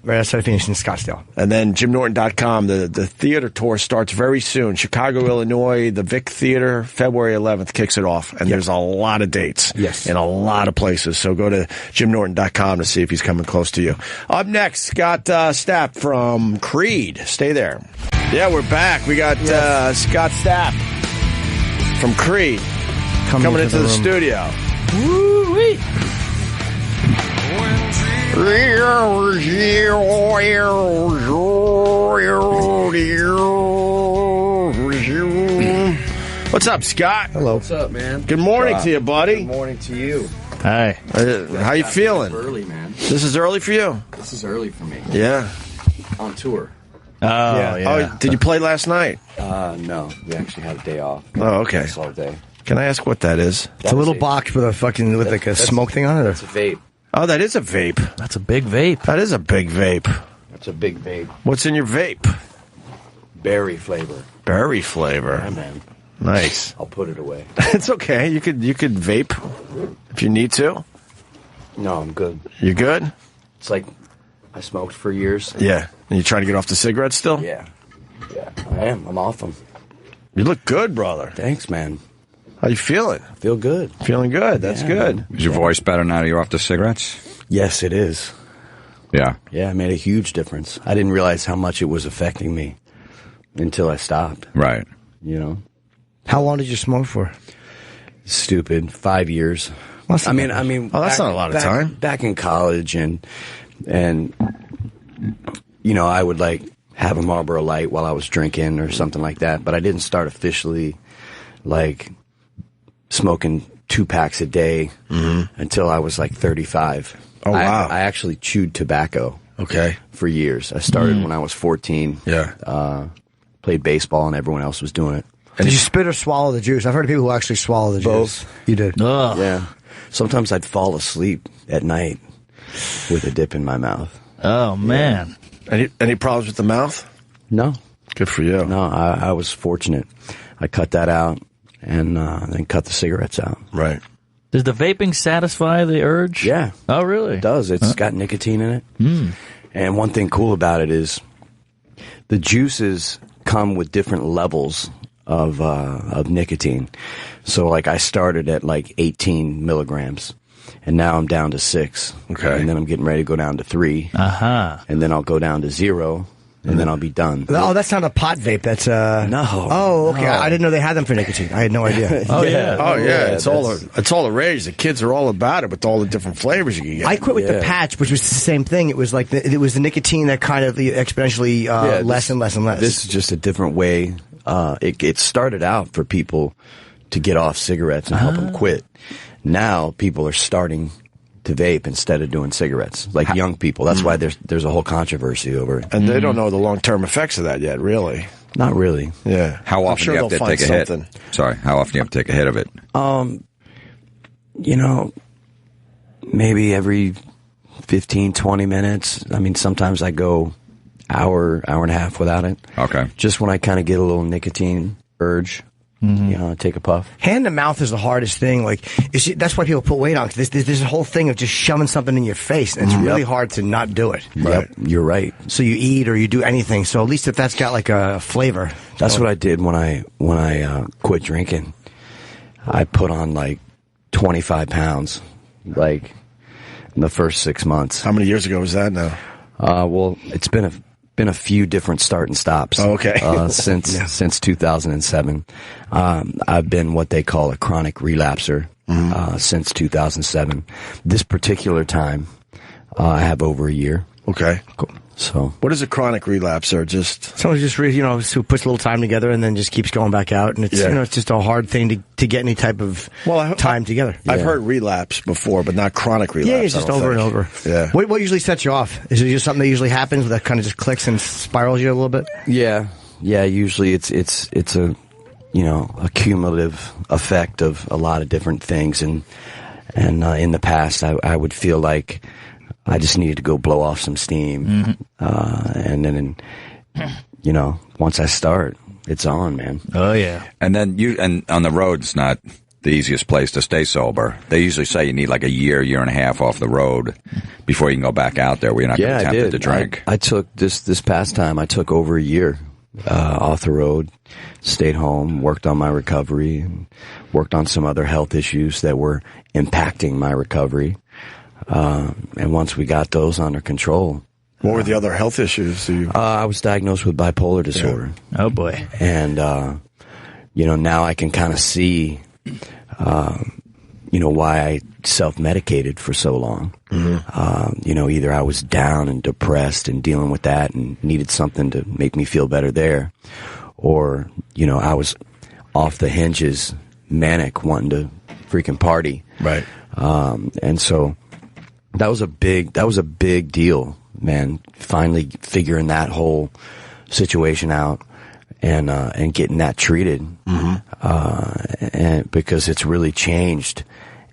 right outside of Phoenix in Scottsdale. And then JimNorton.com. The theater tour starts very soon. Chicago, Illinois, the Vic Theater, February 11th kicks it off. And there's a lot of dates in a lot of places. So go to JimNorton.com to see if he's coming close to you. Up next, Scott Stapp from Creed. Stay there. Yeah, we're back. We got Scott Stapp from Creed coming into the studio. Woo-wee. What's up, Scott? Hello. What's up, man? Good morning to you, buddy. Good morning to you. Hi. How you feeling? Early, man. This is early for you? This is early for me. Yeah. On tour. Oh, yeah. Oh, did you play last night? No. We actually had a day off. Oh, okay. All day. Can I ask what that is? It's a little box with a smoke thing on it. It's a vape. Oh, that is a vape. That's a big vape. That is a big vape. That's a big vape. What's in your vape? Berry flavor. Berry flavor. Yeah, man. Nice. I'll put it away. It's okay. You could vape if you need to. No, I'm good. You good? It's like I smoked for years. Yeah. And you trying to get off the cigarettes still? Yeah. Yeah, I am. I'm off them. You look good, brother. Thanks, man. How you feeling? I feel good. Feeling good. That's good. Is your voice better now that you're off the cigarettes? Yes, it is. Yeah. Yeah, it made a huge difference. I didn't realize how much it was affecting me until I stopped. Right. You know? How long did you smoke for? Stupid. 5 years. I mean, oh, that's not a lot of time. Back in college, and you know, I would like have a Marlboro Light while I was drinking or something like that. But I didn't start officially like smoking 2 packs a day until I was like 35. Oh wow! I actually chewed tobacco. Okay. For years, I started when I was 14. Yeah. Played baseball, and everyone else was doing it. Did you spit or swallow the juice? I've heard of people who actually swallow the juice. Both. You did? Ugh. Yeah. Sometimes I'd fall asleep at night with a dip in my mouth. Oh, man. Any problems with the mouth? No. Good for you. No, I was fortunate. I cut that out and then cut the cigarettes out. Right. Does the vaping satisfy the urge? Yeah. Oh, really? It does. It's got nicotine in it. And one thing cool about it is the juices come with different levels of nicotine. So like I started at like 18 milligrams and now I'm down to 6. Okay. And then I'm getting ready to go down to 3. And then I'll go down to 0 and then I'll be done. Oh, that's not a pot vape. That's No. Oh, okay. No. I didn't know they had them for nicotine. I had no idea. Oh yeah. It's all the rage. The kids are all about it with all the different flavors you can get. I quit with the patch, which was the same thing. It was like it was the nicotine that kind of exponentially less and less and less. This is just a different way. It started out for people to get off cigarettes and help them quit. Now people are starting to vape instead of doing cigarettes, like young people. That's why there's a whole controversy over it. And they don't know the long-term effects of that yet, really. Not really. Yeah. How often do you have to take a hit? Sorry, how often do you have to take a hit of it? You know, maybe every 15, 20 minutes. I mean, sometimes I go hour and a half without it. Okay. Just when I kind of get a little nicotine urge. You know, take a puff. Hand to mouth is the hardest thing. Like that's why people put weight on. Cause there's a whole thing of just shoving something in your face, and it's really hard to not do it. Right. Yep, you're right. So you eat or you do anything. So at least if that's got like a flavor. That's what I did when I quit drinking. I put on like 25 pounds, like in the first 6 months. How many years ago was that now? Well, it's been a few different start and stops. Oh, okay. Since 2007. I've been what they call a chronic relapser since 2007. This particular time, I have over a year. Okay. Cool. So, what is a chronic relapser? Just someone just who puts a little time together and then just keeps going back out, and it's it's just a hard thing to get any type of time together. I've heard relapse before, but not chronic relapse. Yeah, it's just over and over. Yeah. What usually sets you off? Is it just something that usually happens that kind of just clicks and spirals you a little bit? Yeah. Usually it's a a cumulative effect of a lot of different things, and in the past I would feel like I just needed to go blow off some steam. And then, you know, once I start, it's on, man. Oh, yeah. And then and on the road, it's not the easiest place to stay sober. They usually say you need like a year and a half off the road before you can go back out there where you're not going to be tempted to drink. I took this past time, I took over a year off the road, stayed home, worked on my recovery, and worked on some other health issues that were impacting my recovery. And once we got those under control. What were the other health issues? I was diagnosed with bipolar disorder. Yeah. Oh, boy. And, you know, now I can kind of see, you know, why I self-medicated for so long. You know, either I was down and depressed and dealing with that and needed something to make me feel better there, or, you know, I was off the hinges, manic, wanting to freaking party. Right. And so that was a big deal, man, finally figuring that whole situation out and getting that treated. And because it's really changed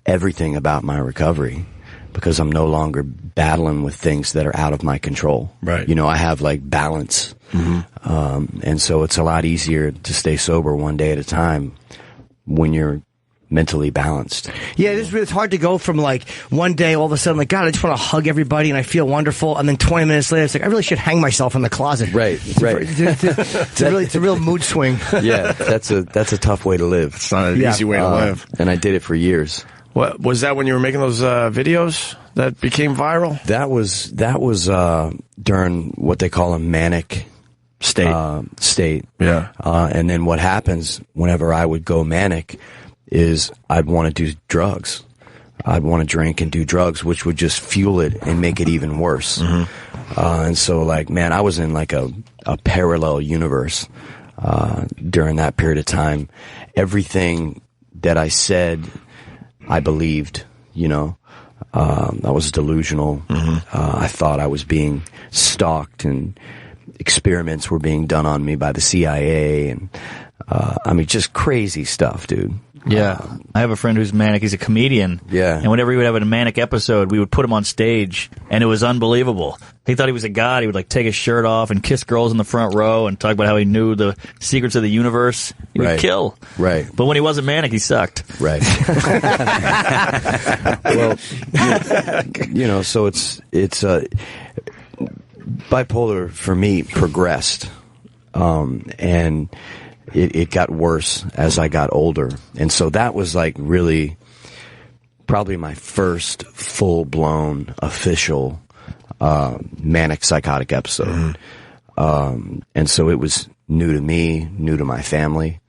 everything about my recovery, because I'm no longer battling with things that are out of my control. Right. You know, I have like balance. And so it's a lot easier to stay sober one day at a time when you're mentally balanced. Yeah, it's hard to go from like one day all of a sudden like, God, I just want to hug everybody and I feel wonderful, and then 20 minutes later it's like I really should hang myself in the closet. Right. It's a real mood swing. Yeah, that's a tough way to live. It's not an easy way to live. And I did it for years. What was that when you were making those videos that became viral? That was during what they call a manic state. Yeah. And then what happens whenever I would go manic is I'd want to do drugs. I'd want to drink and do drugs, which would just fuel it and make it even worse. And so, like, man, I was in like a parallel universe during that period of time. Everything that I said, I believed, you know. I was delusional. I thought I was being stalked and experiments were being done on me by the CIA. And, I mean, just crazy stuff, dude. Yeah. I have a friend who's manic. He's a comedian. Yeah. And whenever he would have a manic episode, we would put him on stage, and it was unbelievable. He thought he was a god. He would, like, take his shirt off and kiss girls in the front row and talk about how he knew the secrets of the universe. He would kill. Right. But when he wasn't manic, he sucked. Right. Well, you know, so it's bipolar for me progressed. And it got worse as I got older. And so that was like really probably my first full-blown official manic psychotic episode. And so it was new to me, new to my family.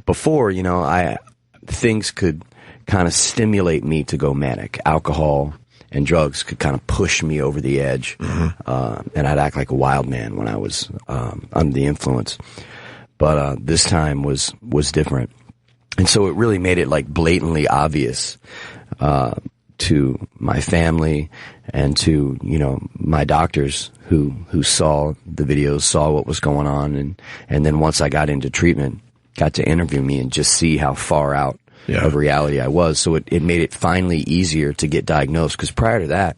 Before, you know, things could kind of stimulate me to go manic. Alcohol and drugs could kind of push me over the edge. And I'd act like a wild man when I was under the influence. But this time was different. And so it really made it like blatantly obvious to my family and to, you know, my doctors who saw the videos, saw what was going on, and then once I got into treatment, got to interview me and just see how far out of reality I was. So it made it finally easier to get diagnosed, because prior to that,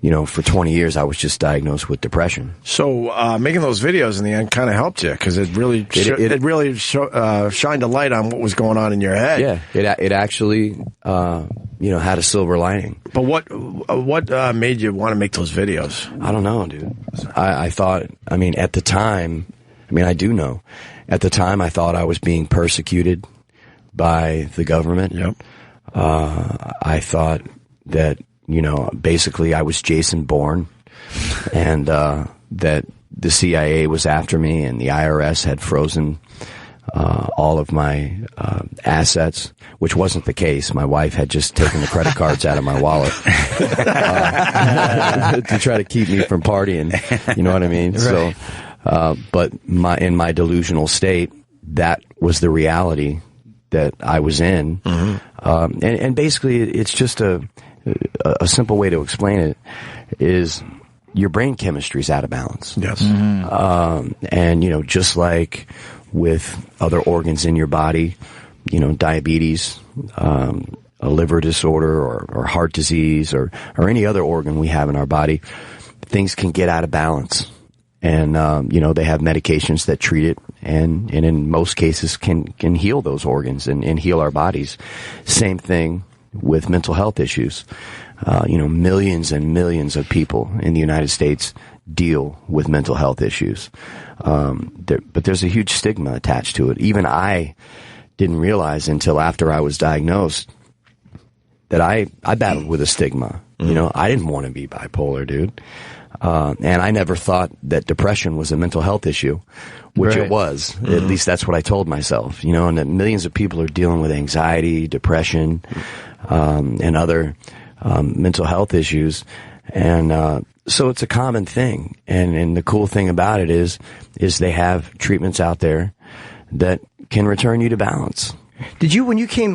you know, for 20 years I was just diagnosed with depression. So making those videos in the end kind of helped you, because it really shined a light on what was going on in your head. Yeah, it actually you know, had a silver lining. But what made you want to make those videos? I don't know, dude. I thought, I mean, at the time, I mean, I do know. At the time, I thought I was being persecuted by the government. Yep. I thought that, you know, basically I was Jason Bourne, and that the CIA was after me and the IRS had frozen all of my assets, which wasn't the case. My wife had just taken the credit cards out of my wallet to try to keep me from partying. You know what I mean? Right. So, but in my delusional state, that was the reality that I was in. And basically, it's just a simple way to explain it is your brain chemistry is out of balance. Yes. And, you know, just like with other organs in your body, you know, diabetes, a liver disorder or heart disease or any other organ we have in our body, things can get out of balance. And, they have medications that treat it and in most cases can heal those organs and heal our bodies. Same thing with mental health issues. Millions and millions of people in the United States deal with mental health issues. But there's a huge stigma attached to it. Even I didn't realize until after I was diagnosed that I battled with a stigma. I didn't want to be bipolar, dude. And I never thought that depression was a mental health issue, which it was. Mm-hmm. At least that's what I told myself, and that millions of people are dealing with anxiety, depression, and other mental health issues. And so it's a common thing. And the cool thing about it is they have treatments out there that can return you to balance. Did you, when you came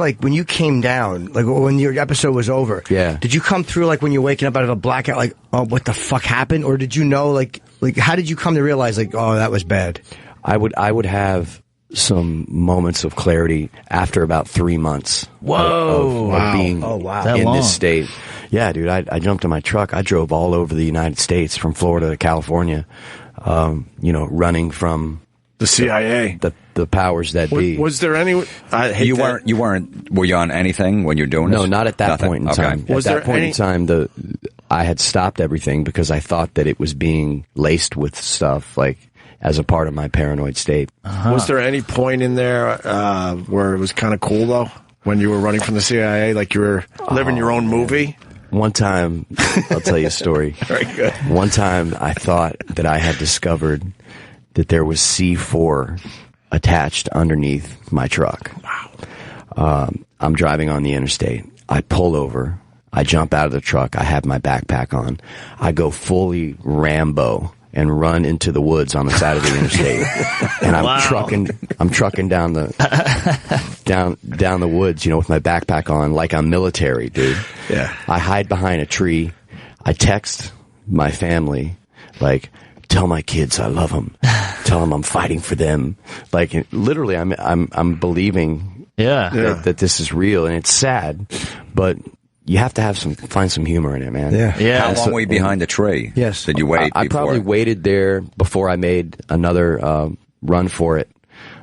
down, like when your episode was over, did you come through like when you're waking up out of a blackout, like, oh, what the fuck happened? Or did you know, like how did you come to realize, like, oh, that was bad? I would have some moments of clarity after about 3 months of being in this state. Yeah, dude, I jumped in my truck. I drove all over the United States from Florida to California, running from the CIA, the powers that be. Was there any? Were you on anything when you're doing this? No, not at that point in time. Was at that point in time, I had stopped everything because I thought that it was being laced with stuff, like as a part of my paranoid state. Uh-huh. Was there any point in there where it was kind of cool though, when you were running from the CIA, like you were living your own movie? One time, I'll tell you a story. Very good. One time, I thought that I had discovered that there was C4 attached underneath my truck. Wow. I'm driving on the interstate. I pull over. I jump out of the truck. I have my backpack on. I go fully Rambo and run into the woods on the side of the interstate. And I'm trucking down the woods, with my backpack on like I'm military, dude. Yeah. I hide behind a tree. I text my family, like, tell my kids I love them. Tell them I'm fighting for them. Like, literally, I'm believing that this is real, and it's sad, but you have to find some humor in it, man. Yeah. How long were you behind the tree? Yes. Did you wait? I probably waited there before I made another run for it.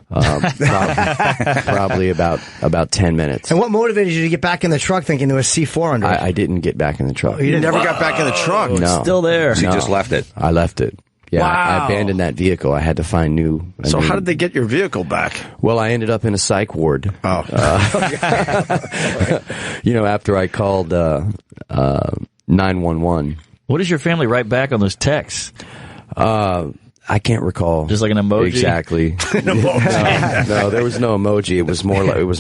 Probably about 10 minutes. And what motivated you to get back in the truck thinking there was C4 under it? I didn't get back in the truck. You never got back in the truck? No. It's still there. So you just left it? I left it. Yeah, wow. I abandoned that vehicle. I had to find new. So how did they get your vehicle back? Well, I ended up in a psych ward. Oh. After I called 911. What does your family write back on those texts? I can't recall. Just like an emoji? Exactly. No, there was no emoji. It was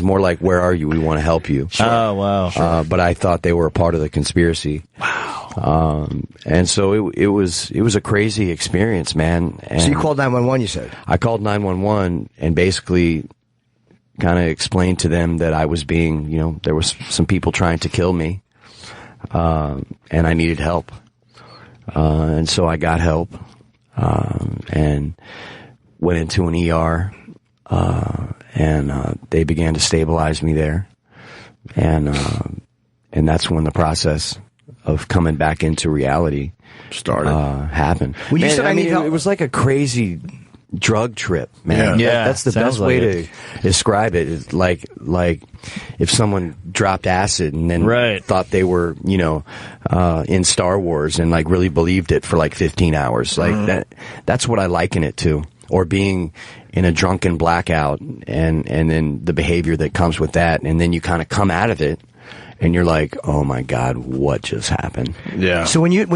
more like, where are you? We want to help you. Sure. Oh, wow. But I thought they were a part of the conspiracy. Wow. And so it was a crazy experience, man. And so you called 911, you said? I called 911 and basically kind of explained to them that I was being, there was some people trying to kill me, and I needed help. And so I got help. And went into an ER, and they began to stabilize me there, and that's when the process of coming back into reality started. Happened. When you said I need help, it was like a crazy drug trip, man. Yeah, that's the best way to describe it. It's like if someone dropped acid and then thought they were, in Star Wars and like really believed it for like 15 hours. Like that's what I liken it to. Or being in a drunken blackout and then the behavior that comes with that, and then you kind of come out of it and you're like, oh my God, what just happened? Yeah. So when you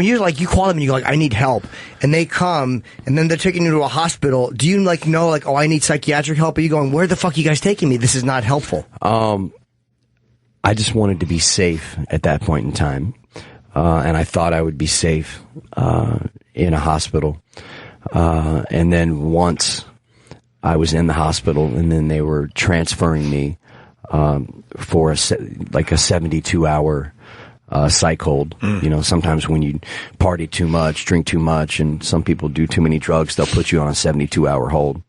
call them and you're like, I need help, and they come and then they're taking you to a hospital, do you know, oh, I need psychiatric help? Are you going, where the fuck are you guys taking me? This is not helpful. I just wanted to be safe at that point in time. And I thought I would be safe, in a hospital. And then once I was in the hospital and then they were transferring me, for a 72-hour psych hold. Sometimes when you party too much, drink too much, and some people do too many drugs, they'll put you on a 72-hour hold.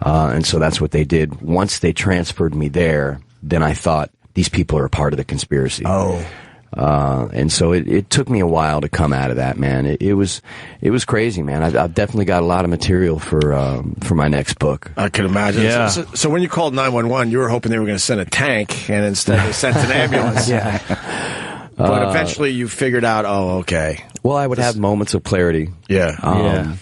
And so that's what they did. Once they transferred me there, then I thought these people are a part of the conspiracy. Oh. And so it took me a while to come out of that, man. It was crazy, man. I've definitely got a lot of material for my next book. I can imagine. Yeah. So when you called 911, you were hoping they were going to send a tank, and instead they sent an ambulance. Yeah. But eventually you figured out, oh, okay. Well, I would have moments of clarity. Yeah.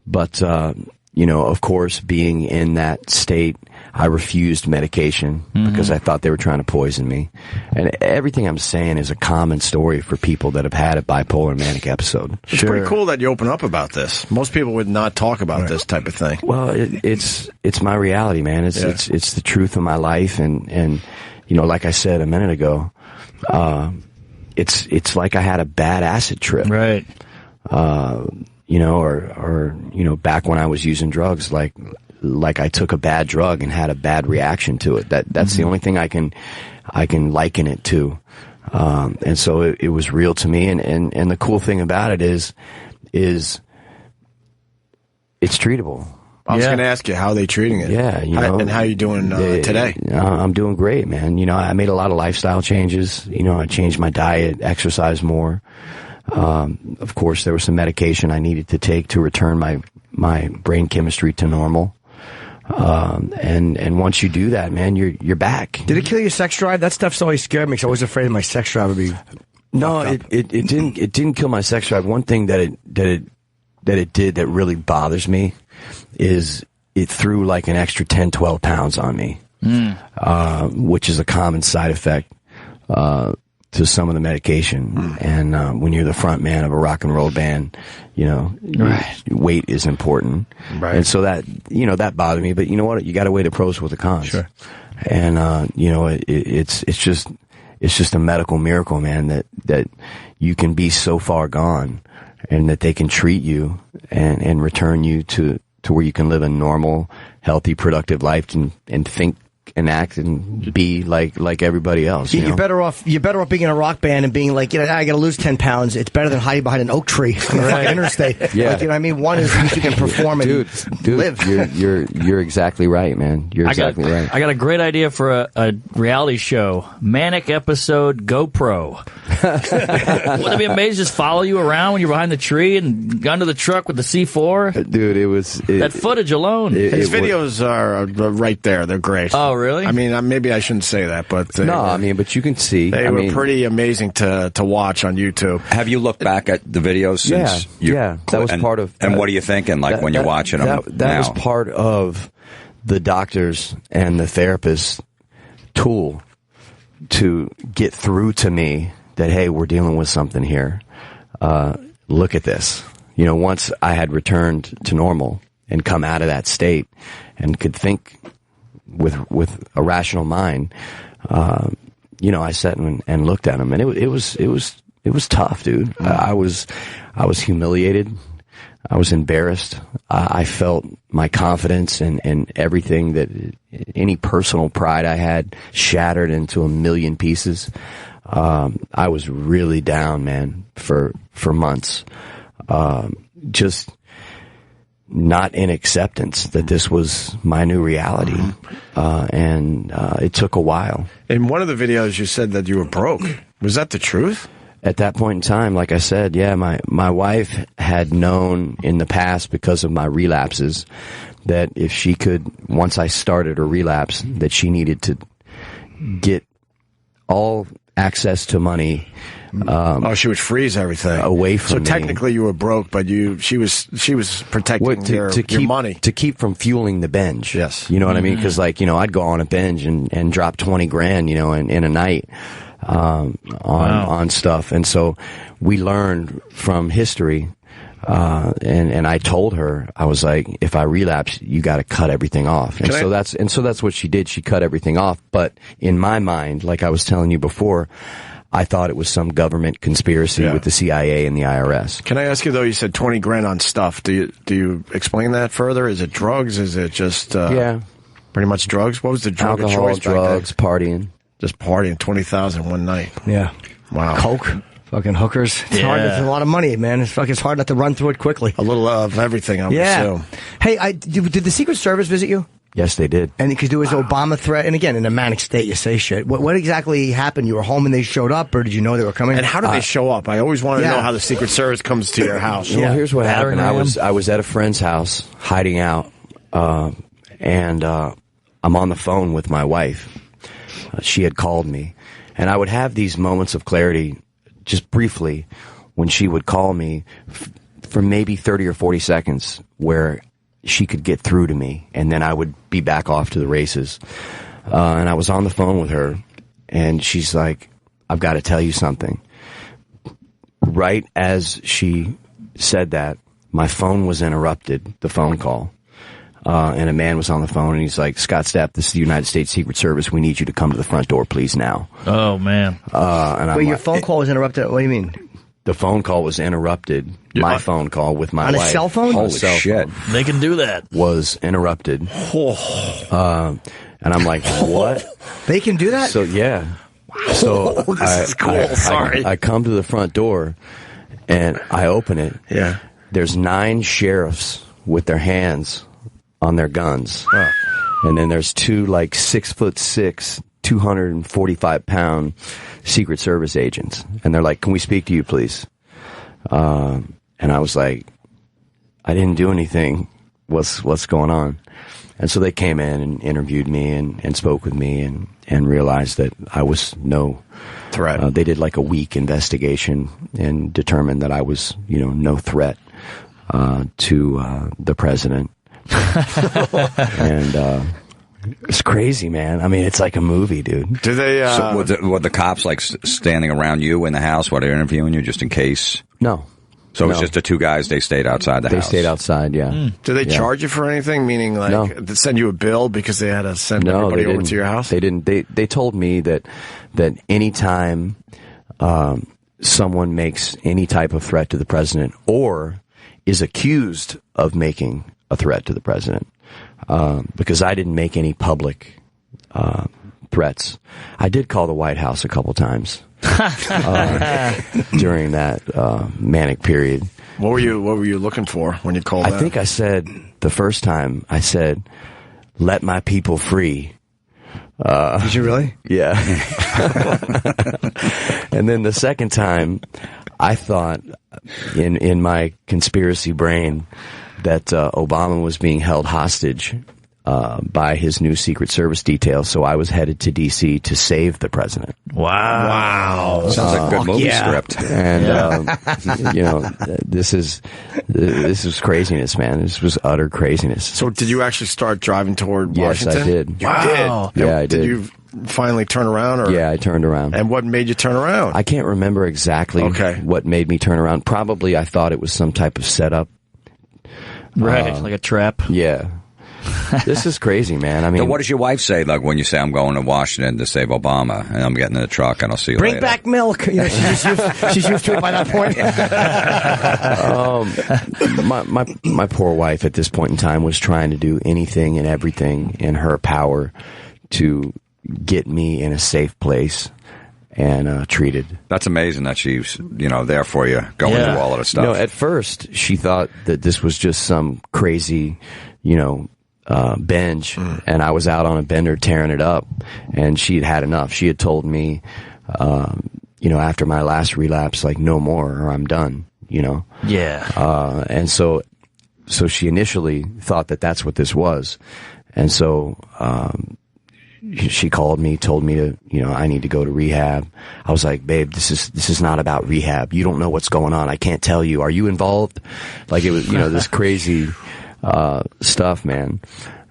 But, of course, being in that state, I refused medication because I thought they were trying to poison me. And everything I'm saying is a common story for people that have had a bipolar manic episode. It's pretty cool that you open up about this. Most people would not talk about this type of thing. Well, it's my reality, man. It's the truth of my life. And like I said a minute ago, it's like I had a bad acid trip. Right. Or back when I was using drugs, like I took a bad drug and had a bad reaction to it. That's the only thing I can liken it to. And so it was real to me. And the cool thing about it is it's treatable. I was going to ask you, how are they treating it? Yeah, and how are you doing today? I'm doing great, man. I made a lot of lifestyle changes. I changed my diet, exercised more. Of course, there was some medication I needed to take to return my brain chemistry to normal. And once you do that, man, you're back. Did it kill your sex drive? That stuff's always scared me because I was afraid my sex drive would be. No, it didn't kill my sex drive. One thing that it did that really bothers me is it threw like an extra 10, 12 pounds on me, which is a common side effect to some of the medication. And when you're the front man of a rock and roll band, weight is important. Right. And so that bothered me. But you know what? You got to weigh the pros with the cons. Sure. And it's just a medical miracle, man, that you can be so far gone and that they can treat you and return you to where you can live a normal, healthy, productive life and think and act and be like everybody else. You're better off being in a rock band and being like, I got to lose 10 pounds. It's better than hiding behind an oak tree on the fucking interstate. Yeah. Like, you know what I mean? One is you can perform and live. You're exactly right, man. You're exactly right. I got a great idea for a reality show. Manic episode GoPro. Wouldn't it be amazing? Just follow you around when you're behind the tree and under the truck with the C4? Dude, it was... that footage alone. His videos are right there. They're great. Oh, really? I mean, maybe I shouldn't say that, but... but you can see. They were pretty amazing to watch on YouTube. Have you looked back at the videos since? Yeah. That was part of... And what are you thinking, when you're watching them That was part of the doctors and the therapist's tool to get through to me that, hey, we're dealing with something here. Look at this. Once I had returned to normal and come out of that state and could think with a rational mind, I sat and looked at him, and it was tough, dude. I was humiliated. I was embarrassed. I felt my confidence and everything that any personal pride I had shattered into a million pieces. I was really down, man, for months. Just not in acceptance that this was my new reality. And it took a while. In one of the videos, you said that you were broke. Was that the truth? At that point in time, like I said, yeah, my wife had known in the past, because of my relapses, that if she could, once I started a relapse, that she needed to get all access to money. She would freeze everything away from me. So technically, you were broke, but she was protecting your money to keep from fueling the binge. Yes, you know what I mean? Because I'd go on a binge and drop $20,000, in a night on stuff. And so we learned from history. And I told her, I was like, if I relapse, you got to cut everything off. And so that's what she did. She cut everything off. But in my mind, like I was telling you before, I thought it was some government conspiracy with the CIA and the IRS. Can I ask you though? You said $20,000 on stuff. Do you explain that further? Is it drugs? Is it just pretty much drugs? What was the drug Alcohol, of choice? Drugs, partying. Just partying. 20,000 one night. Yeah. Wow. Coke. Fucking hookers. It's hard. It's a lot of money, man. It's hard not to run through it quickly. A little of everything, I would assume. Hey, did the Secret Service visit you? Yes, they did. And because there was Obama threat, and again, in a manic state, you say shit. What exactly happened? You were home and they showed up, or did you know they were coming? And how did they show up? I always want to know how the Secret Service comes to your house. Well, here's what happened. I was at a friend's house hiding out, and I'm on the phone with my wife. She had called me, and I would have these moments of clarity just briefly when she would call me for maybe 30 or 40 seconds where she could get through to me, and then I would be back off to the races. And I was on the phone with her, and she's like, I've got to tell you something. Right as she said that, my phone was interrupted, the phone call. And a man was on the phone, and he's like, Scott Stapp, this is the United States Secret Service. We need you to come to the front door, please, now. Oh, man. Wait, your phone call was interrupted? What do you mean? The phone call was interrupted. My phone call with my wife. On a cell phone? Holy shit. They can do that. Was interrupted. And I'm like, what? They can do that? So, yeah. So This is cool. Sorry. I come to the front door, and I open it. Yeah. There's 9 sheriffs with their hands on their guns. Oh. And then there's 2 like 6'6", 245-pound Secret Service agents, and they're like, "Can we speak to you, please?" And I was like, "I didn't do anything. What's going on?" And so they came in and interviewed me and spoke with me and realized that I was no threat. They did like a week investigation and determined that I was, no threat to the president. And it's crazy, man. I mean, it's like a movie, dude. Do they? So were the cops like standing around you in the house while they're interviewing you, just in case? No. So it was just the 2 guys. They stayed outside the house. They stayed outside. Yeah. Do they charge you for anything? Meaning, like, they send you a bill because they had to send everybody over to your house? They didn't. They told me that anytime someone makes any type of threat to the president or is accused of making a threat to the president, because I didn't make any public threats. I did call the White House a couple times during that manic period. What were you looking for when you called? I think I said the first time, "Let my people free." Did you really? Yeah. And then the second time, I thought in my conspiracy brain that Obama was being held hostage by his new Secret Service detail, so I was headed to D.C. to save the president. Wow. Sounds like a good movie script. And, this is craziness, man. This was utter craziness. So did you actually start driving toward Washington? Yes, I did. You did? Yeah, I did. Did you finally turn around? Or? Yeah, I turned around. And what made you turn around? I can't remember exactly what made me turn around. Probably I thought it was some type of setup. Right, like a trap. Yeah. This is crazy, man. I mean, so what does your wife say, like, when you say, "I'm going to Washington to save Obama, and I'm getting in the truck, and I'll see you Bring later"? back milk. She's used to it by that point. My poor wife at this point in time was trying to do anything and everything in her power to get me in a safe place and treated. That's amazing that she's, there for you, going through all of the stuff. At first, she thought that this was just some crazy, binge, and I was out on a bender tearing it up, and she'd had enough. She had told me, after my last relapse, like, no more, or I'm done, Yeah. And so she initially thought that that's what this was. And so, she called me, told me to, I need to go to rehab. I was like, "Babe, this is not about rehab. You don't know what's going on. I can't tell you. Are you involved?" Like, it was, this crazy, stuff, man.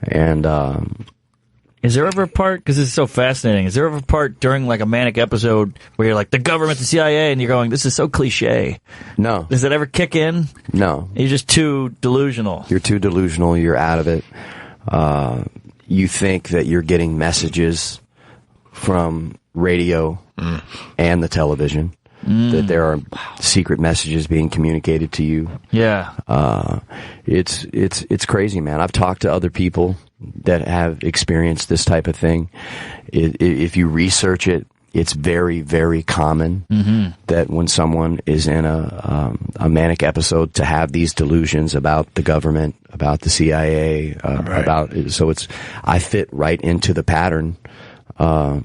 And, is there ever a part, because this is so fascinating, is there ever a part during like a manic episode where you're like, the government, the CIA, and you're going, this is so cliche? No. Does that ever kick in? No. You're just too delusional. You're too delusional. You're out of it. You think that you're getting messages from radio and the television, that there are secret messages being communicated to you. Yeah. It's crazy, man. I've talked to other people that have experienced this type of thing. If you research it, it's very, very common that when someone is in a manic episode to have these delusions about the government, about the CIA, I fit right into the pattern. So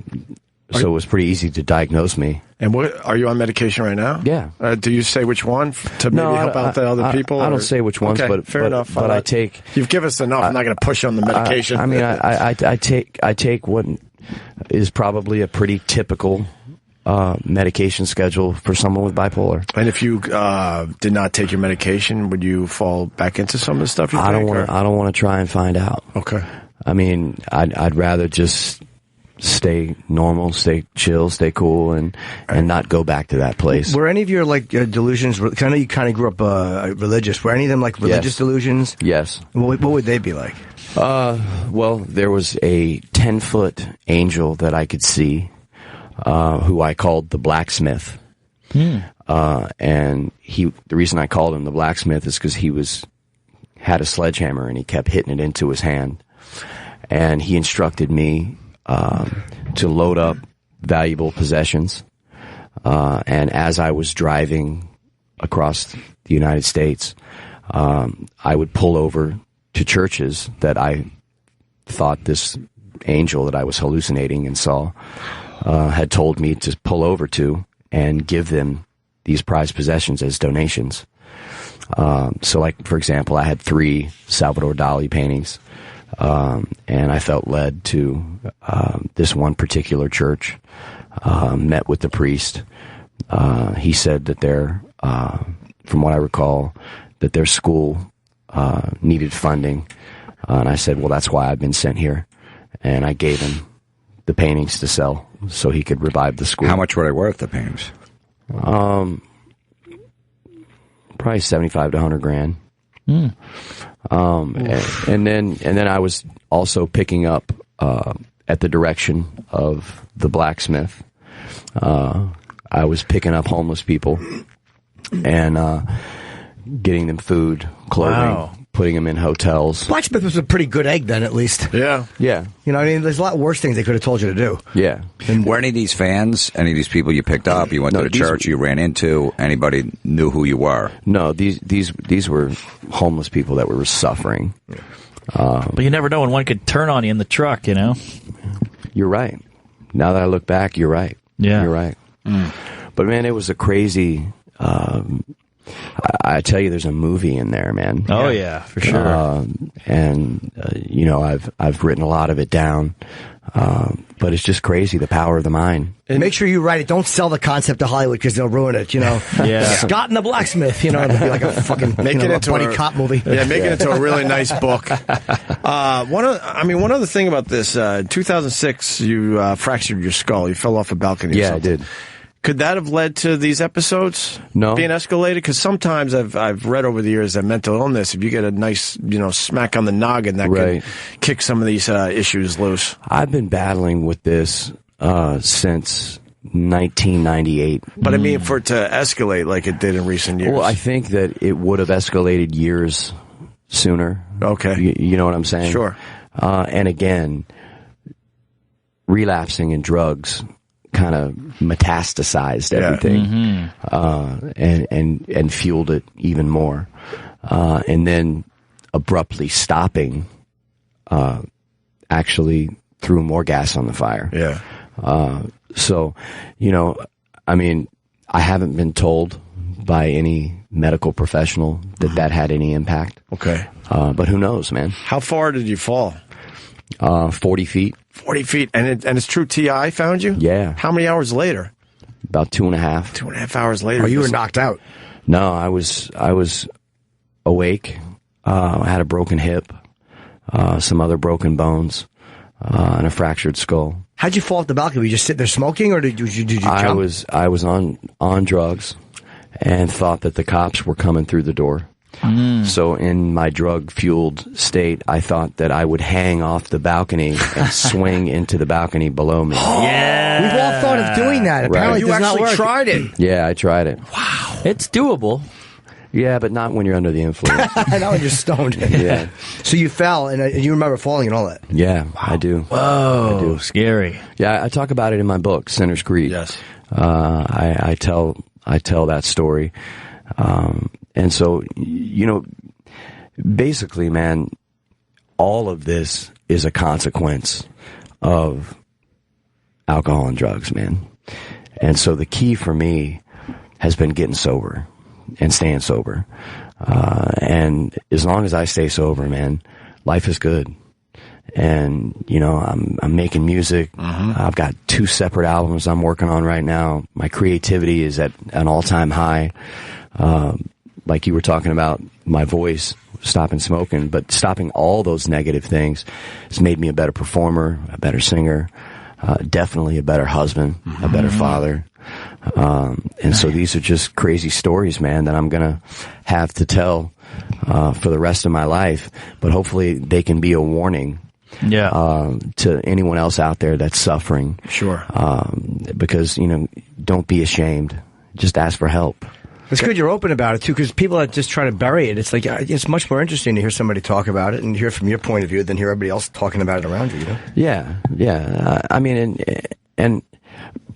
it was pretty easy to diagnose me. And are you on medication right now? Yeah. Do you say which one to maybe help out the other people? I don't say which ones, okay, but fair enough. But I take. You've given us enough. I'm not going to push on the medication. I take what is probably a pretty typical medication schedule for someone with bipolar. And if you did not take your medication, would you fall back into some of the stuff you take? I don't want to try and find out. Okay. I mean, I'd rather just stay normal, stay chill, stay cool, and not go back to that place. Were any of your delusions? Because I know you kind of grew up religious. Were any of them religious delusions? Yes. What would they be like? Well, there was a 10-foot angel that I could see, who I called the blacksmith. And the reason I called him the blacksmith is because he had a sledgehammer and he kept hitting it into his hand, and he instructed me to load up valuable possessions. And as I was driving across the United States, I would pull over to churches that I thought this angel that I was hallucinating and saw had told me to pull over to and give them these prized possessions as donations. So, like, for example, I had 3 Salvador Dali paintings. And I felt led to this one particular church, met with the priest. He said that from what I recall, that their school needed funding. And I said, well, that's why I've been sent here. And I gave him the paintings to sell so he could revive the school. How much were they worth, the paintings? Probably 75 to 100 grand. And then I was also picking up at the direction of the blacksmith. I was picking up homeless people and getting them food, clothing, putting them in hotels. Blacksmith was a pretty good egg then, at least. Yeah. Yeah. You know, I mean, there's a lot worse things they could have told you to do. Yeah. And were any of these fans, any of these people you picked up, you went to the church, you ran into, anybody knew who you were? No, these were homeless people that were suffering. But you never know when one could turn on you in the truck, you know? You're right. Now that I look back, you're right. Yeah. You're right. But, man, it was a crazy... I tell you, there's a movie in there, man. Oh yeah, for sure. You know, I've written a lot of it down, but it's just crazy, the power of the mind. And make sure you write it. Don't sell the concept to Hollywood because they'll ruin it. You know, Scott and the Blacksmith. You know, it'll be like a fucking a buddy cop movie. Yeah, make it into a really nice book. One other thing about this, 2006, you fractured your skull. You fell off a balcony. Yeah, I did. Could that have led to these episodes being escalated? Because sometimes I've read over the years that mental illness, if you get a nice smack on the noggin, that could kick some of these issues loose. I've been battling with this since 1998. But I mean, for it to escalate like it did in recent years. Well, I think that it would have escalated years sooner. Okay. You know what I'm saying? Sure. And again, relapsing in drugs kind of metastasized everything, and fueled it even more, and then abruptly stopping actually threw more gas on the fire. Yeah. So, you know, I mean, I haven't been told by any medical professional that had any impact. Okay. But who knows, man? How far did you fall? 40 feet. 40 feet. And it's true T.I. found you? Yeah. How many hours later? About 2.5. 2.5 hours later. Oh, you were knocked out. No, I was awake. I had a broken hip, some other broken bones, and a fractured skull. How'd you fall off the balcony? Were you just sitting there smoking, or did you jump? I was on drugs and thought that the cops were coming through the door. So in my drug-fueled state, I thought that I would hang off the balcony and swing into the balcony below me. Yeah. We've all thought of doing that. Apparently You it does not actually work. tried it. Yeah, I tried it. Wow. It's doable. Yeah, but not when you're under the influence. Not when you're stoned. Yeah. So you fell, and you remember falling and all that? Yeah, wow. I do. Whoa, I do. Scary. Yeah, I talk about it in my book, Sinner's Creed. Yes. I tell that story. And so, basically, man, all of this is a consequence of alcohol and drugs, man. And so the key for me has been getting sober and staying sober. And as long as I stay sober, man, life is good. And, I'm making music. I've got 2 separate albums I'm working on right now. My creativity is at an all-time high. Like you were talking about my voice, stopping smoking, but stopping all those negative things has made me a better performer, a better singer, definitely a better husband, a better father. And so these are just crazy stories, man, that I'm going to have to tell for the rest of my life. But hopefully they can be a warning to anyone else out there that's suffering. Sure. Because, don't be ashamed. Just ask for help. It's good you're open about it, too, because people that just try to bury it, it's like, it's much more interesting to hear somebody talk about it and hear from your point of view than hear everybody else talking about it around you, Yeah. I mean, and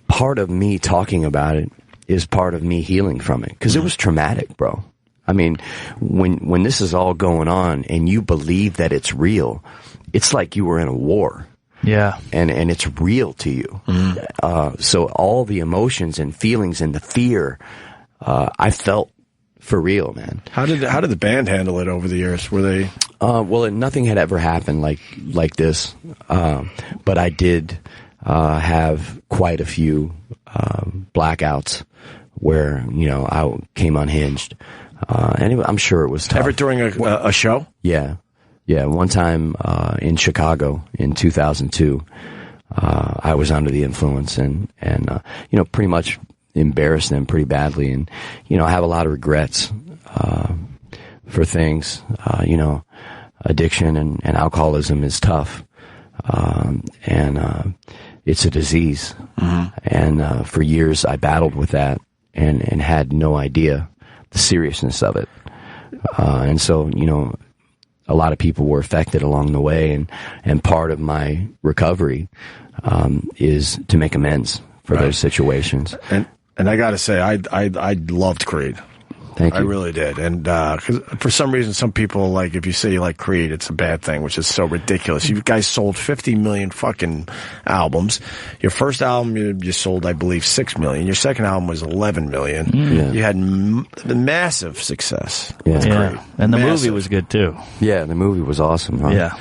part of me talking about it is part of me healing from it, because it was traumatic, bro. I mean, when this is all going on and you believe that it's real, it's like you were in a war. Yeah. And it's real to you. So all the emotions and feelings and the fear, I felt for real, man. How did the band handle it over the years? Were they? Well, nothing had ever happened like this. But I did, have quite a few, blackouts where, I came unhinged. Anyway, I'm sure it was tough. Ever during a show? Yeah. Yeah. One time, in Chicago in 2002, I was under the influence and pretty much embarrassed them pretty badly. And, I have a lot of regrets, for things, addiction and alcoholism is tough. And it's a disease. And, for years I battled with that and had no idea the seriousness of it. And so, a lot of people were affected along the way, and part of my recovery, is to make amends for those situations. And I got to say, I loved Creed. Thank you. I really did. And 'cause for some reason, some people, like, if you say you like Creed, it's a bad thing, which is so ridiculous. You guys sold 50 million fucking albums. Your first album, you sold, I believe, 6 million. Your second album was 11 million. Yeah. You had massive success. Yeah. And the movie was good, too. Yeah, the movie was awesome. Huh? Yeah.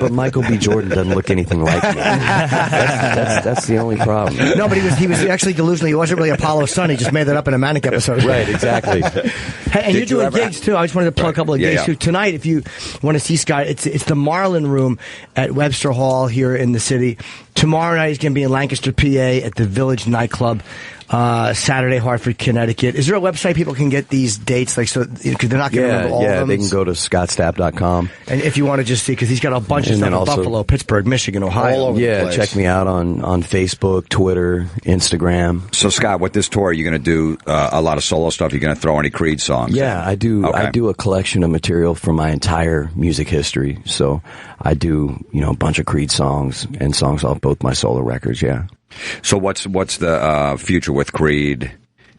But Michael B. Jordan doesn't look anything like me. That's the only problem. No, but he was actually delusional. He wasn't really Apollo's son. He just made that up in a Manic episode. Right, exactly. Hey, and you're doing gigs too. I just wanted to plug a couple of gigs too. Tonight, if you want to see Scott, it's the Marlin Room at Webster Hall here in the city. Tomorrow night he's going to be in Lancaster, PA at the Village Nightclub. Saturday, Hartford, Connecticut. Is there a website people can get these dates? Like, so, because they're not going to remember all of them. Yeah, they can go to scottstapp.com. And if you want to just see, because he's got a bunch of stuff in Buffalo, Pittsburgh, Michigan, Ohio. All over the place. Check me out on Facebook, Twitter, Instagram. So, Scott, with this tour, are you going to do a lot of solo stuff? You're going to throw any Creed songs? Yeah, I do. Okay. I do a collection of material from my entire music history. So I do, a bunch of Creed songs and songs off both my solo records. Yeah. So what's the future with Creed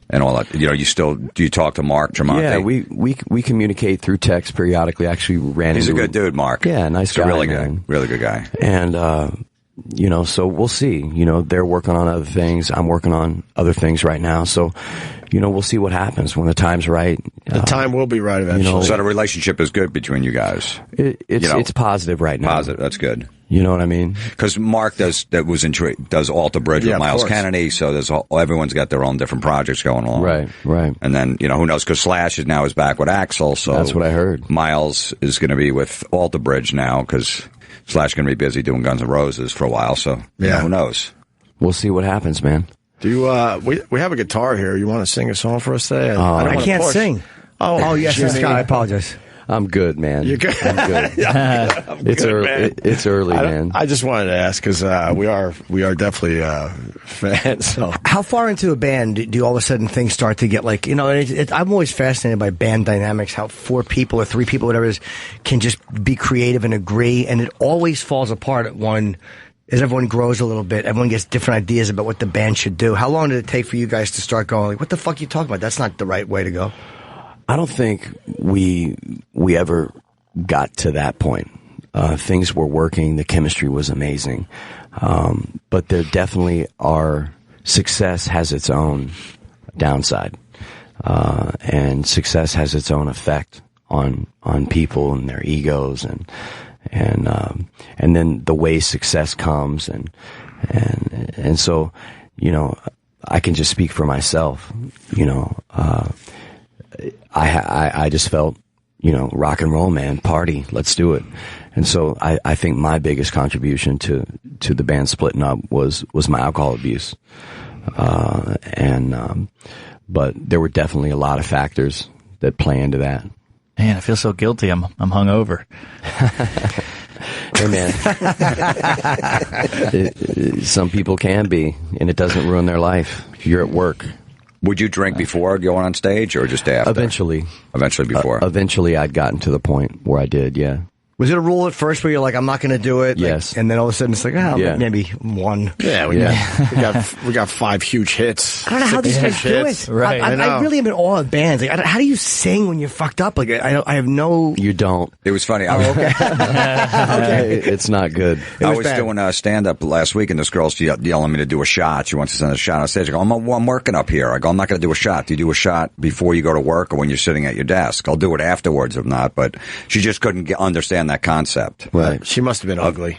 and all that? Do you talk to Mark Tremonti? Yeah, we communicate through text periodically. Actually, He's a good dude, Mark. Yeah, nice guy. Really good guy. And so we'll see. They're working on other things. I'm working on other things right now. So, we'll see what happens when the time's right. The time will be right eventually. So the relationship is good between you guys. It's positive right now. Positive. That's good. You know what I mean? Because Mark does Alter Bridge with Miles Kennedy, so everyone's got their own different projects going on. Right. And then, who knows, because Slash is back with Axl, so that's what I heard. Miles is going to be with Alter Bridge now, because Slash is going to be busy doing Guns N' Roses for a while, so who knows? We'll see what happens, man. Do you, we have a guitar here. You want to sing a song for us today? I can't sing. Oh, yes, Scott, I apologize. I'm good, man. You're good. I'm good. It's early. Man. It's early, man. I just wanted to ask because we are definitely fans. So. How far into a band do all of a sudden things start to get like, I'm always fascinated by band dynamics, how 4 people or 3 people, whatever it is, can just be creative and agree, and it always falls apart at one. As everyone grows a little bit, everyone gets different ideas about what the band should do. How long did it take for you guys to start going, like, what the fuck are you talking about? That's not the right way to go. I don't think we ever got to that point. Things were working. The chemistry was amazing. But there definitely are, success has its own downside. And success has its own effect on people and their egos and then the way success comes and so, I can just speak for myself, I just felt, rock and roll, man, party, let's do it. And so I think my biggest contribution to the band splitting up was my alcohol abuse. But there were definitely a lot of factors that play into that. Man, I feel so guilty. I'm hungover. Hey, man. Some people can be, and it doesn't ruin their life. You're at work. Would you drink before going on stage or just after? Eventually. Eventually before. Eventually I'd gotten to the point where I did, yeah. Was it a rule at first where you're like, I'm not going to do it? Yes. And then all of a sudden it's like, maybe one. Yeah, we got 5 huge hits. I don't know how these guys do it. Right. I really am in awe of bands. Like, how do you sing when you're fucked up? Like, I have no. You don't. It was funny. Okay. Okay. It's not good. I was doing a stand-up last week, and this girl's yelling me to do a shot. She wants to send a shot on stage. I go, I'm working up here. I go, I'm not going to do a shot. Do you do a shot before you go to work or when you're sitting at your desk? I'll do it afterwards if not. But she just couldn't understand that concept. Right. She must have been ugly.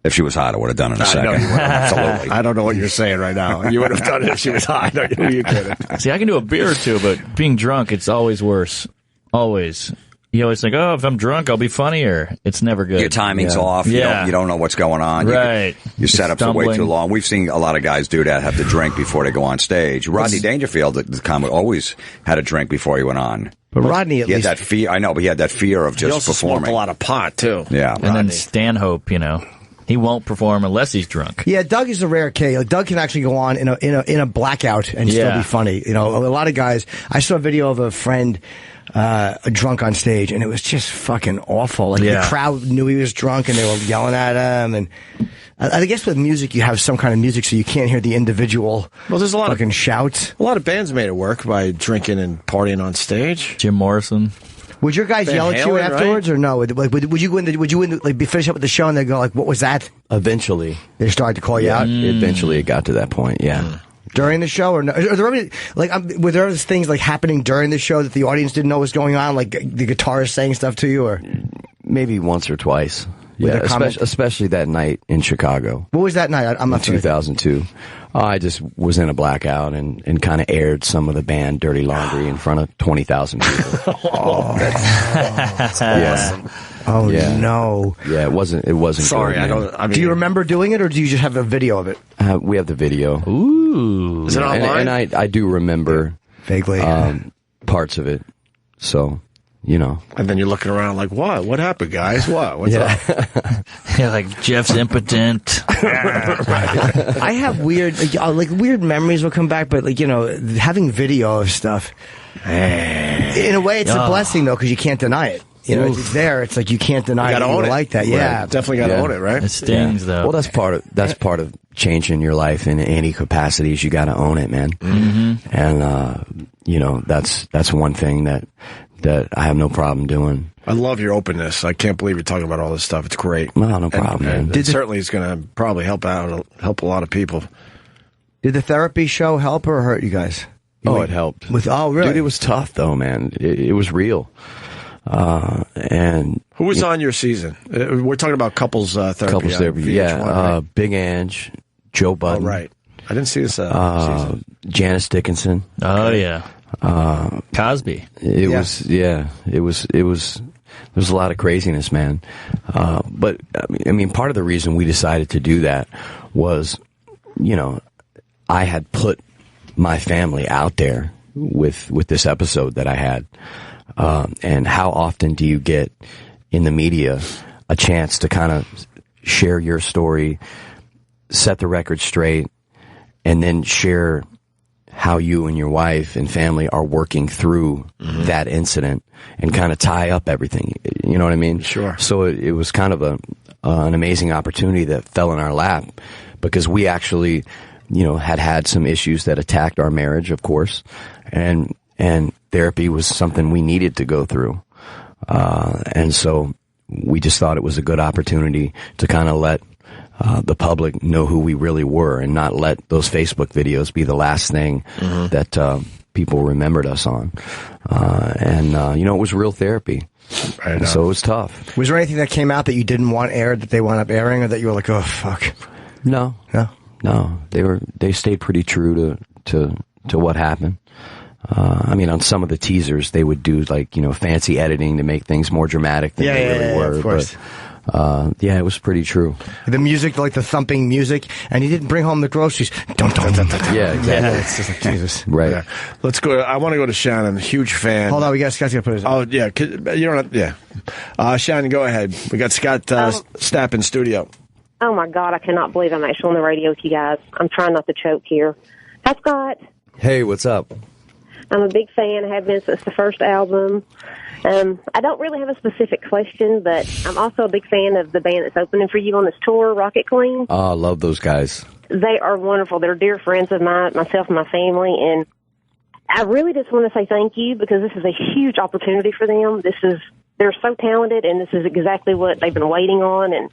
If she was hot, I would have done it in a second. Absolutely. I don't know what you're saying right now. You would have done it if she was hot. Who are you kidding? See, I can do a beer or two, but being drunk, it's always worse. Always. You always think, if I'm drunk, I'll be funnier. It's never good. Your timing's off. Yeah. You don't know what's going on. Right. Your setups are way too long. We've seen a lot of guys do that, have to drink before they go on stage. Rodney Dangerfield, the comic, always had a drink before he went on. But Rodney, he had that fear. I know, but he had that fear of just he also performing. Smoked a lot of pot too. Yeah, and then Stanhope, he won't perform unless he's drunk. Yeah, Doug is a rare case. Like, Doug can actually go on in a blackout and still be funny. A lot of guys. I saw a video of a friend drunk on stage, and it was just fucking awful. Like the crowd knew he was drunk, and they were yelling at him. And I guess with music, you have some kind of music, so you can't hear the individual. Well, there's a lot fucking shouts. A lot of bands made it work by drinking and partying on stage. Jim Morrison. Would your guys yell at you afterwards, or no? Would you go in? Like, be finish up with the show, and they go like, "What was that?" Eventually, they started to call you out. Eventually, it got to that point. Yeah. During the show, or no? Are there any, were there things like happening during the show that the audience didn't know was going on, like the guitarist saying stuff to you, or maybe once or twice? Yeah, especially that night in Chicago. What was that night? I'm not 2002. I just was in a blackout and kind of aired some of the band Dirty Laundry in front of 20,000 people. That's awesome. Oh no! Yeah, it wasn't. Sorry, good, do you remember doing it, or do you just have a video of it? We have the video. Ooh, is it online? And I do remember vaguely parts of it. So. And then you're looking around like, what? What happened, guys? What's up? Yeah, like Jeff's impotent. I have weird memories will come back, but having video of stuff, in a way, it's a blessing though, because you can't deny it. It's there. It's like you can't deny it. You like that. Right. Yeah, definitely got to own it, right? It stings though. Well, that's part of changing your life in any capacities. You got to own it, man. Mm-hmm. And that's one thing that I have no problem doing. I love your openness. I can't believe you're talking about all this stuff. It's great. No problem, man. It certainly is going to probably help a lot of people. Did the therapy show help or hurt you guys? It helped. Really? Dude, it was tough though, man. It was real. And who was on your season? We're talking about couples therapy. Couples therapy, VH1, right? Big Ange, Joe Budden. Oh, right. I didn't see this season. Janice Dickinson. Oh yeah. Cosby. It was there was a lot of craziness, man. But I mean, part of the reason we decided to do that was, I had put my family out there with this episode that I had. And how often do you get in the media a chance to kind of share your story, set the record straight, and then share how you and your wife and family are working through that incident and kind of tie up everything. You know what I mean? Sure. So it was kind of an amazing opportunity that fell in our lap, because we actually, had some issues that attacked our marriage, of course, and therapy was something we needed to go through. And so we just thought it was a good opportunity to kind of let the public know who we really were, and not let those Facebook videos be the last thing that people remembered us on. It was real therapy. So it was tough. Was there anything that came out that you didn't want aired that they wound up airing, or that you were like, oh fuck? No. They stayed pretty true to what happened. On some of the teasers, they would do fancy editing to make things more dramatic than they really were. Of course. But, it was pretty true. The music, like the thumping music, and he didn't bring home the groceries. Don't. Yeah, exactly. Yeah, it's just like Jesus. Right. Yeah. Let's go. I want to go to Shannon. Huge fan. Hold on, Scott's got to put his. Oh yeah, you don't. Yeah. Shannon, go ahead. We got Scott Stapp in studio. Oh my God, I cannot believe I'm actually on the radio with you guys. I'm trying not to choke here. Hi, Scott. Hey, what's up? I'm a big fan. I have been since the first album. I don't really have a specific question, but I'm also a big fan of the band that's opening for you on this tour, Rocket Queen. Oh, I love those guys. They are wonderful. They're dear friends of mine, myself and my family, and I really just want to say thank you, because this is a huge opportunity for them. They're so talented, and this is exactly what they've been waiting on, and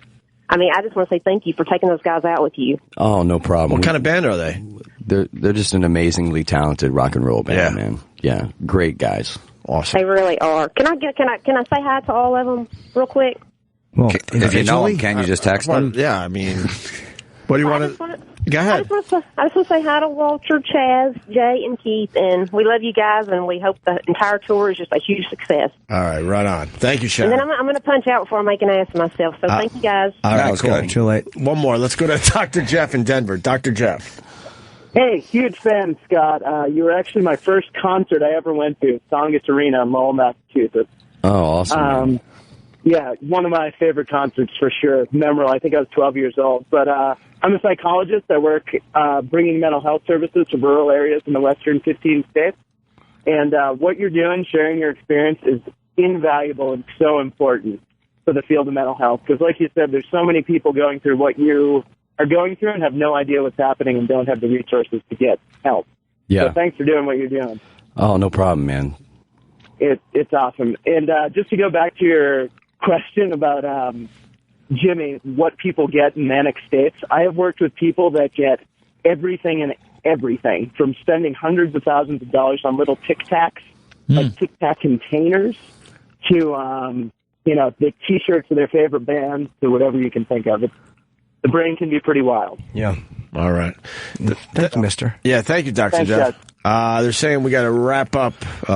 I just want to say thank you for taking those guys out with you. Oh, no problem. What kind of band are they? They're just an amazingly talented rock and roll band, man. Yeah, great guys. Awesome. They really are. Can I say hi to all of them real quick? Well, if you know them, can you just text them? Yeah, what do you want to? Go ahead. I just want to say hi to Walter, Chaz, Jay, and Keith, and we love you guys, and we hope the entire tour is just a huge success. All right, right on. Thank you, Shannon. And then I'm going to punch out before I make an ass of myself, so thank you guys. All right, cool. Too late. One more. Let's go to Dr. Jeff in Denver. Dr. Jeff. Hey, huge fan, Scott. You were actually my first concert I ever went to, Songus Arena in Lowell, Massachusetts. Oh, awesome. Yeah, one of my favorite concerts for sure. Memorable. I think I was 12 years old. But I'm a psychologist. I work bringing mental health services to rural areas in the western 15 states. And what you're doing, sharing your experience, is invaluable and so important for the field of mental health. Because like you said, there's so many people going through what you are going through and have no idea what's happening and don't have the resources to get help. Yeah. So thanks for doing what you're doing. Oh, no problem, man. It's awesome. And just to go back to your question about Jimmy, what people get in manic states, I have worked with people that get everything and everything, from spending hundreds of thousands of dollars on little Tic Tacs, like Tic Tac containers, to the T-shirts of their favorite bands, to whatever you can think of. The brain can be pretty wild. Yeah. All right. Thank you, mister. Yeah, thank you, Dr. Thanks, Jeff. They're saying we got to wrap up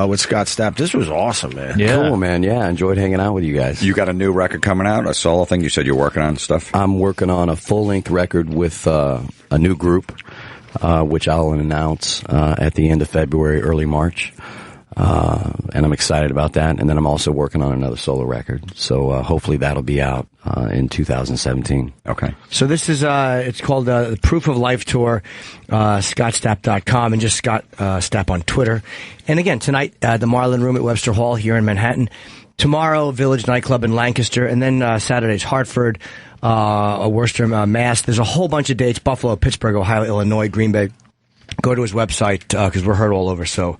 with Scott Stapp. This was awesome, man. Yeah. Cool, man. Yeah, I enjoyed hanging out with you guys. You got a new record coming out, a solo thing? You said you're working on stuff? I'm working on a full-length record with a new group, which I'll announce at the end of February, early March. And I'm excited about that. And then I'm also working on another solo record. So hopefully that'll be out in 2017. Okay. So this is, it's called the Proof of Life Tour, scottstapp.com, and just Scott Stapp on Twitter. And again, tonight, the Marlin Room at Webster Hall here in Manhattan. Tomorrow, Village Nightclub in Lancaster. And then Saturday's Hartford, Worcester, Mass. There's a whole bunch of dates: Buffalo, Pittsburgh, Ohio, Illinois, Green Bay. Go to his website, because we're heard all over, so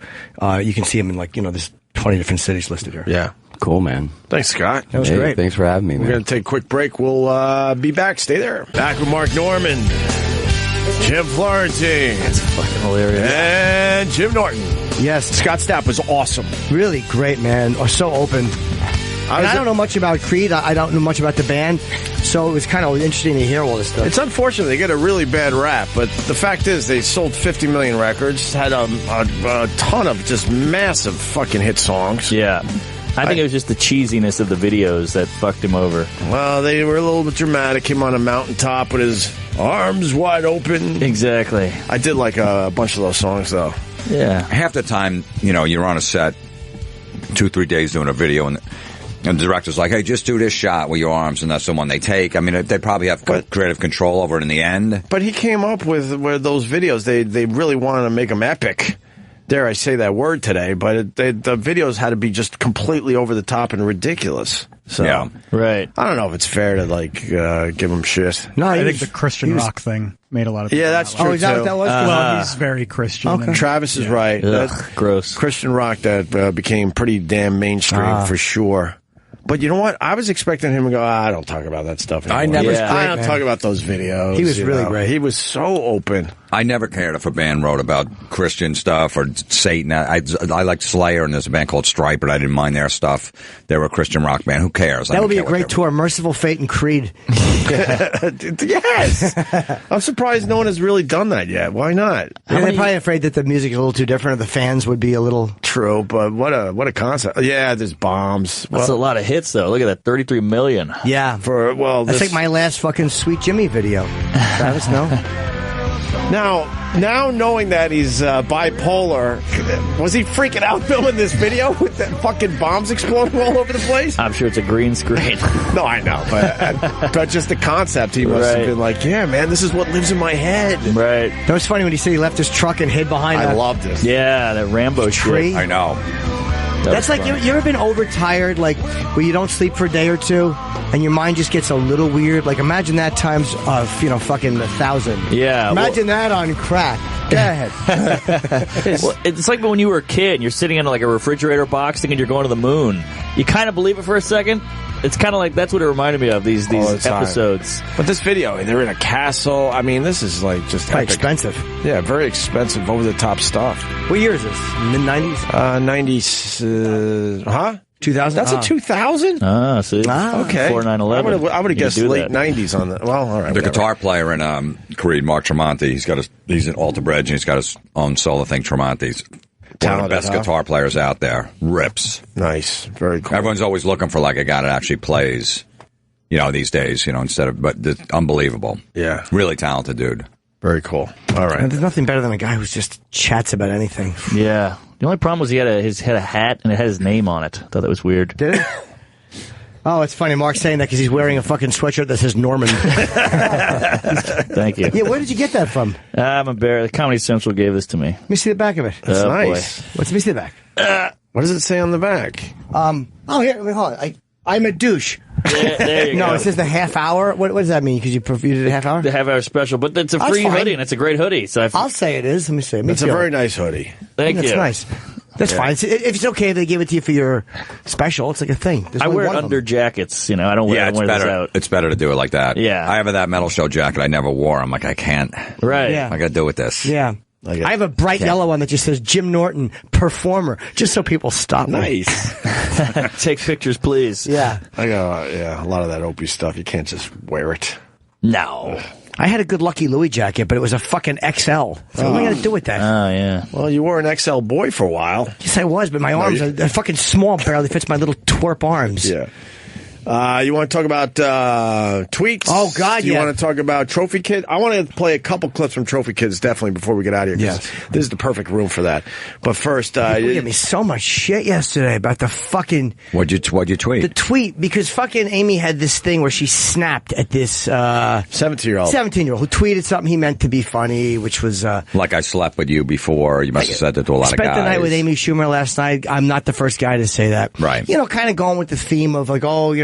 you can see him in, there's 20 different cities listed here. Yeah. Cool, man. Thanks, Scott. That was great. Thanks for having me, man. We're going to take a quick break. We'll be back. Stay there. Back with Mark Norman, Jim Florentine. That's fucking hilarious. And Jim Norton. Yes. Scott Stapp was awesome. Really great, man. So open. And I don't know much about Creed. I don't know much about the band. So it was kind of interesting to hear all this stuff. It's unfortunate they get a really bad rap, but the fact is they sold 50 million records, had a ton of just massive fucking hit songs. Yeah. I think it was just the cheesiness of the videos that fucked him over. Well, they were a little bit dramatic. Him on a mountaintop with his arms wide open. Exactly. I did like a bunch of those songs, though. Yeah. Half the time, you're on a set, 2-3 days doing a video, and the director's like, hey, just do this shot with your arms, and that's the one they take. I mean, they probably have creative control over it in the end. But he came up with those videos. They really wanted to make them epic. Dare I say that word today, but the videos had to be just completely over the top and ridiculous. So, yeah, right. I don't know if it's fair to give him shit. No, I think the Christian rock thing made a lot of people. Yeah, that's true. Oh, is that what that was? Well, he's very Christian. Okay. Travis is right. Gross. Christian rock that became pretty damn mainstream for sure. But you know what? I was expecting him to go, I don't talk about that stuff anymore. I don't talk about those videos. He was really great. He was so open. I never cared if a band wrote about Christian stuff or Satan. I liked Slayer, and there's a band called Stripe, but I didn't mind their stuff. They were a Christian rock band. Who cares? That would be a great tour. Merciful Fate and Creed. Yes. I'm surprised no one has really done that yet. Why not? They're probably afraid that the music is a little too different, or the fans would be a little... True, but what a concept. Yeah, there's bombs. That's a lot of hits, though. Look at that, 33 million. Yeah. That's like my last fucking Sweet Jimmy video. Travis, no? Now knowing that he's bipolar, was he freaking out filming this video with the fucking bombs exploding all over the place? I'm sure it's a green screen. No, I know, but just the concept, he must have been like, yeah, man, this is what lives in my head. Right. That was funny when he said he left his truck and hid behind I loved it. Yeah, that Rambo tree. shit. I know. That's like, you ever been overtired, like, where you don't sleep for a day or two, and your mind just gets a little weird? Like, imagine that times, fucking 1,000. Yeah. Imagine that on crack. Go ahead. It's like when you were a kid and you're sitting in like a refrigerator box thinking you're going to the moon. You kind of believe it for a second. It's kind of like, that's what it reminded me of, these episodes. But this video, they're in a castle. I mean, this is like just epic. Expensive. Yeah, very expensive, over-the-top stuff. What year is this? Mid-90s? 90s, huh? 2000? That's a 2000? See? Okay. Before 9/11. I would have guessed late 90s on that. Well, all right. The guitar player in Creed, Mark Tremonti, he's an Alter Bridge, and he's got his own solo thing, Tremonti's. One of the best guitar players out there. Rips. Nice. Very cool. Everyone's always looking for like a guy that actually plays, these days, but unbelievable. Yeah. Really talented dude. Very cool. All right. And there's nothing better than a guy who just chats about anything. Yeah. The only problem was he had a hat and it had his name on it. I thought that was weird. Did it? Oh, it's funny. Mark's saying that because he's wearing a fucking sweatshirt that says Norman. Thank you. Yeah, where did you get that from? I'm embarrassed. Comedy Central gave this to me. Let me see the back of it. That's nice. Let me see the back. What does it say on the back? Here, wait, hold on. I'm a douche. There you go. No, it says the half hour. What does that mean? Because you did a half hour? The half hour special, but it's a free hoodie and it's a great hoodie. So I'll say it is. Let me see. It's a very nice hoodie. Thank you. That's nice. That's fine. If it's okay if they give it to you for your special, it's like a thing. I wear it under jackets, I don't wear this out. It's better to do it like that. Yeah. I have that Metal Show jacket I never wore. I'm like, I can't. Right. Yeah. I got to do with this. Yeah. I have a bright yellow one that just says Jim Norton, performer, just so people stop me. Nice. Take pictures, please. Yeah. I got a lot of that Opie stuff. You can't just wear it. No. I had a good Lucky Louie jacket, but it was a fucking XL. So what am I going to do with that? Oh, yeah. Well, you were an XL boy for a while. Yes, I was, but my arms are fucking small, barely fits my little twerp arms. Yeah. You want to talk about tweets? Oh, God, You want to talk about Trophy Kid? I want to play a couple clips from Trophy Kids, definitely, before we get out of here. Yes. This is the perfect room for that. But first... you gave me so much shit yesterday about the fucking... What'd you tweet? The tweet, because fucking Amy had this thing where she snapped at this... 17-year-old. 17-year-old who tweeted something he meant to be funny, which was... like I slept with you before. You must have said that to a lot of guys. Spent the night with Amy Schumer last night. I'm not the first guy to say that. Right. Kind of going with the theme of like,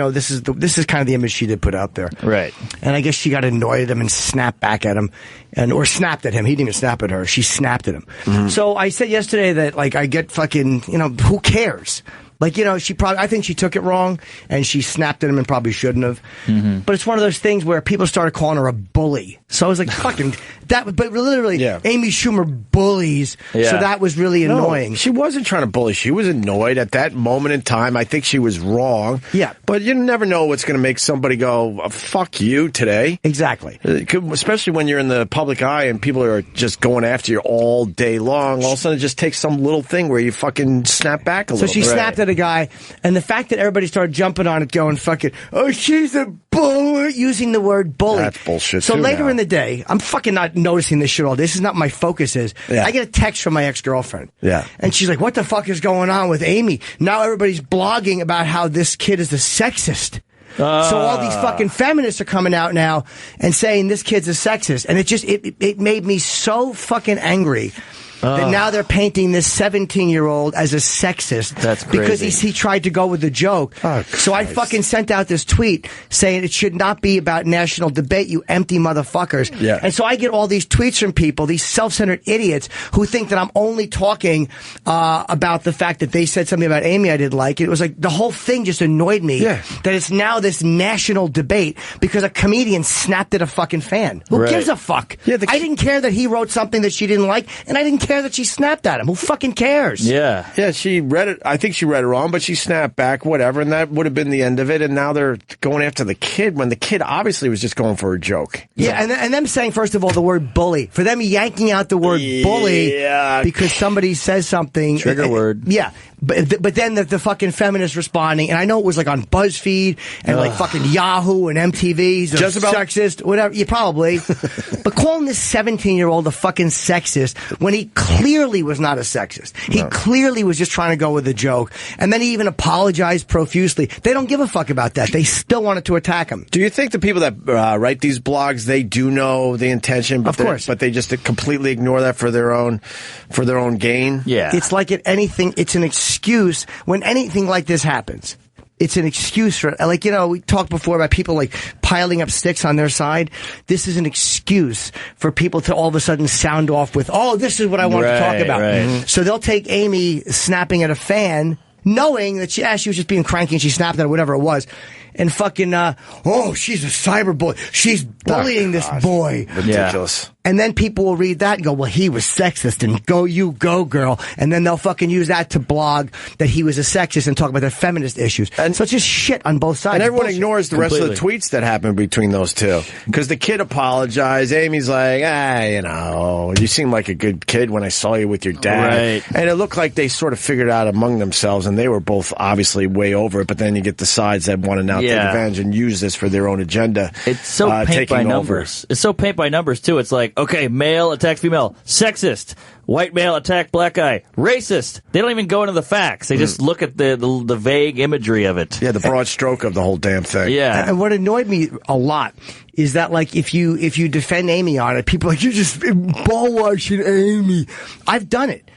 this is kind of the image she did put out there. Right. And I guess she got annoyed at him and snapped back at him, or snapped at him. He didn't even snap at her. She snapped at him. Mm-hmm. So I said yesterday that like I get fucking, who cares? Like, I think she took it wrong, and she snapped at him and probably shouldn't have. Mm-hmm. But it's one of those things where people started calling her a bully. So I was like, fucking, but literally, Amy Schumer bullies, so that was really annoying. No, she wasn't trying to bully. She was annoyed at that moment in time. I think she was wrong. Yeah. But you never know what's going to make somebody go, fuck you today. Exactly. Especially when you're in the public eye and people are just going after you all day long. All of a sudden, it just takes some little thing where you fucking snap back a little bit. So she snapped at the guy, and the fact that everybody started jumping on it, going fucking, oh, she's a bully, using the word bully. That's bullshit. So too later now. in the day, I'm fucking not noticing this shit all. This is not my focus. I get a text from my ex-girlfriend. Yeah. And she's like, what the fuck is going on with Amy? Now everybody's blogging about how this kid is a sexist. So all these fucking feminists are coming out now and saying this kid's a sexist. And it made me so fucking angry that now they're painting this 17-year-old as a sexist. That's crazy. Because he tried to go with the joke. So I fucking sent out this tweet saying it should not be about national debate, you empty motherfuckers. Yeah. And so I get all these tweets from people, these self-centered idiots who think that I'm only talking about the fact that they said something about Amy I didn't like. It was like the whole thing just annoyed me that it's now this national debate because a comedian snapped at a fucking fan. Who gives a fuck? I didn't care that he wrote something that she didn't like, and I didn't care that she snapped at him. Who fucking cares? Yeah, she read it. I think she read it wrong, but she snapped back, whatever, and that would have been the end of it. And now they're going after the kid when the kid obviously was just going for a joke. Yeah, and them saying, first of all, the word bully. For them yanking out the word bully because somebody says something. Trigger word. Yeah. But then the fucking feminists responding, and I know it was like on BuzzFeed and like fucking Yahoo and MTV's Just about sexist, whatever. Yeah, probably. But calling this 17-year-old a fucking sexist when he clearly was not a sexist. He clearly was just trying to go with a joke. And then he even apologized profusely. They don't give a fuck about that. They still wanted to attack him. Do you think the people that write these blogs, they do know the intention, but of course, but they just completely ignore that for their own gain? Yeah. It's like anything, it's an excuse when anything like this happens. It's an excuse for, like, you know, we talked before about people like piling up sticks on their side. This is an excuse for people to all of a sudden sound off with, oh, this is what I want to talk about. Right. So they'll take Amy snapping at a fan, knowing that she was just being cranky and she snapped at her, whatever it was. And fucking, oh, she's a cyber boy. She's bullying this boy. Ridiculous. Yeah. And then people will read that and go, well, he was sexist, and go, girl. And then they'll fucking use that to blog that he was a sexist and talk about their feminist issues. And so it's just shit on both sides. And everyone ignores the rest of the tweets that happened between those two. Because the kid apologized. Amy's like, you know, you seem like a good kid when I saw you with your dad. Right. And it looked like they sort of figured out among themselves, and they were both obviously way over it. But then you get the sides that want to now take advantage and use this for their own agenda. It's so paint by numbers. It's so paint by numbers, too. It's like, okay, male attacked female, sexist. White male attacked black guy, racist. They don't even go into the facts. They just look at the vague imagery of it. Yeah, the broad stroke of the whole damn thing. Yeah. And what annoyed me a lot is that, like, if you defend Amy on it, people are like, you're just ball watching Amy. I've done it.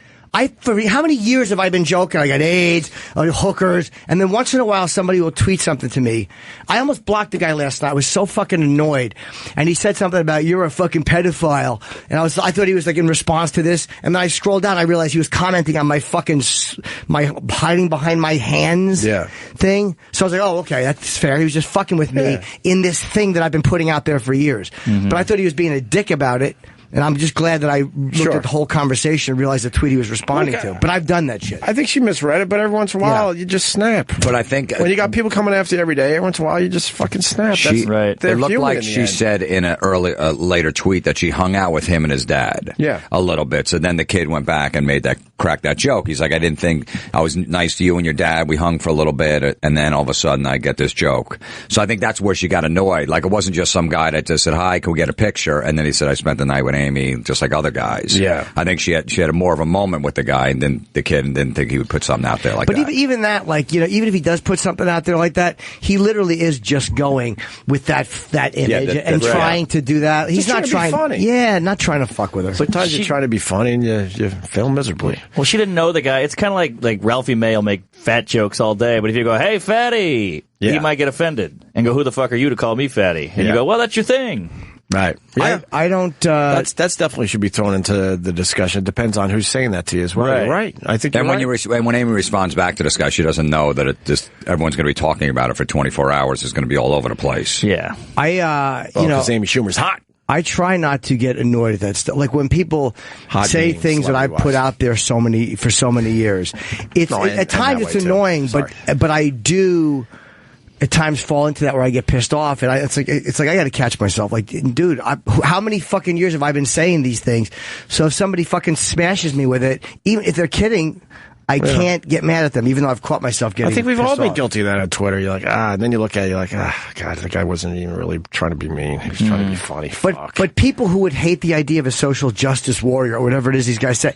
For how many years have I been joking? I got AIDS, hookers, and then once in a while somebody will tweet something to me. I almost blocked the guy last night. I was so fucking annoyed, and he said something about you're a fucking pedophile, and I thought he was like in response to this, and then I scrolled down, I realized he was commenting on my hiding behind my hands thing. So I was like, oh, okay, that's fair. He was just fucking with me in this thing that I've been putting out there for years. But I thought he was being a dick about it. And I'm just glad that I looked at the whole conversation and realized the tweet he was responding to. But I've done that shit. I think she misread it, but every once in a while, you just snap. But I think when you got people coming after you every day, every once in a while, you just fucking snap. It looked like she said in a later tweet that she hung out with him and his dad. A little bit. So then the kid went back and cracked that joke. He's like, I didn't think I was nice to you and your dad. We hung for a little bit, and then all of a sudden I get this joke. So I think that's where she got annoyed. Like, it wasn't just some guy that just said, hi, can we get a picture? And then he said, I spent the night with Amy, just like other guys. Yeah. I think she had more of a moment with the guy, and then the kid didn't think he would put something out there like that. But even that, like, you know, even if he does put something out there like that, he literally is just going with that image and trying to do that. He's not trying to be funny. Yeah, not trying to fuck with her. Sometimes you try to be funny and you fail miserably. Well, she didn't know the guy. It's kind of like Ralphie May will make fat jokes all day, but if you go, hey, fatty, he might get offended and go, who the fuck are you to call me fatty? And you go, well, that's your thing. Right. Yeah. I don't. That's definitely should be thrown into the discussion. It depends on who's saying that to you as well. Right. Right. I think. And when when Amy responds back to this guy, she doesn't know that everyone's going to be talking about it for 24 hours. It's going to be all over the place. Yeah. Because Amy Schumer's hot. I try not to get annoyed at that stuff. Like when people say things that I've put out there for so many years. At times it's annoying, but I do at times fall into that where I get pissed off, and it's like I got to catch myself. Like, dude, how many fucking years have I been saying these things? So if somebody fucking smashes me with it, even if they're kidding, I can't get mad at them, even though I've caught myself getting. I think we've all been off. guilty of that on Twitter. You're like, and then you look at it, you're like, God, the guy wasn't even really trying to be mean. He was trying to be funny. But people who would hate the idea of a social justice warrior or whatever it is these guys say,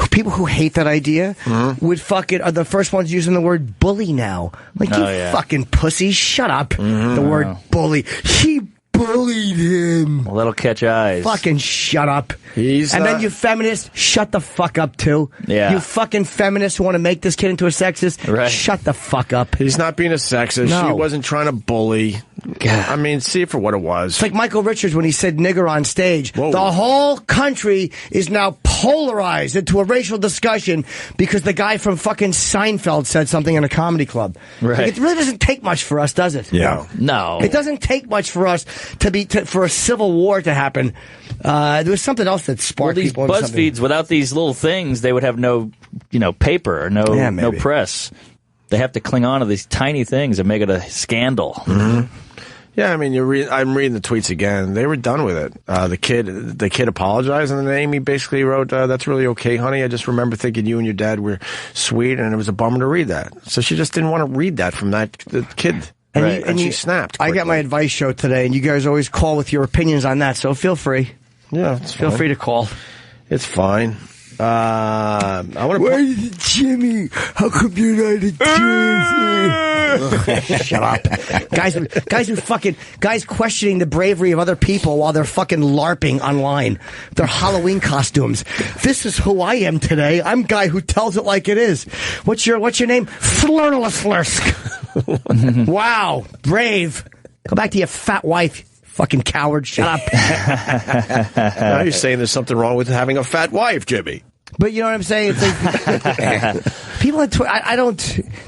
people who hate that idea would are the first ones using the word bully now. Like, fucking pussy, shut up. The word bully. He bullied him. Well, that'll catch eyes. Fucking shut up. Then you feminists, shut the fuck up too. Yeah. You fucking feminists who want to make this kid into a sexist, right. Shut the fuck up. He's not being a sexist. No. She wasn't trying to bully. God. I mean, see it for what it was. It's like Michael Richards when he said nigger on stage. Whoa. The whole country is now polarized into a racial discussion because the guy from fucking Seinfeld said something in a comedy club. Right. Like, it really doesn't take much for us, does it? Yeah. No. It doesn't take much for us for a civil war to happen. There was something else that sparked people. These BuzzFeeds, without these little things, they would have no, paper or no press. They have to cling on to these tiny things and make it a scandal. Mm-hmm. Yeah, I mean, I'm reading the tweets again. They were done with it. The kid apologized, and then Amy basically wrote, "That's really okay, honey. I just remember thinking you and your dad were sweet, and it was a bummer to read that." So she just didn't want to read that from the kid. And she snapped quickly. I got my advice show today, and you guys always call with your opinions on that, so feel free. Yeah, feel free to call. It's fine. I want to. Where is Jimmy? How come you're not a Jimmy? Shut up, guys questioning the bravery of other people while they're fucking LARPing online. Their Halloween costumes. This is who I am today. I'm a guy who tells it like it is. What's your name? Flirtless. Wow, brave. Go back to your fat wife. Fucking coward, shut up. Now you're saying there's something wrong with having a fat wife, Jimmy. But you know what I'm saying? It's like, people on Twitter, I don't,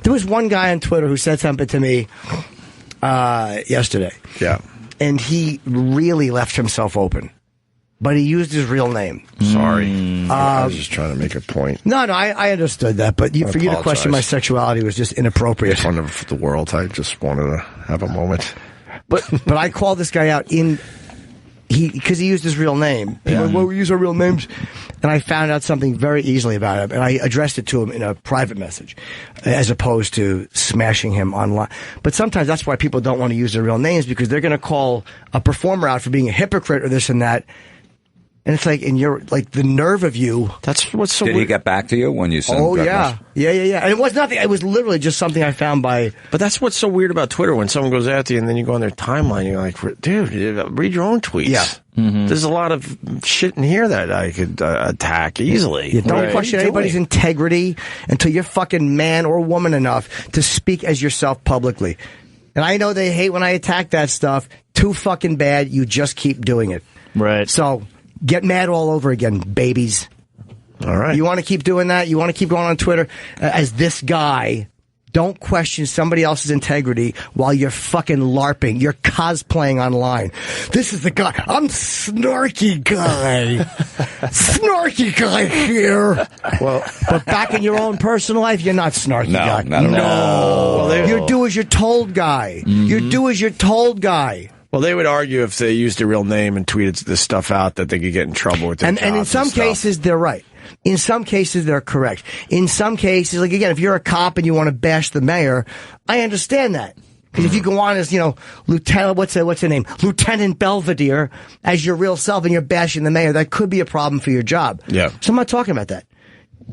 there was one guy on Twitter who said something to me yesterday. Yeah. And he really left himself open. But he used his real name. Sorry. I was just trying to make a point. No, I understood that. But for you to question my sexuality was just inappropriate. In front of the world, I just wanted to have a moment. But I called this guy out because he used his real name. People well, we use our real names. And I found out something very easily about him, and I addressed it to him in a private message, as opposed to smashing him online. But sometimes that's why people don't want to use their real names, because they're going to call a performer out for being a hypocrite or this and that. And it's like, and you're like, the nerve of you. That's what's so Did weird. he get back to you when you sent him? Oh, yeah. Yeah. And it was nothing. It was literally just something I found by. But that's what's so weird about Twitter. When someone goes after you and then you go on their timeline, you're like, dude, read your own tweets. Yeah. Mm-hmm. There's a lot of shit in here that I could attack easily. You don't question anybody's integrity until you're fucking man or woman enough to speak as yourself publicly. And I know they hate when I attack that stuff. Too fucking bad. You just keep doing it. Right. So get mad all over again, babies. All right. You want to keep doing that? You want to keep going on Twitter as this guy? Don't question somebody else's integrity while you're fucking LARPing. You're cosplaying online. This is the guy. I'm snarky guy. Snarky guy here. Well, but back in your own personal life, you're not snarky guy. Not at all. Well, you're do as you're told guy. Mm-hmm. You're do as you're told guy. Well, they would argue if they used their real name and tweeted this stuff out that they could get in trouble with their jobs and in some cases, they're right. In some cases, they're correct. In some cases, like, again, if you're a cop and you want to bash the mayor, I understand that. Because if you go on as, Lieutenant, what's her name? Lieutenant Belvedere as your real self and you're bashing the mayor, that could be a problem for your job. Yeah. So I'm not talking about that.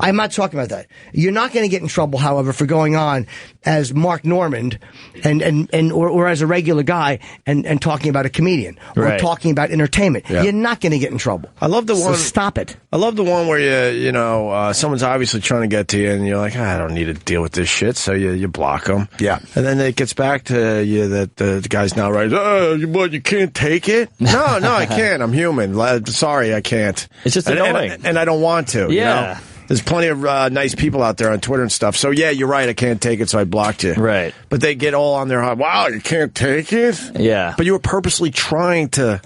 I'm not talking about that. You're not going to get in trouble, however, for going on as Mark Normand or as a regular guy and talking about a comedian or talking about entertainment. Yeah. You're not going to get in trouble. I love the one. So stop it. I love the one where someone's obviously trying to get to you and you're like, I don't need to deal with this shit, so you block them. Yeah. And then it gets back to you that the guy's now right. You can't take it? No, I can't. I'm human. Sorry, I can't. It's just annoying, and I don't want to. Yeah. There's plenty of nice people out there on Twitter and stuff. So, yeah, you're right. I can't take it, so I blocked you. Right. But they get all on their heart. Wow, you can't take it? Yeah. But you were purposely trying to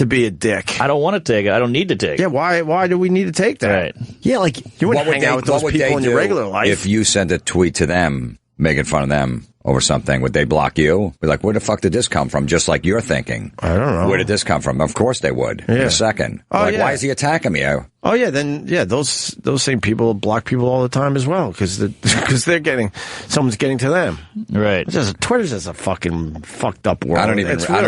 be a dick. I don't want to take it. I don't need to take it. Yeah, why do we need to take that? Right. Yeah, like, you wouldn't hang out with those people in your regular life. If you sent a tweet to them, making fun of them over something, would they block you? Be like, where the fuck did this come from? Just like you're thinking. I don't know. Where did this come from? Of course they would. In a second. Why is he attacking me? Oh yeah, then those same people block people all the time as well because someone's getting to them. Right. Twitter's just a fucking fucked up world. I don't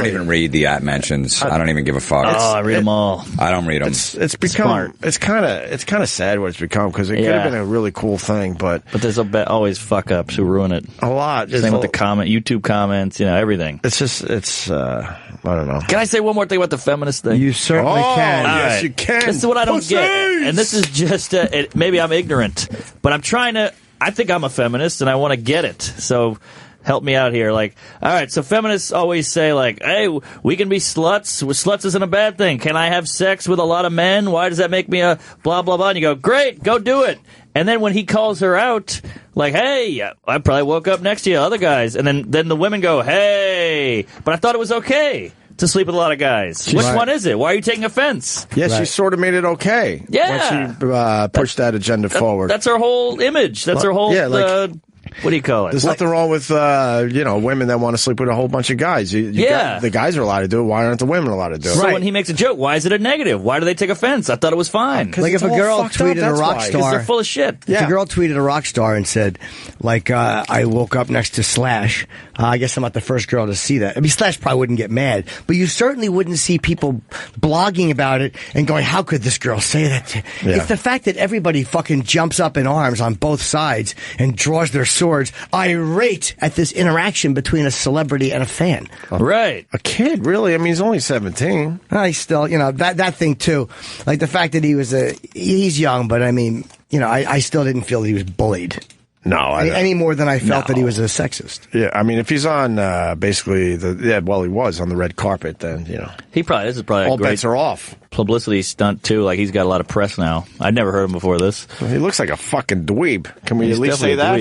even read the @mentions. I don't even give a fuck. I read them all. I don't read them. It's become it's kind of sad what it's become because it could have been a really cool thing, but there's always fuck ups who ruin it. A lot. Same with the YouTube comments, everything. It's I don't know. Can I say one more thing about the feminist thing? You certainly can. Yes, right. you can. This is what I don't get. And this is just, maybe I'm ignorant, but I think I'm a feminist and I want to get it. So help me out here. Like, all right, so feminists always say, like, hey, we can be sluts. Sluts isn't a bad thing. Can I have sex with a lot of men? Why does that make me a blah, blah, blah? And you go, great, go do it. And then when he calls her out, like, hey, I probably woke up next to you, other guys. And then the women go, hey, but I thought it was okay to sleep with a lot of guys. Which one is it? Why are you taking offense? Yes, she sort of made it okay. Yeah. When she pushed that agenda forward. That's her whole image. That's her whole, what do you call it? There's nothing wrong with, women that want to sleep with a whole bunch of guys. The guys are allowed to do it. Why aren't the women allowed to do it? So when he makes a joke, why is it a negative? Why do they take offense? I thought it was fine. Like if a girl tweeted a rock star. Because they're full of shit. If a girl tweeted a rock star and said, like, I woke up next to Slash, I guess I'm not the first girl to see that. I mean, Slash probably wouldn't get mad, but you certainly wouldn't see people blogging about it and going, how could this girl say that? Yeah. It's the fact that everybody fucking jumps up in arms on both sides and draws their swords, irate at this interaction between a celebrity and a fan. Right. A kid, really? I mean, he's only 17. I still, that thing too. Like the fact that he's young, but I mean, I still didn't feel he was bullied. No, any more than I felt that he was a sexist. Yeah, I mean, if he's on basically he was on the red carpet, then this is probably all a great bets are off. Publicity stunt too. Like he's got a lot of press now. I'd never heard him before this. He looks like a fucking dweeb. Can we at least say that?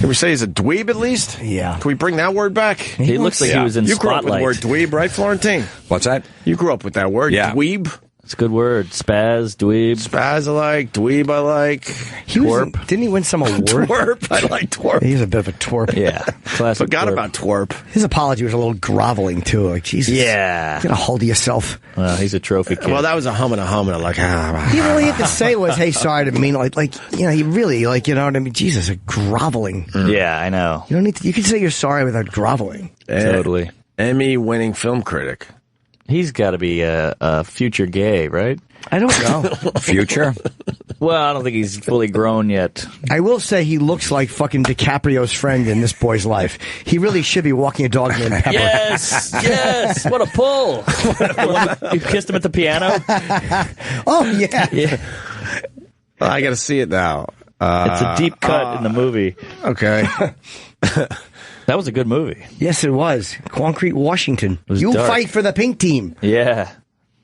Can we say he's a dweeb at least? Yeah. Can we bring that word back? He looks like he was in You grew up with Spotlight. the word dweeb, right, Florentine? What's that? You grew up with that word, dweeb. It's a good word. Spaz, dweeb. Spaz I like. Dweeb I like. Twerp. Didn't he win some award? Twerp. I like twerp. He's a bit of a twerp. Yeah. Classic Forgot twerp. about twerp. His apology was a little groveling, too. Like, Jesus. Yeah. Get a hold of yourself. Well, he's a trophy kid. Well, that was a humming. Like, He really had to say was, hey, sorry, I didn't mean he really, what I mean? Jesus, a groveling. Yeah, I know. You don't need to, you can say you're sorry without groveling. Totally. Emmy-winning film critic. He's got to be a future gay, right? I don't know. Future? Well, I don't think he's fully grown yet. I will say he looks like fucking DiCaprio's friend in this boy's life. He really should be walking a dog named Pepper. Yes! What a pull! You kissed him at the piano? Oh, yeah. I got to see it now. It's a deep cut in the movie. Okay. That was a good movie. Yes, it was. Concrete Washington. You dark. fight for the pink team. Yeah.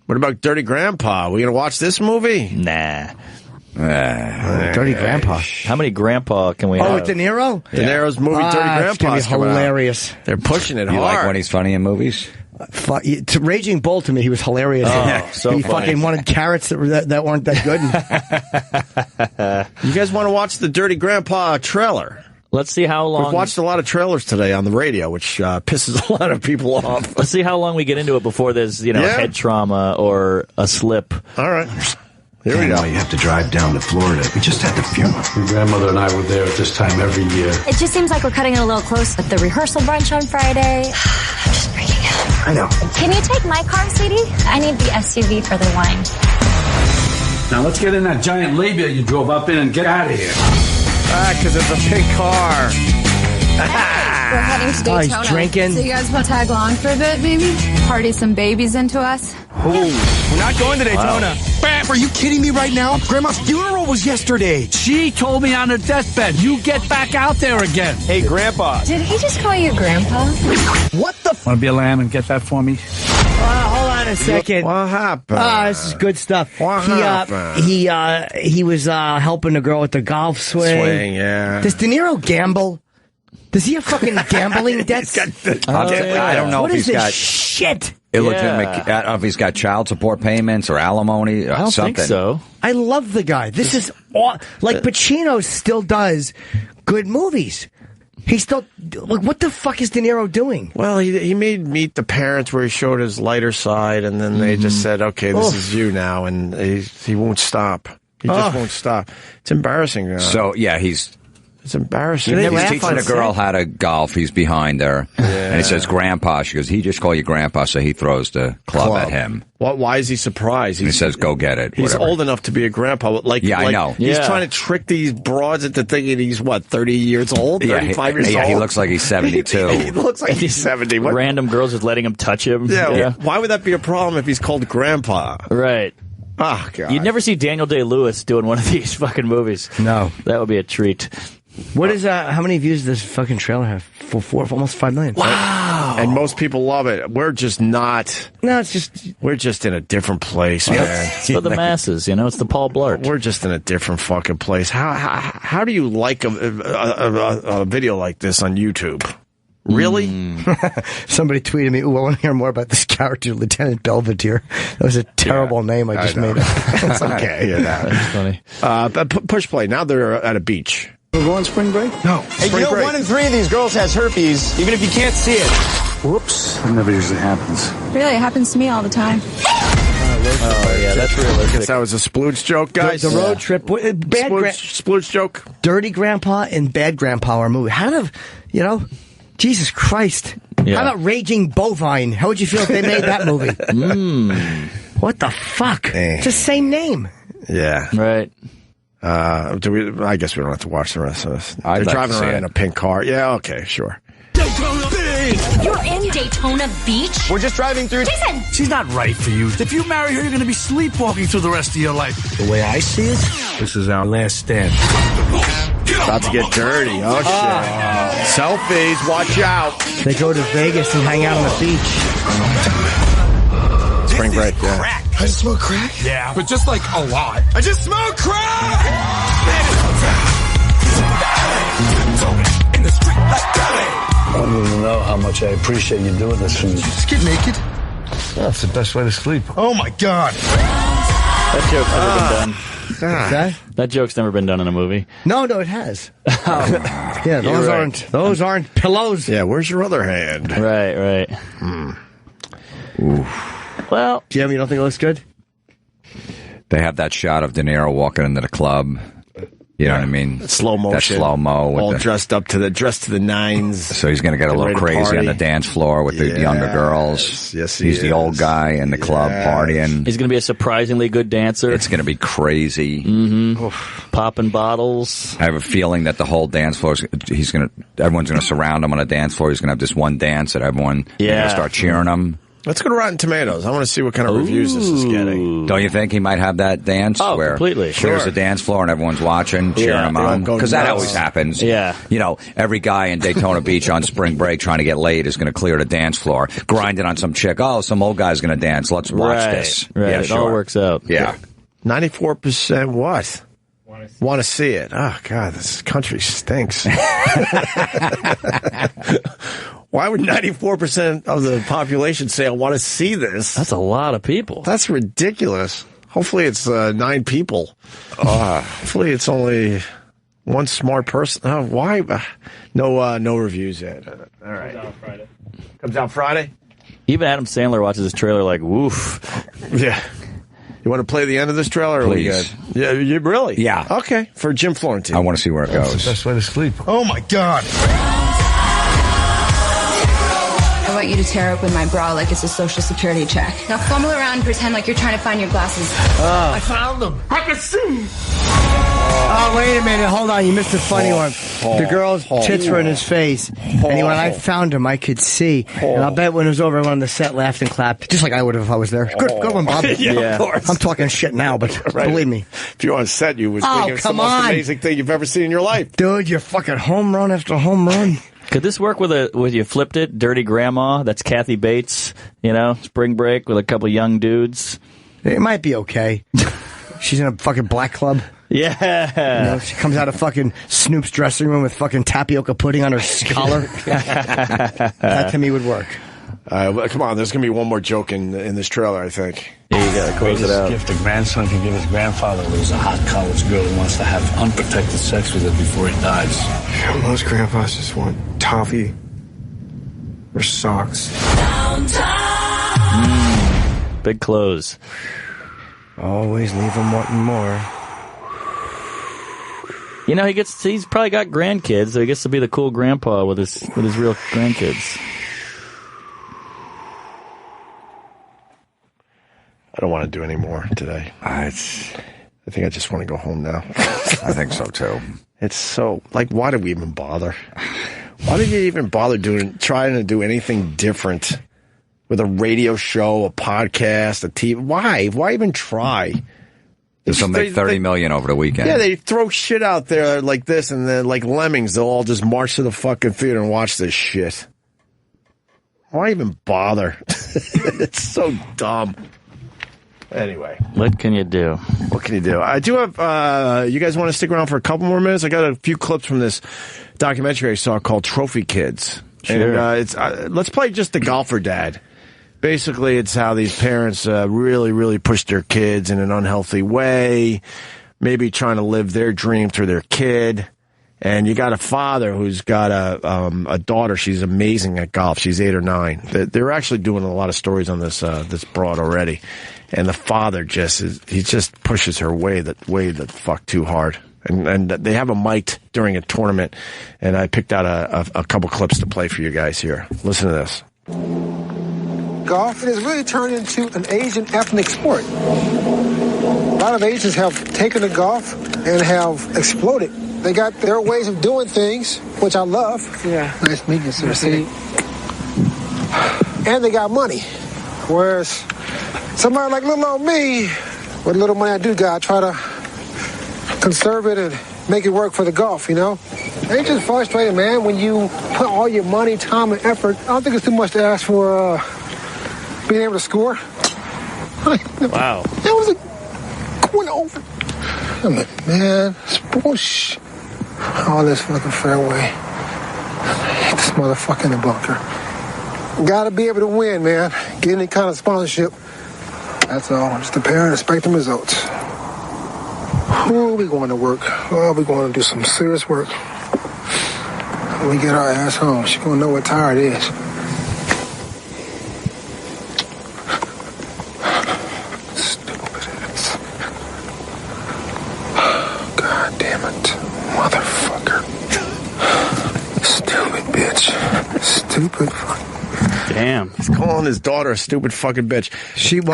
What about Dirty Grandpa? We going to watch this movie? Nah. Dirty Grandpa. How many Grandpa can we have? Oh, with De Niro? De Niro's movie Dirty It's Grandpa going to be hilarious. They're pushing it hard. You like when he's funny in movies? Raging Bull to me, he was hilarious. Oh, so he funny. fucking wanted carrots that weren't that good. You guys want to watch the Dirty Grandpa trailer? Let's see how long. We've watched a lot of trailers today on the radio, which pisses a lot of people off. Let's see how long we get into it before there's, head trauma or a slip. All right. Here we go. You have to drive down to Florida. We just had the funeral. Your grandmother and I were there at this time every year. It just seems like we're cutting it a little close with the rehearsal brunch on Friday. I'm just freaking out. I know. Can you take my car, sweetie? I need the SUV for the wine. Now let's get in that giant labia you drove up in and get out of here. Because it's a pink car. We're heading to Daytona. He's drinking. So you guys want to tag along for a bit, maybe? Party some babies into us? We're not going to Daytona. Bam, are you kidding me right now? Grandma's funeral was yesterday. She told me on her deathbed, you get back out there again. Hey, Grandpa. Did he just call you Grandpa? What the Want to be a lamb and get that for me? Hold on a second. What happened? This is good stuff. What happened? He was helping a girl with the golf swing. Yeah. Does De Niro gamble? Does he have fucking gambling debts? I don't know What if is he's this got shit? illegitimate. I don't know if he's got child support payments or alimony. I don't something. think so. I love the guy. This is like Pacino still does good movies. He's still like, what the fuck is De Niro doing? Well, he made Meet the Parents where he showed his lighter side, and then they just said, "Okay, this is you now," and he won't stop. He just won't stop. It's embarrassing. So yeah, it's embarrassing. He's teaching a girl how to golf. He's behind her, and he says, "Grandpa." She goes, "He just called you Grandpa," so he throws the club at him. Why is he surprised? He says, "Go get it." He's old enough to be a grandpa. I know. He's trying to trick these broads into thinking he's 30 years old, 35 years old. Yeah, he looks like he's 72. He looks like he's 70. Random girls just letting him touch him. Yeah. Why would that be a problem if he's called Grandpa? Right. Oh, God. You'd never see Daniel Day-Lewis doing one of these fucking movies. No. That would be a treat. What is how many views does this fucking trailer have? For almost 5 million. Wow. And most people love it. We're just not. No, it's just. We're just in a different place, man. It's for the masses, It's the Paul Blart. We're just in a different fucking place. How do you like a video like this on YouTube? Really? Somebody tweeted me, I want to hear more about this character, Lieutenant Belvedere. That was a terrible name I just made up. It's okay. That's funny. Push play. Now they're at a beach. We're going spring break? No. Hey, 1 in 3 of these girls has herpes, even if you can't see it. Whoops. That never usually happens. Really, it happens to me all the time. Oh, yeah, that's realistic. I guess that was a splooge joke, guys. The road trip. Splooge joke. Dirty Grandpa and Bad Grandpa are a movie. How do, Jesus Christ. Yeah. How about Raging Bovine? How would you feel if they made that movie? What the fuck? It's the same name. Yeah. Right. I guess we don't have to watch the rest of this. They're like driving to see around it. in a pink car. Yeah, okay, sure. Daytona Beach! You're in Daytona Beach? We're just driving through. Jason! She's not right for you. If you marry her, you're going to be sleepwalking through the rest of your life. The way I see it, this is our last stand. About to get dirty. Oh, shit. Selfies, watch out. They go to Vegas and hang out on the beach. Spring break, yeah. Crack. I just smoke crack? Yeah, but just like a lot. I just smoke crack! In the street like I don't even know how much I appreciate you doing this for me. Just get naked. That's the best way to sleep. Oh, my God. That joke's never been done. That joke's never been done in a movie. No, it has. Yeah, those aren't pillows. Yeah, where's your other hand? Right. Well, Jim, you don't think it looks good? They have that shot of De Niro walking into the club. You know what I mean? Slow motion. That slow mo. All dressed to the nines. So he's going to get a little crazy on the dance floor with the younger girls. Yes, he's the old guy in the club partying. He's going to be a surprisingly good dancer. It's going to be crazy. Mm-hmm. Popping bottles. I have a feeling that the whole dance floor, everyone's going to surround him on a dance floor. He's going to have this one dance that everyone going to start cheering him. Let's go to Rotten Tomatoes. I want to see what kind of reviews this is getting. Don't you think he might have that dance? Oh, completely. There's a dance floor and everyone's watching, cheering him on. Because that always happens. Yeah. Every guy in Daytona Beach on spring break trying to get laid is going to clear the dance floor, grinding on some chick. Oh, some old guy's going to dance. Let's watch this. Right. Yeah, it all works out. Yeah. 94% what? Want to see it. Oh, God, this country stinks. Why would 94% of the population say, I want to see this? That's a lot of people. That's ridiculous. Hopefully it's 9 people. Hopefully it's only one smart person. Oh, why? No reviews yet. All right. Comes out Friday? Even Adam Sandler watches this trailer like, woof. Yeah. You want to play the end of this trailer? Please. Or we good? Yeah, you really? Yeah. Okay. For Jim Florentine. I want to see where it goes. That's the best way to sleep. Oh, my God. I want you to tear open my bra like it's a social security check. Now fumble around and pretend like you're trying to find your glasses. I found them. I can see. Oh, wait a minute. Hold on. You missed a funny one. The girl's tits were in his face. And when I found him, I could see. And I'll bet when it was over, everyone on the set laughed and clapped. Just like I would have if I was there. Good one, Bob. Yeah, of course. I'm talking shit now, but believe me. If you're on set, you would think it's the most amazing thing you've ever seen in your life. Dude, you're fucking home run after home run. Could this work with you flipped it, Dirty Grandma? That's Kathy Bates, spring break with a couple young dudes. It might be okay. She's in a fucking black club. Yeah. She comes out of fucking Snoop's dressing room with fucking tapioca pudding on her collar. That to me would work. Well, come on, there's going to be one more joke in this trailer, I think. Yeah, you got to close it out. Gift a grandson can give his grandfather was a hot college girl who wants to have unprotected sex with her before he dies. Most grandpas just want toffee or socks. Big close. Always leave him wanting more. You know, he's probably got grandkids, so he gets to be the cool grandpa with his real grandkids. I don't want to do any more today. I think I just want to go home now. I think so too. It's so, like, why did we even bother? Why did you even bother trying to do anything different with a radio show, a podcast, a TV? Why? Why even try? This will make $30 million over the weekend. Yeah, they throw shit out there like this, and then, like lemmings, they'll all just march to the fucking theater and watch this shit. Why even bother? It's so dumb. Anyway. What can you do? What can you do? I do have, you guys want to stick around for a couple more minutes? I got a few clips from this documentary I saw called Trophy Kids. Sure. And let's play just the golfer dad. Basically, it's how these parents really, really push their kids in an unhealthy way, maybe trying to live their dream through their kid. And you got a father who's got a daughter. She's amazing at golf. She's 8 or 9. They're actually doing a lot of stories on this broad already. And the father he just pushes her way the fuck too hard. And they have a mic during a tournament. And I picked out a couple clips to play for you guys here. Listen to this. Golf has really turned into an Asian ethnic sport. A lot of Asians have taken to golf and have exploded. They got their ways of doing things, which I love. Yeah. Nice meeting you, sir. See? And they got money. Whereas somebody like little old me, with little money I do got, I try to conserve it and make it work for the golf, you know? It's just frustrating, man, when you put all your money, time, and effort. I don't think it's too much to ask for being able to score. Wow. That was going over. I'm like, man, it's bullshit. All this fucking fairway. Hit this motherfucker in the bunker. Gotta be able to win, man. Get any kind of sponsorship. That's all. Just prepare and expect the results. Oh, we going to work. Oh, we going to do some serious work. When we get our ass home, she gonna know what tired is. Stupid ass. God damn it. Motherfucker. Stupid bitch. Stupid fuck. Damn. He's calling his daughter a stupid fucking bitch.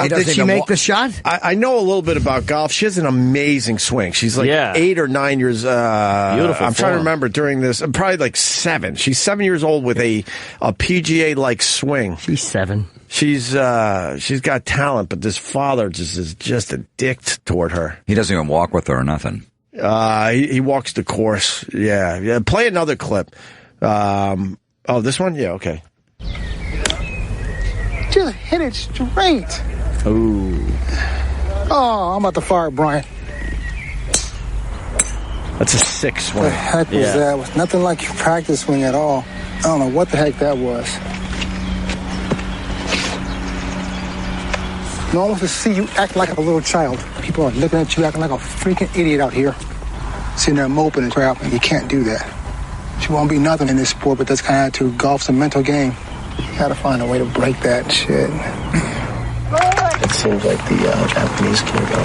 Did she make the shot? I know a little bit about golf. She has an amazing swing. She's like 8 or 9 years. Beautiful. I'm trying to remember during this. Probably like 7. She's 7 years old with a PGA-like swing. She's 7. She's got talent, but this father is just a dick toward her. He doesn't even walk with her or nothing. He walks the course. Yeah. Play another clip. This one? Yeah, okay. Just hit it straight. Ooh. Oh, I'm about to fire Brian. That's a 6 swing. What the heck was that? It was nothing like your practice swing at all. I don't know what the heck that was. No one wants to see you act like a little child. People are looking at you acting like a freaking idiot out here. Sitting there moping and crap, and you can't do that. You won't be nothing in this sport, but that's kind of attitude. Golf's a mental game. You gotta find a way to break that shit. It seems like the Japanese kids are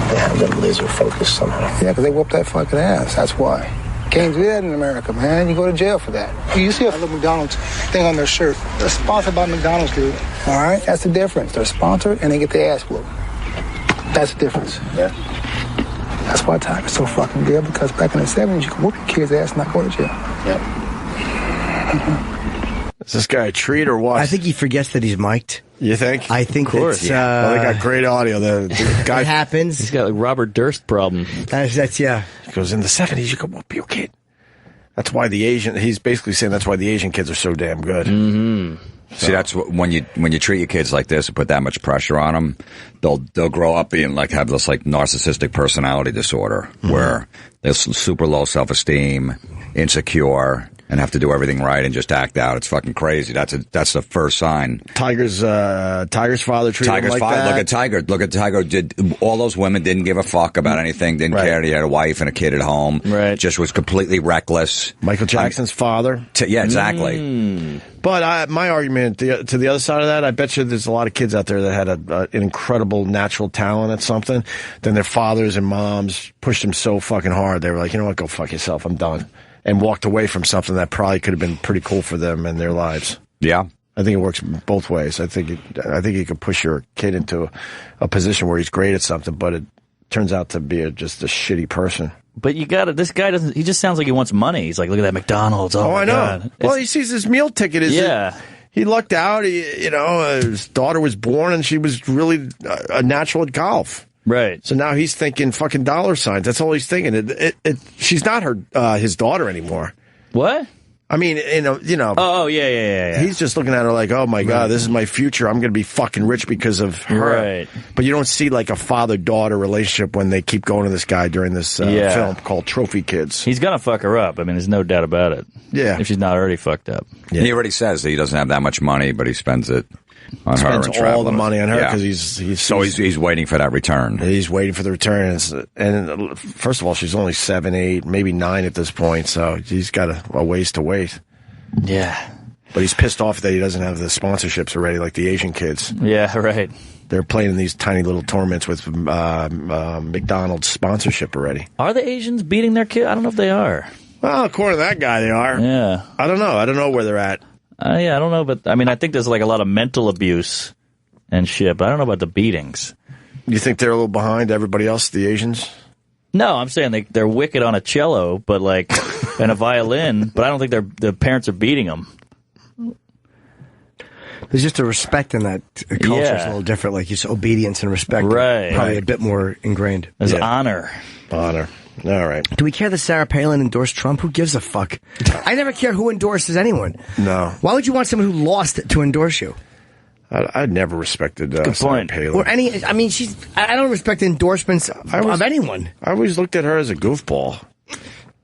they have them laser focused somehow. Yeah, because they whoop that fucking ass. That's why. Can't do that in America, man. You go to jail for that. You see a little McDonald's thing on their shirt. They're sponsored by McDonald's, dude. All right? That's the difference. They're sponsored and they get their ass whooped. That's the difference. Yeah. That's why Tiger's so fucking good, because back in the 70s, you could whoop your kid's ass and not go to jail. Yep. Is this guy a treat or what? I think he forgets that he's mic'd. You think? I think that's... Well, they got great audio. The guy it happens. He's got a Robert Durst problem. That's yeah. He goes, in the 70s, you could whoop your kid. That's why he's basically saying that's why the Asian kids are so damn good. Mm-hmm. See, that's when you treat your kids like this and put that much pressure on them, they'll grow up being like have this like narcissistic personality disorder where they're super low self-esteem, insecure, and have to do everything right and just act out. It's fucking crazy. That's the first sign. Tiger's father treated him like that. Look at Tiger. All those women didn't give a fuck about anything. Didn't care. He had a wife and a kid at home. Right. Just was completely reckless. Michael Jackson's father. Yeah, exactly. But my argument to the other side of that, I bet you there's a lot of kids out there that had an incredible natural talent at something. Then their fathers and moms pushed them so fucking hard. They were like, you know what, go fuck yourself. I'm done. And walked away from something that probably could have been pretty cool for them in their lives. Yeah. I think it works both ways. I think you can push your kid into a position where he's great at something, but it turns out to be just a shitty person. But this guy doesn't, he just sounds like he wants money. He's like, look at that McDonald's. Oh I know. God. Well, he sees his meal ticket. He lucked out. His daughter was born and she was really a natural at golf. Right. So now he's thinking fucking dollar signs. That's all he's thinking. She's not his daughter anymore. What? I mean, Oh, yeah. He's just looking at her like, oh my God, this is my future. I'm going to be fucking rich because of her. Right. But you don't see like a father-daughter relationship when they keep going to this guy during this film called Trophy Kids. He's going to fuck her up. I mean, there's no doubt about it. Yeah. If she's not already fucked up. Yeah. He already says that he doesn't have that much money, but he spends it on her and spends all the money on her because he's waiting for that return. He's waiting for the return, and first of all, she's only 7, 8, maybe 9 at this point, so he's got a ways to wait. Yeah, but he's pissed off that he doesn't have the sponsorships already, like the Asian kids. Yeah, right. They're playing in these tiny little tournaments with McDonald's sponsorship already. Are the Asians beating their kid? I don't know if they are. Well, according to that guy, they are. Yeah, I don't know. I don't know where they're at. Yeah, I don't know, but I mean, I think there's like a lot of mental abuse and shit, but I don't know about the beatings. You think they're a little behind everybody else, the Asians? No, I'm saying they're wicked on a cello, but like, and a violin, but I don't think the parents are beating them. There's just a respect in that culture. It's a little different, like just obedience and respect. Right. Probably a bit more ingrained. There's honor. Honor. All right. Do we care that Sarah Palin endorsed Trump? Who gives a fuck? I never care who endorses anyone. No. Why would you want someone who lost to endorse you? I never respected Sarah Palin. Or I don't respect endorsements of anyone. I always looked at her as a goofball.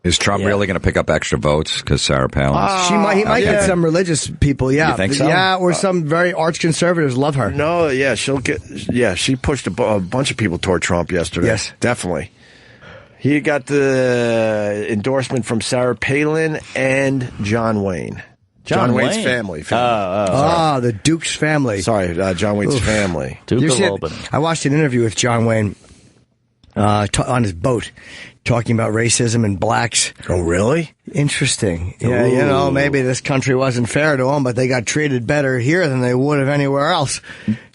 Is Trump really going to pick up extra votes because Sarah Palin? He might get some religious people, yeah. You think so? Yeah, or some very arch conservatives love her. No, yeah, she pushed a bunch of people toward Trump yesterday. Yes. Definitely. He got the endorsement from Sarah Palin and John Wayne. John Wayne's family. The Duke's family. Sorry, John Wayne's family. Duke of Albany. I watched an interview with John Wayne on his boat, talking about racism and blacks. Oh, really? Interesting. Yeah, maybe this country wasn't fair to them, but they got treated better here than they would have anywhere else.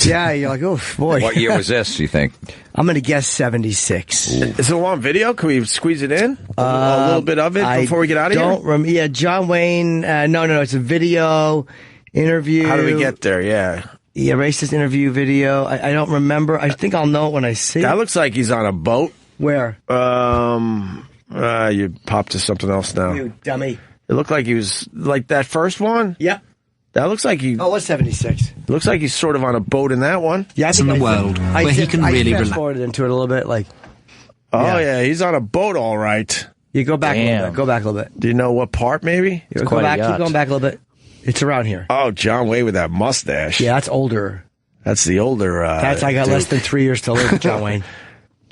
Yeah, you're like, oh, boy. What year was this, you think? I'm going to guess 76. Is it on video? Can we squeeze it in? A little bit of it before we get out of here? John Wayne. No, it's a video interview. How do we get there? Yeah, racist interview video. I don't remember. I think I'll know it when I see it. That looks like he's on a boat. Where? You popped to something else now. You dummy. It looked like he was, like that first one? Yeah. That looks like he... Oh, what's 76? Looks like he's sort of on a boat in that one. Yeah, I think in the world where he can really relax. I fast-forwarded into it a little bit, like... Oh, yeah, he's on a boat, all right. You go back a little bit. Go back a little bit. Do you know what part, maybe? Keep going back a little bit. It's around here. Oh, John Wayne with that mustache. Yeah, that's older. That's the older... I got less than 3 years to live with John Wayne.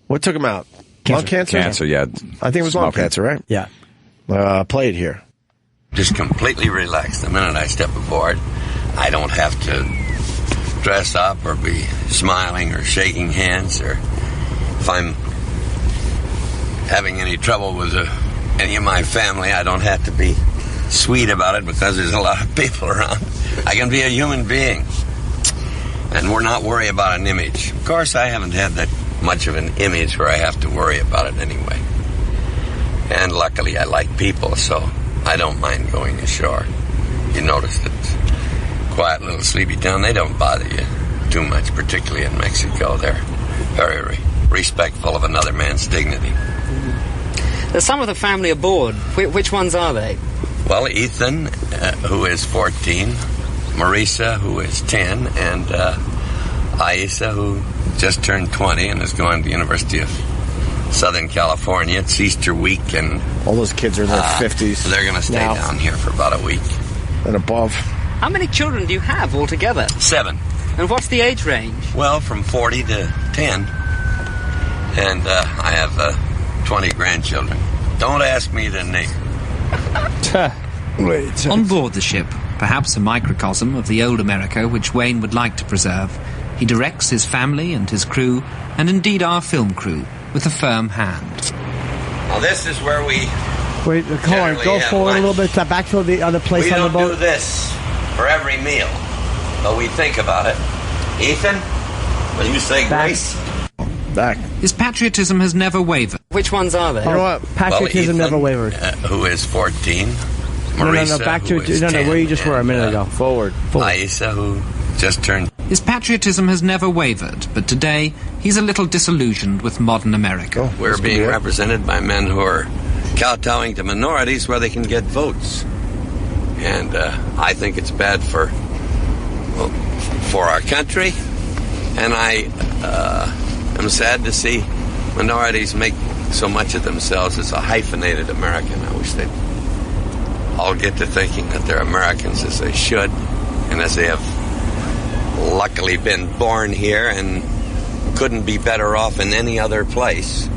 What took him out? Lung cancer? Cancer, yeah. I think it was lung cancer, right? Yeah. Play it here. Just completely relaxed. The minute I step aboard, I don't have to dress up or be smiling or shaking hands, or if I'm having any trouble with any of my family, I don't have to be sweet about it because there's a lot of people around. I can be a human being, and we're not worried about an image. Of course, I haven't had that much of an image where I have to worry about it anyway. And luckily I like people, so I don't mind going ashore. You notice that quiet little sleepy town, they don't bother you too much, particularly in Mexico. They're very respectful of another man's dignity. There's some of the family aboard. Which ones are they? Well, Ethan, who is 14, Marisa, who is 10, and Aisa, who just turned 20 and is going to the University of Southern California. It's Easter week, and all those kids are in their 50s. So they're going to stay down here for about a week. And above. How many children do you have altogether? 7. And what's the age range? Well, from 40 to 10. And I have 20 grandchildren. Don't ask me to name. Wait. On board the ship, perhaps a microcosm of the old America which Wayne would like to preserve, he directs his family and his crew, and indeed our film crew, with a firm hand. Now this is where we... Wait, hold on, go forward a little bit, back to the other place on the boat. We don't do this for every meal, but we think about it. Ethan, will you say grace? Back. His patriotism has never wavered. Which ones are they? You know what? Patriotism never wavered. Who is 14. Marisa, no, back to where you just were a minute ago. Forward. Aisa, who just turned... His patriotism has never wavered, but today he's a little disillusioned with modern America. We're being represented by men who are kowtowing to minorities where they can get votes. And I think it's bad for our country, and I am sad to see minorities make so much of themselves as a hyphenated American. I wish they'd all get to thinking that they're Americans as they should, and as they have luckily been born here and couldn't be better off in any other place.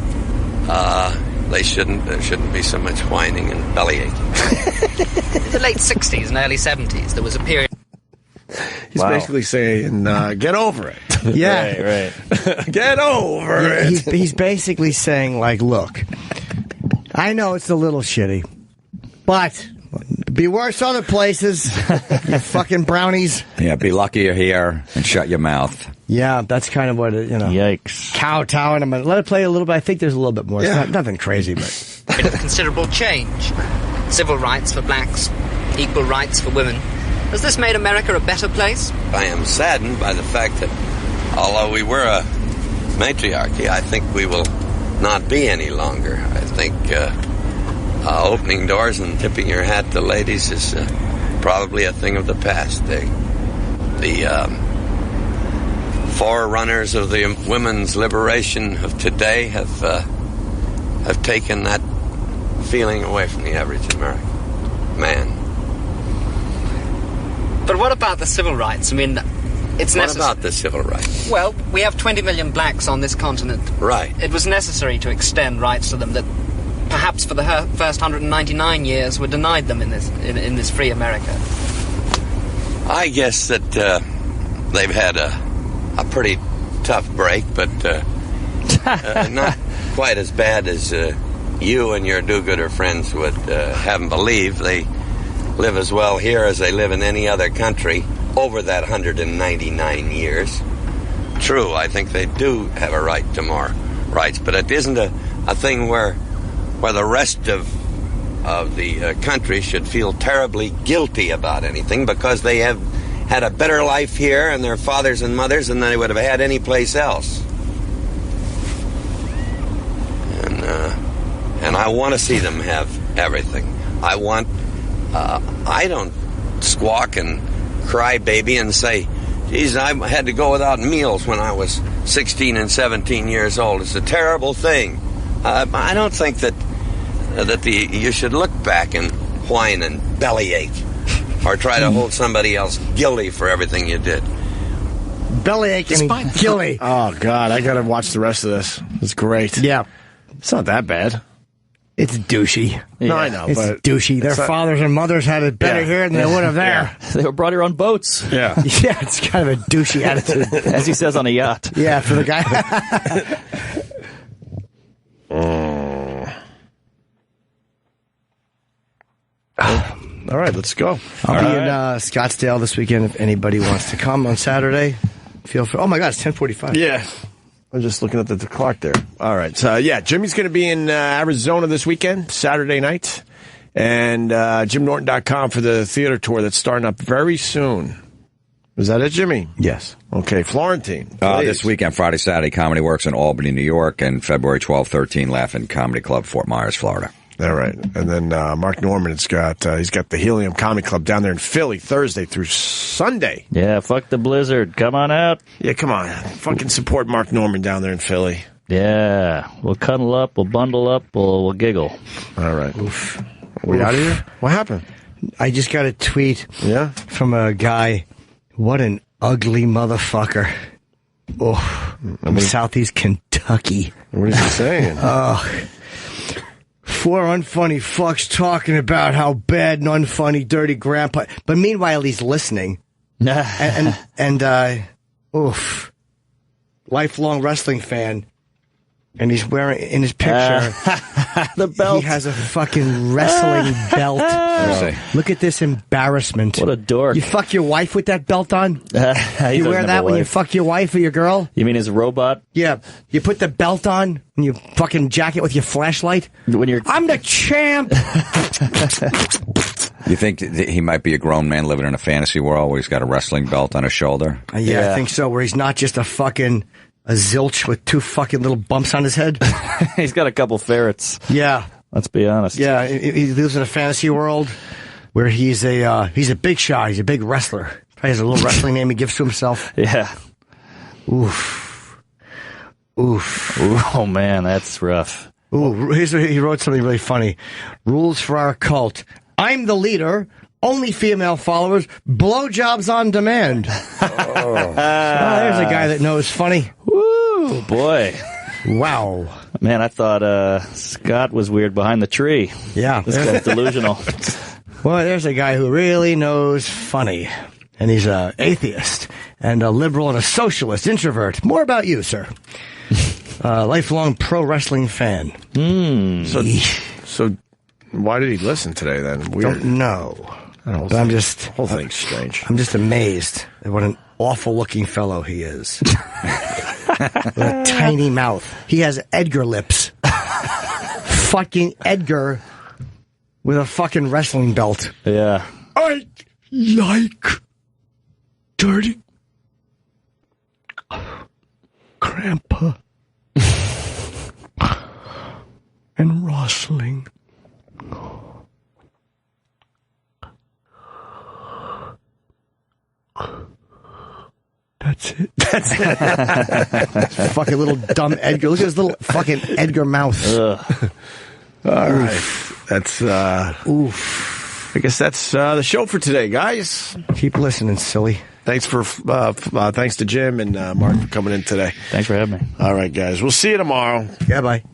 There shouldn't be so much whining and bellyaching. In the late 60s and early 70s, there was a period... He's basically saying, get over it. Yeah. Right. Get over it. He's basically saying, like, look, I know it's a little shitty, but be worse other places, you fucking brownies. Yeah, be lucky you're here and shut your mouth. Yeah, that's kind of what it, Yikes. Kowtowing. I'm going to let it play a little bit. I think there's a little bit more. Yeah. It's nothing crazy, but... A bit of considerable change. Civil rights for blacks, equal rights for women. Has this made America a better place? I am saddened by the fact that although we were a matriarchy, I think we will not be any longer. I think opening doors and tipping your hat to ladies is probably a thing of the past. The forerunners of the women's liberation of today have taken that feeling away from the average American man. But what about the civil rights? I mean, it's necessary. What about the civil rights? Well, we have 20 million blacks on this continent. Right. It was necessary to extend rights to them that perhaps for the first 199 years were denied them in this free America. I guess that they've had a pretty tough break, but not quite as bad as you and your do-gooder friends would have them believe. They live as well here as they live in any other country over that 199 years. True, I think they do have a right to more rights, but it isn't a thing where the rest of the country should feel terribly guilty about anything because they have had a better life here and their fathers and mothers than they would have had any place else. And I want to see them have everything. I don't squawk and cry baby and say, geez, I had to go without meals when I was 16 and 17 years old. It's a terrible thing. I don't think that you should look back and whine and bellyache or try to hold somebody else guilty for everything you did. Bellyache and guilty. Oh, God, I got to watch the rest of this. It's great. Yeah. It's not that bad. It's douchey. Yeah. No, I know, it's but... douchey. Their fathers and mothers had it better here than they would have there. Yeah. They were brought here on boats. Yeah. Yeah, it's kind of a douchey attitude. As he says, on a yacht. Yeah, for the guy... All right, let's go. I'll be in Scottsdale this weekend if anybody wants to come on Saturday. Feel free. Oh, my God, it's 10:45. Yeah. I'm just looking at the clock there. All right. So, yeah, Jimmy's going to be in Arizona this weekend, Saturday night. And JimNorton.com for the theater tour that's starting up very soon. Is that it, Jimmy? Yes. Okay, Florentine. This weekend, Friday, Saturday, Comedy Works in Albany, New York, and February 12, 13, Laugh-In Comedy Club, Fort Myers, Florida. All right. And then Mark Norman's he's got the Helium Comedy Club down there in Philly Thursday through Sunday. Yeah, fuck the blizzard. Come on out. Yeah, come on. Fucking support Mark Norman down there in Philly. Yeah. We'll cuddle up, we'll bundle up, we'll giggle. All right. Oof. Are we out of here? What happened? I just got a tweet from a guy. What an ugly motherfucker. Oh, from Southeast Kentucky. What is he saying? Four unfunny fucks talking about how bad and unfunny dirty grandpa. But meanwhile, he's listening. and lifelong wrestling fan. And he's wearing, in his picture, the belt. He has a fucking wrestling belt. Look at this embarrassment. What a dork. You fuck your wife with that belt on? You wear that when you fuck your wife or your girl? You mean his robot? Yeah. You put the belt on and you fucking jack it with your flashlight? I'm the champ! You think he might be a grown man living in a fantasy world where he's got a wrestling belt on his shoulder? Yeah, I think so, where he's not just a zilch with two fucking little bumps on his head. He's got a couple ferrets. Yeah. Let's be honest. Yeah, he lives in a fantasy world where he's a big shot. He's a big wrestler. Probably has a little wrestling name he gives to himself. Yeah. Oof. Oh, man, that's rough. Ooh, he wrote something really funny. Rules for our cult. I'm the leader. Only female followers. Blowjobs on demand. There's a guy that knows funny. Woo, boy. Wow. Man, I thought Scott was weird behind the tree. Yeah. This guy's delusional. Well, there's a guy who really knows funny. And he's an atheist and a liberal and a socialist, introvert. More about you, sir. Lifelong pro wrestling fan. So why did he listen today then? Weird. Don't know. But I'm just... whole thing's strange. I'm just amazed at what an awful-looking fellow he is. With a tiny mouth. He has Edgar lips. Fucking Edgar with a fucking wrestling belt. Yeah. I like dirty grandpa and wrestling. That's it. Fucking little dumb Edgar. Look at his little fucking Edgar mouth. All right. That's, oof. I guess that's the show for today, guys. Keep listening, silly. Thanks to Jim and Mark for coming in today. Thanks for having me. All right, guys. We'll see you tomorrow. Yeah, bye.